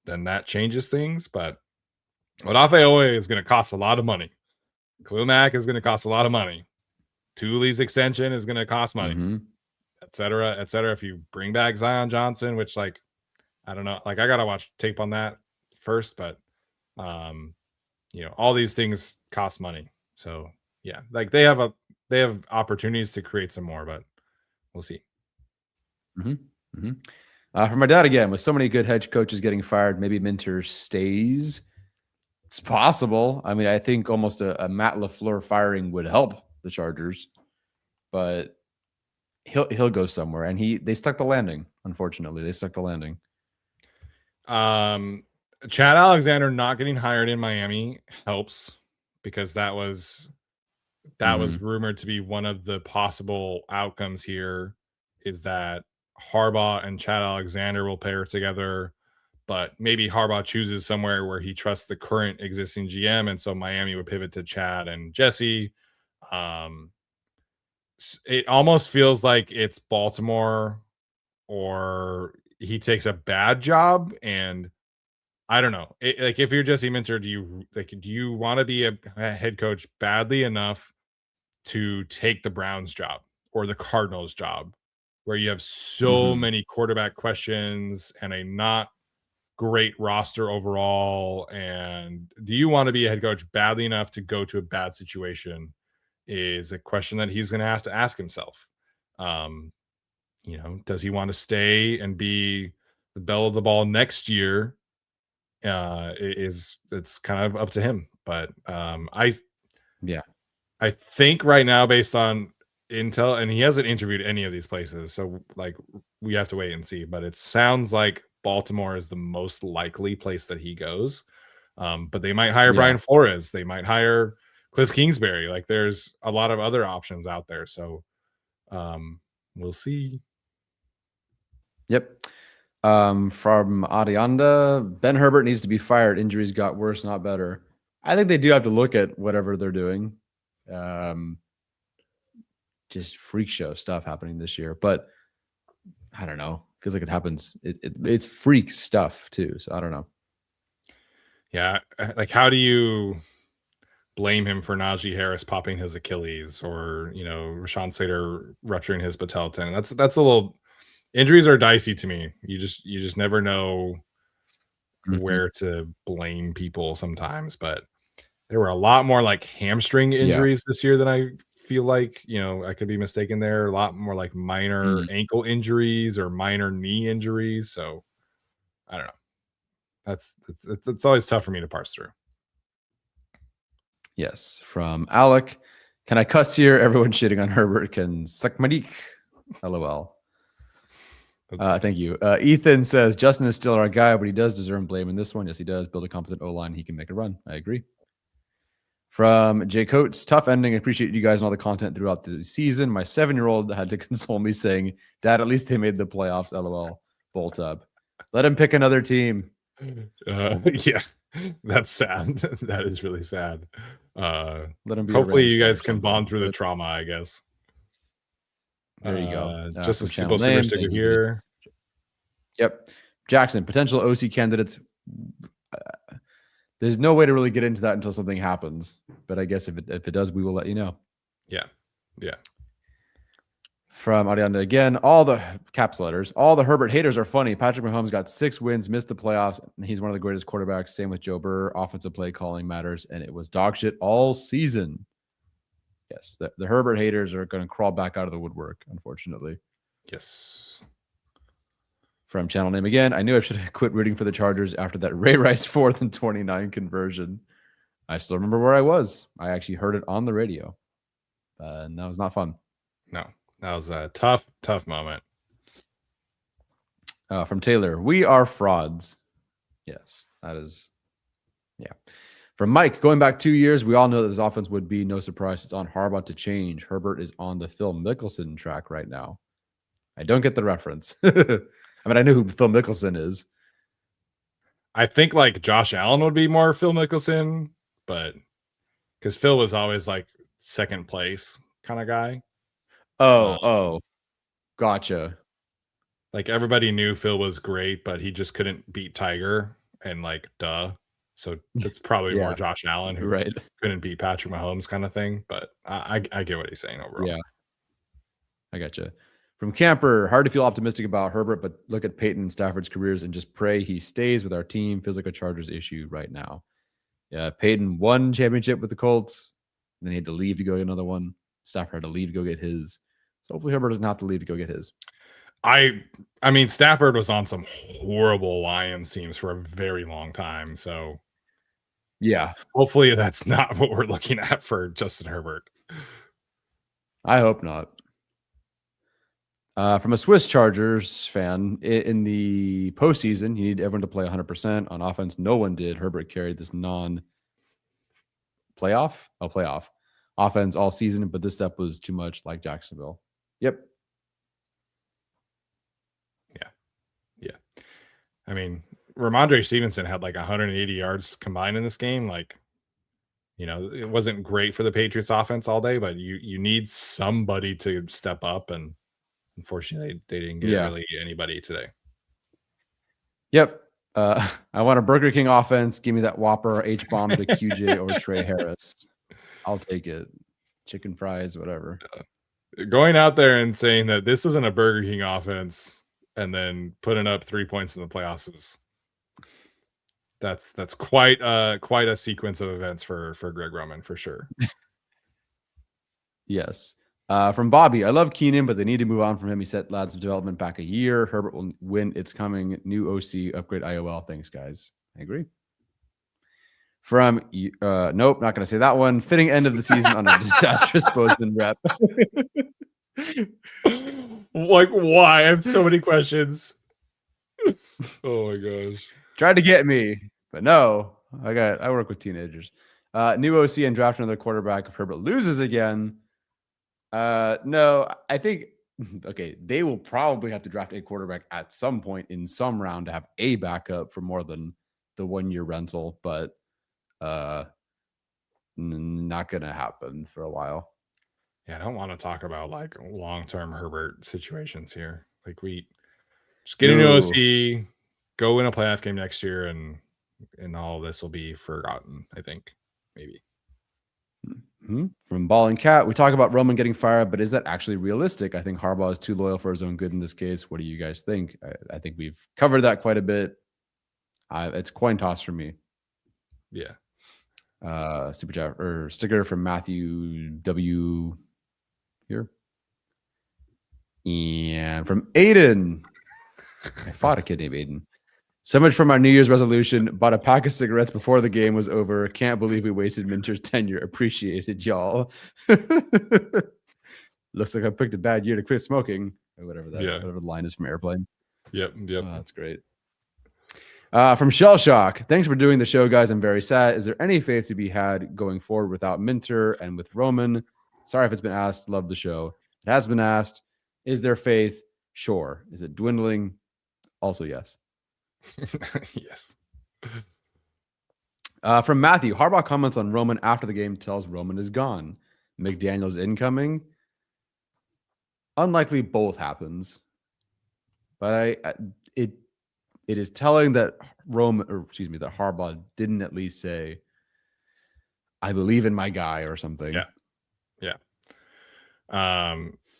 then that changes things. But Odafe is going to cost a lot of money. Klumac is going to cost a lot of money. Thule's extension is going to cost money, et cetera, et cetera. If you bring back Zion Johnson, which I don't know, I got to watch tape on that first, but all these things cost money. So yeah, they have opportunities to create some more, but we'll see. From my dad again, with so many good head coaches getting fired, maybe Minter stays. It's possible. I mean, I think almost a Matt LaFleur firing would help the Chargers, but he'll go somewhere. And they stuck the landing. Unfortunately, they stuck the landing. Chad Alexander not getting hired in Miami helps, because that was rumored to be one of the possible outcomes here, is that Harbaugh and Chad Alexander will pair together, but maybe Harbaugh chooses somewhere where he trusts the current existing GM, and so Miami would pivot to Chad and Jesse. It almost feels like it's Baltimore, or he takes a bad job, and I don't know. If you're Jesse Minter, do you want to be a head coach badly enough to take the Browns job or the Cardinals job, where you have so many quarterback questions and a not great roster overall? And do you want to be a head coach badly enough to go to a bad situation, is a question that he's going to have to ask himself. Does he want to stay and be the belle of the ball next year? It's kind of up to him. But I think right now, based on intel, and he hasn't interviewed any of these places, so we have to wait and see, but it sounds like Baltimore is the most likely place that he goes. But they might hire Brian Flores, they might hire Cliff Kingsbury. There's a lot of other options out there, so we'll see. Yep. From Adianda, Ben Herbert needs to be fired. Injuries got worse, not better. I think they do have to look at whatever they're doing. Just freak show stuff happening this year, but I don't know. Feels like it happens. It's freak stuff too. So I don't know. Yeah. How do you blame him for Najee Harris popping his Achilles, or, Rashawn Slater rupturing his patellar tendon? That's a little, injuries are dicey to me. You just never know where to blame people sometimes, but there were a lot more hamstring injuries this year than I feel like, I could be mistaken there. A lot more minor ankle injuries or minor knee injuries. So I don't know. It's always tough for me to parse through. Yes. From Alec, can I cuss here? Everyone shitting on Herbert can suck my dick. LOL. Thank you. Ethan says Justin is still our guy, but he does deserve blame in this one. Yes, he does. Build a competent O-line. He can make a run. I agree. From Jay Coates, tough ending. I appreciate you guys and all the content throughout the season. My 7-year-old had to console me saying, Dad, at least they made the playoffs. LOL. Bolt up. Let him pick another team. Yeah, that's sad. That is really sad. Let him be. Hopefully you guys can bond through the trauma, I guess. There you go. Just a From simple Channel super Name, sticker thank you for the- here. Yep. Jackson, potential OC candidates. There's no way to really get into that until something happens. But I guess if it does, we will let you know. Yeah. Yeah. From Ariana again, all the caps letters, all the Herbert haters are funny. Patrick Mahomes got 6 wins, missed the playoffs, and he's one of the greatest quarterbacks. Same with Joe Burrow. Offensive play calling matters, and it was dog shit all season. Yes, the Herbert haters are going to crawl back out of the woodwork, unfortunately. Yes. From Channel Name again, I knew I should have quit rooting for the Chargers after that Ray Rice 4th and 29 conversion. I still remember where I was. I actually heard it on the radio, and that was not fun. No, that was a tough moment. From Taylor, we are frauds. Yes, that is. Yeah. From Mike, going back 2 years, we all know that this offense would be no surprise. It's on Harbaugh to change. Herbert is on the Phil Mickelson track right now. I don't get the reference. I mean, I know who Phil Mickelson is. I think like Josh Allen would be more Phil Mickelson, but because Phil was always like second place kind of guy. Gotcha. Like everybody knew Phil was great, but he just couldn't beat Tiger, and like duh. So that's probably more Josh Allen who couldn't beat Patrick Mahomes kind of thing. But I get what he's saying overall. Yeah, I gotcha. From Camper, hard to feel optimistic about Herbert, but look at Peyton and Stafford's careers and just pray he stays with our team. Feels like a Chargers issue right now. Yeah, Peyton won championship with the Colts, and then he had to leave to go get another one. Stafford had to leave to go get his. So hopefully Herbert doesn't have to leave to go get his. I mean, Stafford was on some horrible Lions teams for a very long time. So yeah, hopefully that's not what we're looking at for Justin Herbert. I hope not. From a Swiss Chargers fan, in the postseason, you need everyone to play 100%. On offense, no one did. Herbert carried this playoff offense all season, but this step was too much like Jacksonville. Yep. Yeah. I mean, Ramondre Stevenson had like 180 yards combined in this game. Like, you know, it wasn't great for the Patriots offense all day, but you need somebody to step up, and unfortunately they didn't get really anybody today. Yep. I want a Burger King offense. Give me that Whopper H-bomb to QJ over Trey Harris. I'll take it. Chicken fries, whatever. Going out there and saying that this isn't a Burger King offense and then putting up 3 points in the playoffs is that's quite a sequence of events for Greg Roman for sure. Yes. From Bobby, I love Keenan, but they need to move on from him. He set lads of development back a year. Herbert will win. It's coming. New OC, upgrade IOL. Thanks, guys. I agree. From nope, not going to say that one. Fitting end of the season on a disastrous Bozeman rep. Like, why? I have so many questions. Oh my gosh. Tried to get me, but no. I work with teenagers. New OC and draft another quarterback if Herbert loses again. No, I think okay, they will probably have to draft a quarterback at some point in some round to have a backup for more than the 1 year rental, but not gonna happen for a while. Yeah, I don't want to talk about like long-term Herbert situations here. Like we just get a new OC, go win a playoff game next year, and all of this will be forgotten, I think. Maybe. From Ball and Cat, we talk about Roman getting fired, but is that actually realistic? I think Harbaugh is too loyal for his own good in this case. What do you guys think? I think we've covered that quite a bit. It's coin toss for me. Yeah. Super chat or sticker from Matthew W. here. And from Aiden. I fought a kid named Aiden. So much for my New Year's resolution. Bought a pack of cigarettes before the game was over. Can't believe we wasted Minter's tenure. Appreciated, y'all. Looks like I picked a bad year to quit smoking. Or whatever the line is from Airplane. Yep. That's great. From Shell Shock. Thanks for doing the show, guys. I'm very sad. Is there any faith to be had going forward without Minter and with Roman? Sorry if it's been asked. Love the show. It has been asked. Is there faith? Sure. Is it dwindling? Also, yes. Yes. From Matthew, Harbaugh comments on Roman after the game tells Roman is gone. McDaniel's incoming. unlikely both happens. But it is telling that that Harbaugh didn't at least say, "I believe in my guy" or something. Yeah.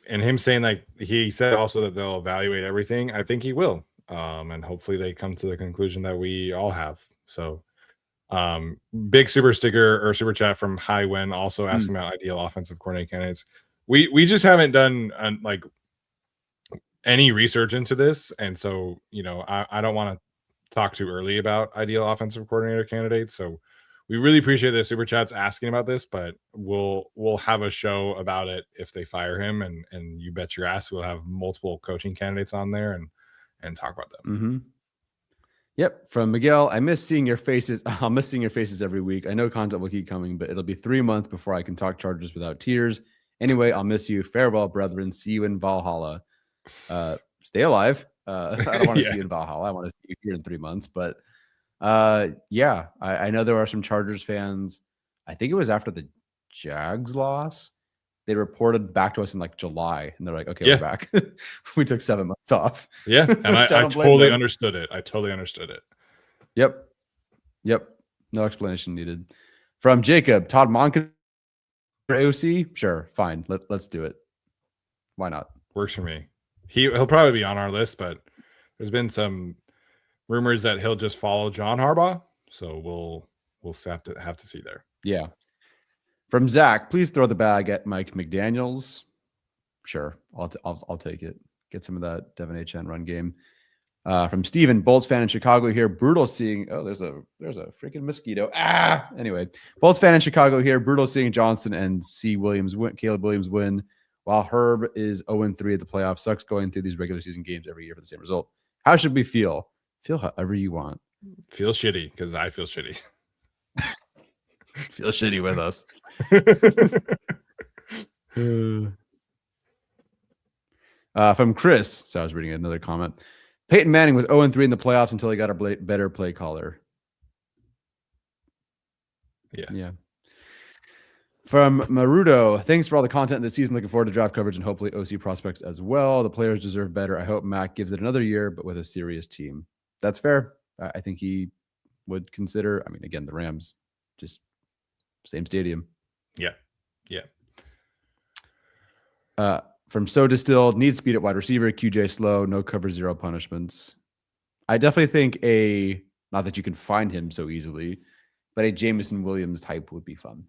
And him saying, like, he said also that they'll evaluate everything. I think he will. And hopefully they come to the conclusion that we all have. So big super sticker or super chat from High Wen also asking about ideal offensive coordinator candidates. We just haven't done like any research into this, and so I don't want to talk too early about ideal offensive coordinator candidates. So we really appreciate the super chats asking about this, but we'll have a show about it if they fire him, and you bet your ass we'll have multiple coaching candidates on there and talk about them. Mm-hmm. Yep. From Miguel, I miss seeing your faces. I'll miss seeing your faces every week. I know content will keep coming, but it'll be 3 months before I can talk Chargers without tears. Anyway, I'll miss you. Farewell, brethren. See you in Valhalla. Stay alive. I don't want to see you in Valhalla. I want to see you here in 3 months. But yeah, I know there are some Chargers fans. I think it was after the Jags loss. They reported back to us in like July, and they're like, "Okay, we're back." We took 7 months off. Yeah, and I totally understood it. I totally understood it. Yep. No explanation needed. From Jacob, Todd Monken for AOC? Sure, fine. Let's do it. Why not? Works for me. He'll probably be on our list, but there's been some rumors that he'll just follow John Harbaugh, so we'll have to see there. Yeah. From Zach, please throw the bag at Mike McDaniels. Sure, I'll take it. Get some of that Devin H.N. run game. From Steven, Bolts fan in Chicago here. Brutal seeing. Oh, there's a freaking mosquito. Anyway, Bolts fan in Chicago here. Brutal seeing Johnson and Caleb Williams win, while Herb is 0-3 at the playoffs. Sucks going through these regular season games every year for the same result. How should we feel? Feel however you want. Feel shitty, because I feel shitty. Feel shitty with us. From Chris, so I was reading another comment. Peyton Manning was 0-3 in the playoffs until he got a better play caller. Yeah. From Marudo, thanks for all the content this season. Looking forward to draft coverage and hopefully OC prospects as well. The players deserve better. I hope Mac gives it another year, but with a serious team. That's fair. I think he would consider. I mean, again, the Rams, just same stadium. Yeah. From So Distilled, need speed at wide receiver, QJ slow, no cover, 0 punishments. I definitely think not that you can find him so easily, but a Jameson Williams type would be fun.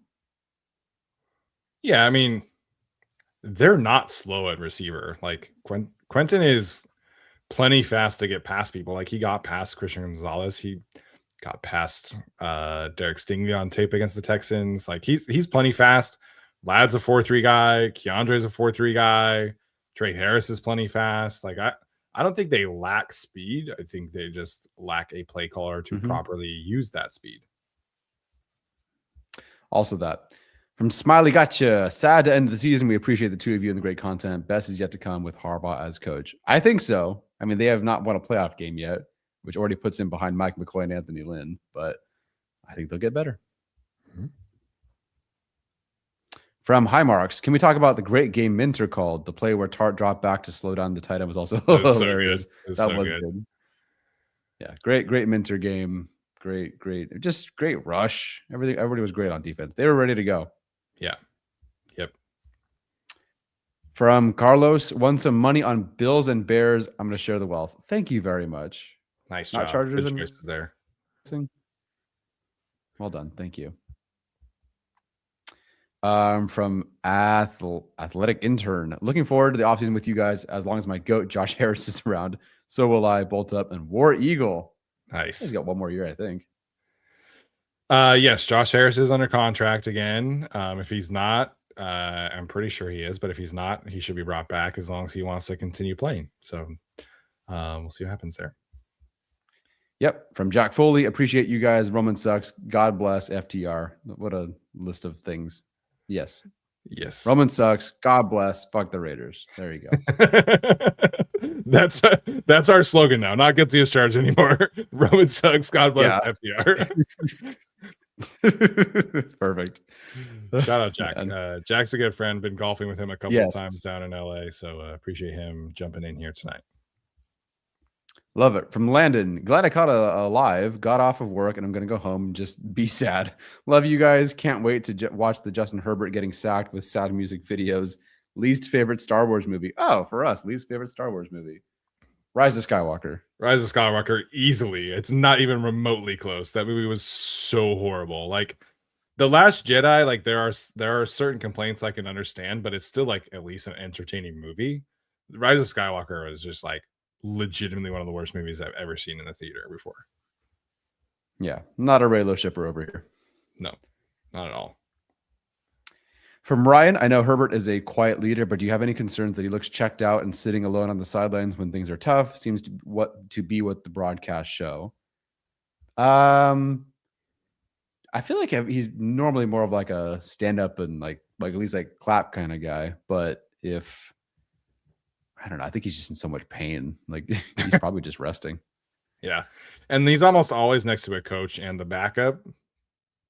Yeah, I mean, they're not slow at receiver. Like Quentin is plenty fast to get past people. Like he got past Christian Gonzalez. He got past Derek Stingley on tape against the Texans. Like he's plenty fast. Ladd's a 4.3 guy. Keandre's a 4.3 guy. Trey Harris is plenty fast. Like I don't think they lack speed. I think they just lack a play caller to properly use that speed. Also that. From Smiley, gotcha. Sad to end the season. We appreciate the two of you and the great content. Best is yet to come with Harbaugh as coach. I think so. I mean, they have not won a playoff game yet, which already puts him behind Mike McCoy and Anthony Lynn, but I think they'll get better. From High Marks, can we talk about the great game Minter called? The play where Tart dropped back to slow down the tight end was also hilarious. That was good. Yeah, great Minter game. Great. Just great rush. Everybody was great on defense. They were ready to go. Yeah. Yep. From Carlos, won some money on Bills and Bears. I'm going to share the wealth. Thank you very much. Nice Not job. Chargers Good choices there. Well done. Thank you. From Athletic Intern, looking forward to the offseason with you guys. As long as my GOAT Josh Harris is around, so will I. Bolt up and War Eagle. Nice. He's got one more year, I think. Yes, Josh Harris is under contract again. If he's not, I'm pretty sure he is, but if he's not, he should be brought back as long as he wants to continue playing. So we'll see what happens there. Yep. From Jack Foley, appreciate you guys. Roman sucks. God bless FTR. What a list of things. Yes. Roman sucks. God bless. Fuck the Raiders. There you go. That's our slogan now. Not get the charge anymore. Roman sucks. God bless FDR. Perfect. Shout out Jack. Man. Jack's a good friend. Been golfing with him a couple of Yes. times down in LA. So appreciate him jumping in here tonight. Love it. From Landon. Glad I caught a live. Got off of work and I'm going to go home and just be sad. Love you guys. Can't wait to watch the Justin Herbert getting sacked with sad music videos. Least favorite Star Wars movie. Oh, for us, least favorite Star Wars movie. Rise of Skywalker. Rise of Skywalker, easily. It's not even remotely close. That movie was so horrible. Like The Last Jedi, like there are certain complaints I can understand, but it's still like at least an entertaining movie. Rise of Skywalker was just like legitimately one of the worst movies I've ever seen in the theater before. Yeah, not a Raylo shipper over here. No, not at all. From Ryan, I know Herbert is a quiet leader, but do you have any concerns that he looks checked out and sitting alone on the sidelines when things are tough? Seems to be what the broadcasts show. I feel like he's normally more of like a stand up and like at least like clap kind of guy. But if I don't know, I think he's just in so much pain. Like he's probably just resting. Yeah. And he's almost always next to a coach and the backup.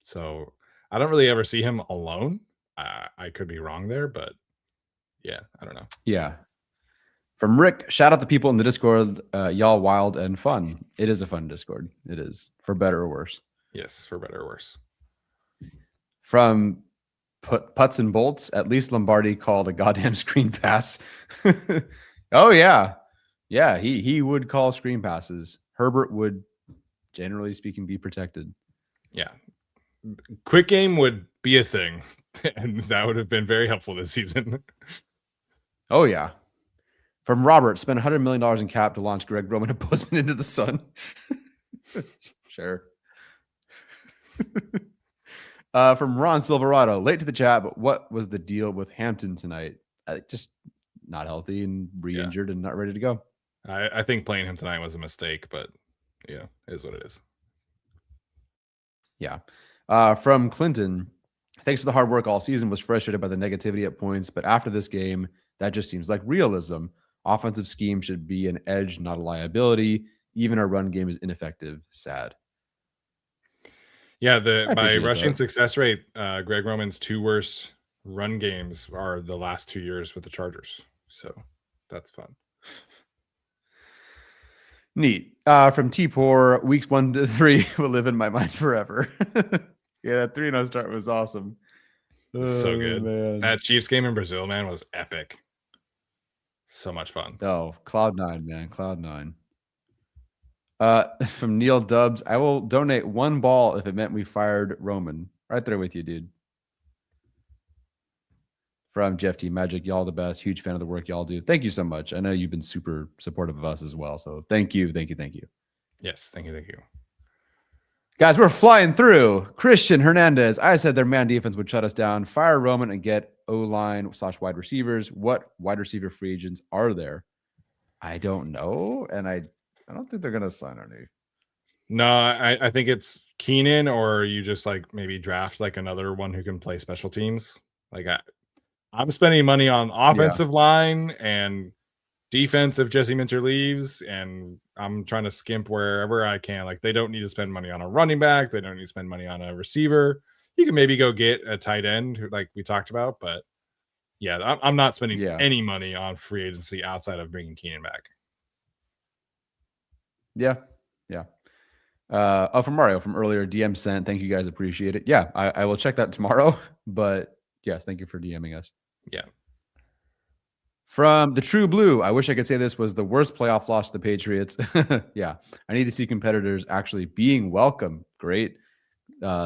So I don't really ever see him alone. I could be wrong there, but yeah, I don't know. Yeah. From Rick, shout out the people in the Discord. Y'all wild and fun. It is a fun Discord. It is, for better or worse. Yes, for better or worse. From Putts and Bolts, at least Lombardi called a goddamn screen pass. Oh, yeah. Yeah, he would call screen passes. Herbert would, generally speaking, be protected. Yeah. Quick game would be a thing, and that would have been very helpful this season. Oh, yeah. From Robert, spend $100 million in cap to launch Greg Roman and Postman into the sun. Sure. From Ron Silverado, late to the chat, but what was the deal with Hampton tonight? Just not healthy and re-injured and not ready to go. I think playing him tonight was a mistake, but yeah, it is what it is. Yeah. From Clinton, thanks for the hard work all season. Was frustrated by the negativity at points, but after this game, that just seems like realism. Offensive scheme should be an edge, not a liability. Even our run game is ineffective. Sad. Yeah, by rushing success rate, Greg Roman's 2 worst run games are the last 2 years with the Chargers. So that's fun. Neat. From T-Poor, weeks 1 to 3 will live in my mind forever. Yeah, that 3-0 start was awesome. So good. Man. That Chiefs game in Brazil, man, was epic. So much fun. Oh, Cloud9, man. Cloud9. From Neil Dubs, I will donate 1 ball if it meant we fired Roman. Right there with you, dude. From Jeff T. Magic, y'all the best. Huge fan of the work y'all do. Thank you so much. I know you've been super supportive of us as well. So thank you. Yes, thank you. Guys, we're flying through. Christian Hernandez. I said their man defense would shut us down. Fire Roman and get O-line/wide receivers. What wide receiver free agents are there? I don't know. And I don't think they're going to sign any. No, I think it's Keenan, or you just like maybe draft like another one who can play special teams. Like I'm spending money on offensive line and defense if Jesse Minter leaves, and I'm trying to skimp wherever I can. Like they don't need to spend money on a running back. They don't need to spend money on a receiver. You can maybe go get a tight end like we talked about, but yeah, I'm not spending any money on free agency outside of bringing Keenan back. Yeah. From Mario from earlier, DM sent. Thank you guys. Appreciate it. Yeah, I will check that tomorrow, but yes, thank you for DMing us. Yeah. From the True Blue, I wish I could say this was the worst playoff loss to the Patriots. Yeah, I need to see competitors actually being welcome. Great.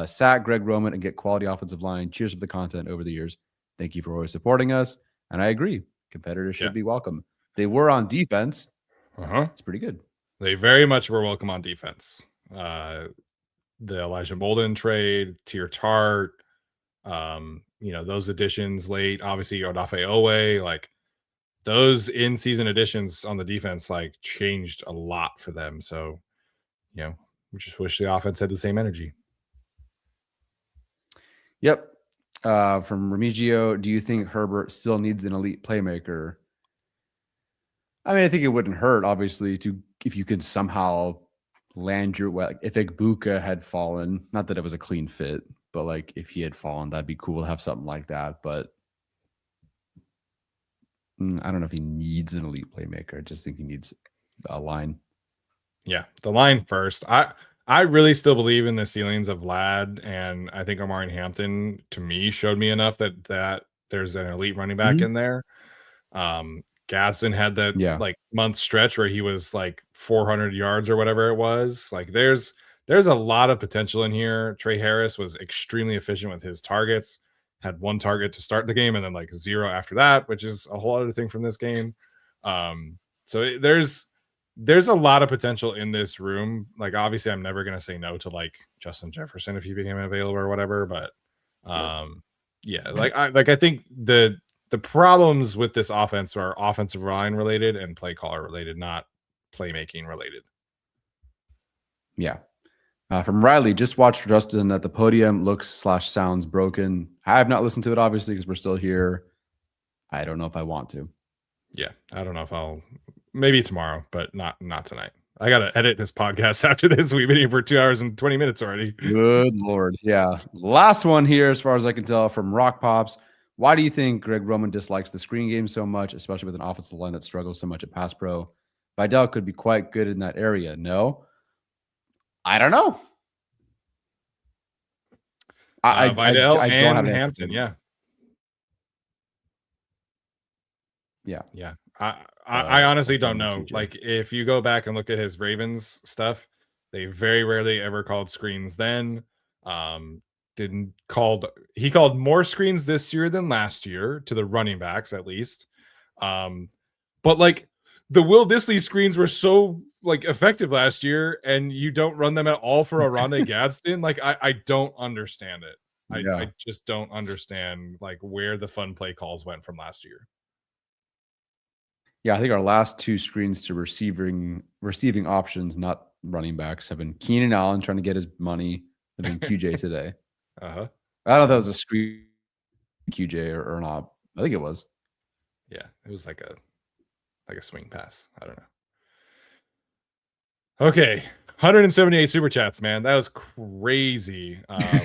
Sack Greg Roman and get quality offensive line. Cheers for the content over the years. Thank you for always supporting us. And I agree. Competitors should be welcome. They were on defense. It's pretty good. They very much were welcome on defense. The Elijah Molden trade, Tier Tart, those additions late, obviously Odafe Owe, like those in-season additions on the defense like changed a lot for them. So, we just wish the offense had the same energy. Yep. From Remigio, do you think Herbert still needs an elite playmaker? I mean, I think it wouldn't hurt, obviously, if you could somehow land your way. Like if Igbuka had fallen, not that it was a clean fit, but like if he had fallen, that'd be cool to have something like that. But I don't know if he needs an elite playmaker. I just think he needs a line. Yeah, the line first. I really still believe in the ceilings of Vlad, and I think Omari Hampton to me showed me enough that there's an elite running back in there. Gadsden had that like month stretch where he was like 400 yards or whatever it was. Like there's a lot of potential in here. Trey Harris was extremely efficient with his targets. Had 1 target to start the game and then like 0 after that, which is a whole other thing from this game. So there's a lot of potential in this room. Like obviously I'm never going to say no to like Justin Jefferson if he became available or whatever, but yeah, I think the problems with this offense are offensive line related and play caller related, not playmaking related. Yeah. From Riley, just watched Justin at the podium. Looks/sounds broken. I have not listened to it, obviously, because we're still here. I don't know if I want to. Yeah, I don't know if I'll. Maybe tomorrow, but not tonight. I gotta edit this podcast after this. We've been here for 2 hours and 20 minutes already. Good Lord. Yeah. Last one here, as far as I can tell, from Rock Pops. Why do you think Greg Roman dislikes the screen game so much, especially with an offensive line that struggles so much at pass pro? Vidal could be quite good in that area. No, I don't know. Vidal I and don't have Hampton. Yeah. I honestly don't know. Like if you go back and look at his Ravens stuff, they very rarely ever called screens then. He called more screens this year than last year to the running backs at least. But like the Will Dissly screens were so like effective last year and you don't run them at all for a Rondé Gadsden. Like I don't understand it. I just don't understand like where the fun play calls went from last year. Yeah, I think our last 2 screens to receiving options, not running backs, have been Keenan Allen trying to get his money, and then QJ today. I don't know if that was a screen QJ or not. I think it was. Yeah, it was like a swing pass. I don't know. Okay, 178 super chats, man. That was crazy.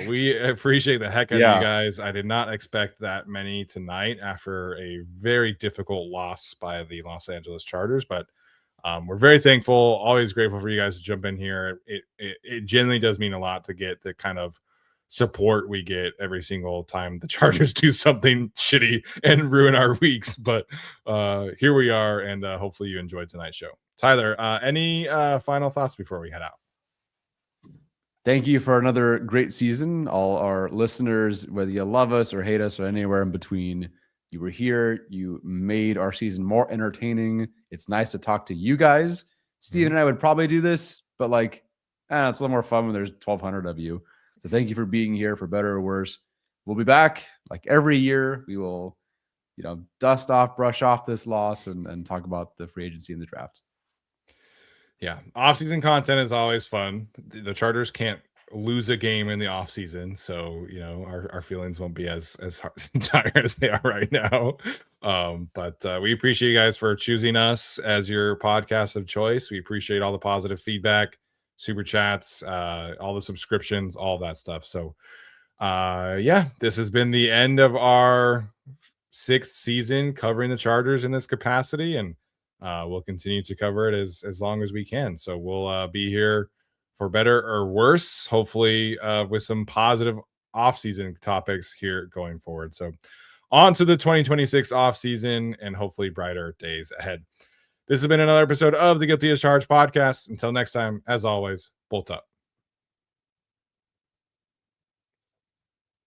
We appreciate the heck out of you guys. I did not expect that many tonight after a very difficult loss by the Los Angeles Chargers, but we're very thankful. Always grateful for you guys to jump in here. It genuinely does mean a lot to get the kind of support we get every single time the Chargers do something shitty and ruin our weeks. But here we are, and hopefully you enjoyed tonight's show. Tyler, any final thoughts before we head out? Thank you for another great season. All our listeners, whether you love us or hate us or anywhere in between, you were here. You made our season more entertaining. It's nice to talk to you guys. Steven and I would probably do this, but like, it's a little more fun when there's 1,200 of you. So thank you for being here, for better or worse. We'll be back like every year. We will, dust off, brush off this loss and talk about the free agency and the draft. Yeah, off-season content is always fun. The Chargers can't lose a game in the off-season, so our feelings won't be as dire as they are right now. But we appreciate you guys for choosing us as your podcast of choice. We appreciate all the positive feedback, super chats, all the subscriptions, all that stuff. So this has been the end of our 6th season covering the Chargers in this capacity, and we'll continue to cover it as long as we can. So we'll be here for better or worse, hopefully with some positive off-season topics here going forward. So on to the 2026 off-season and hopefully brighter days ahead. This has been another episode of the Guilty as Charged podcast. Until next time, as always, bolt up.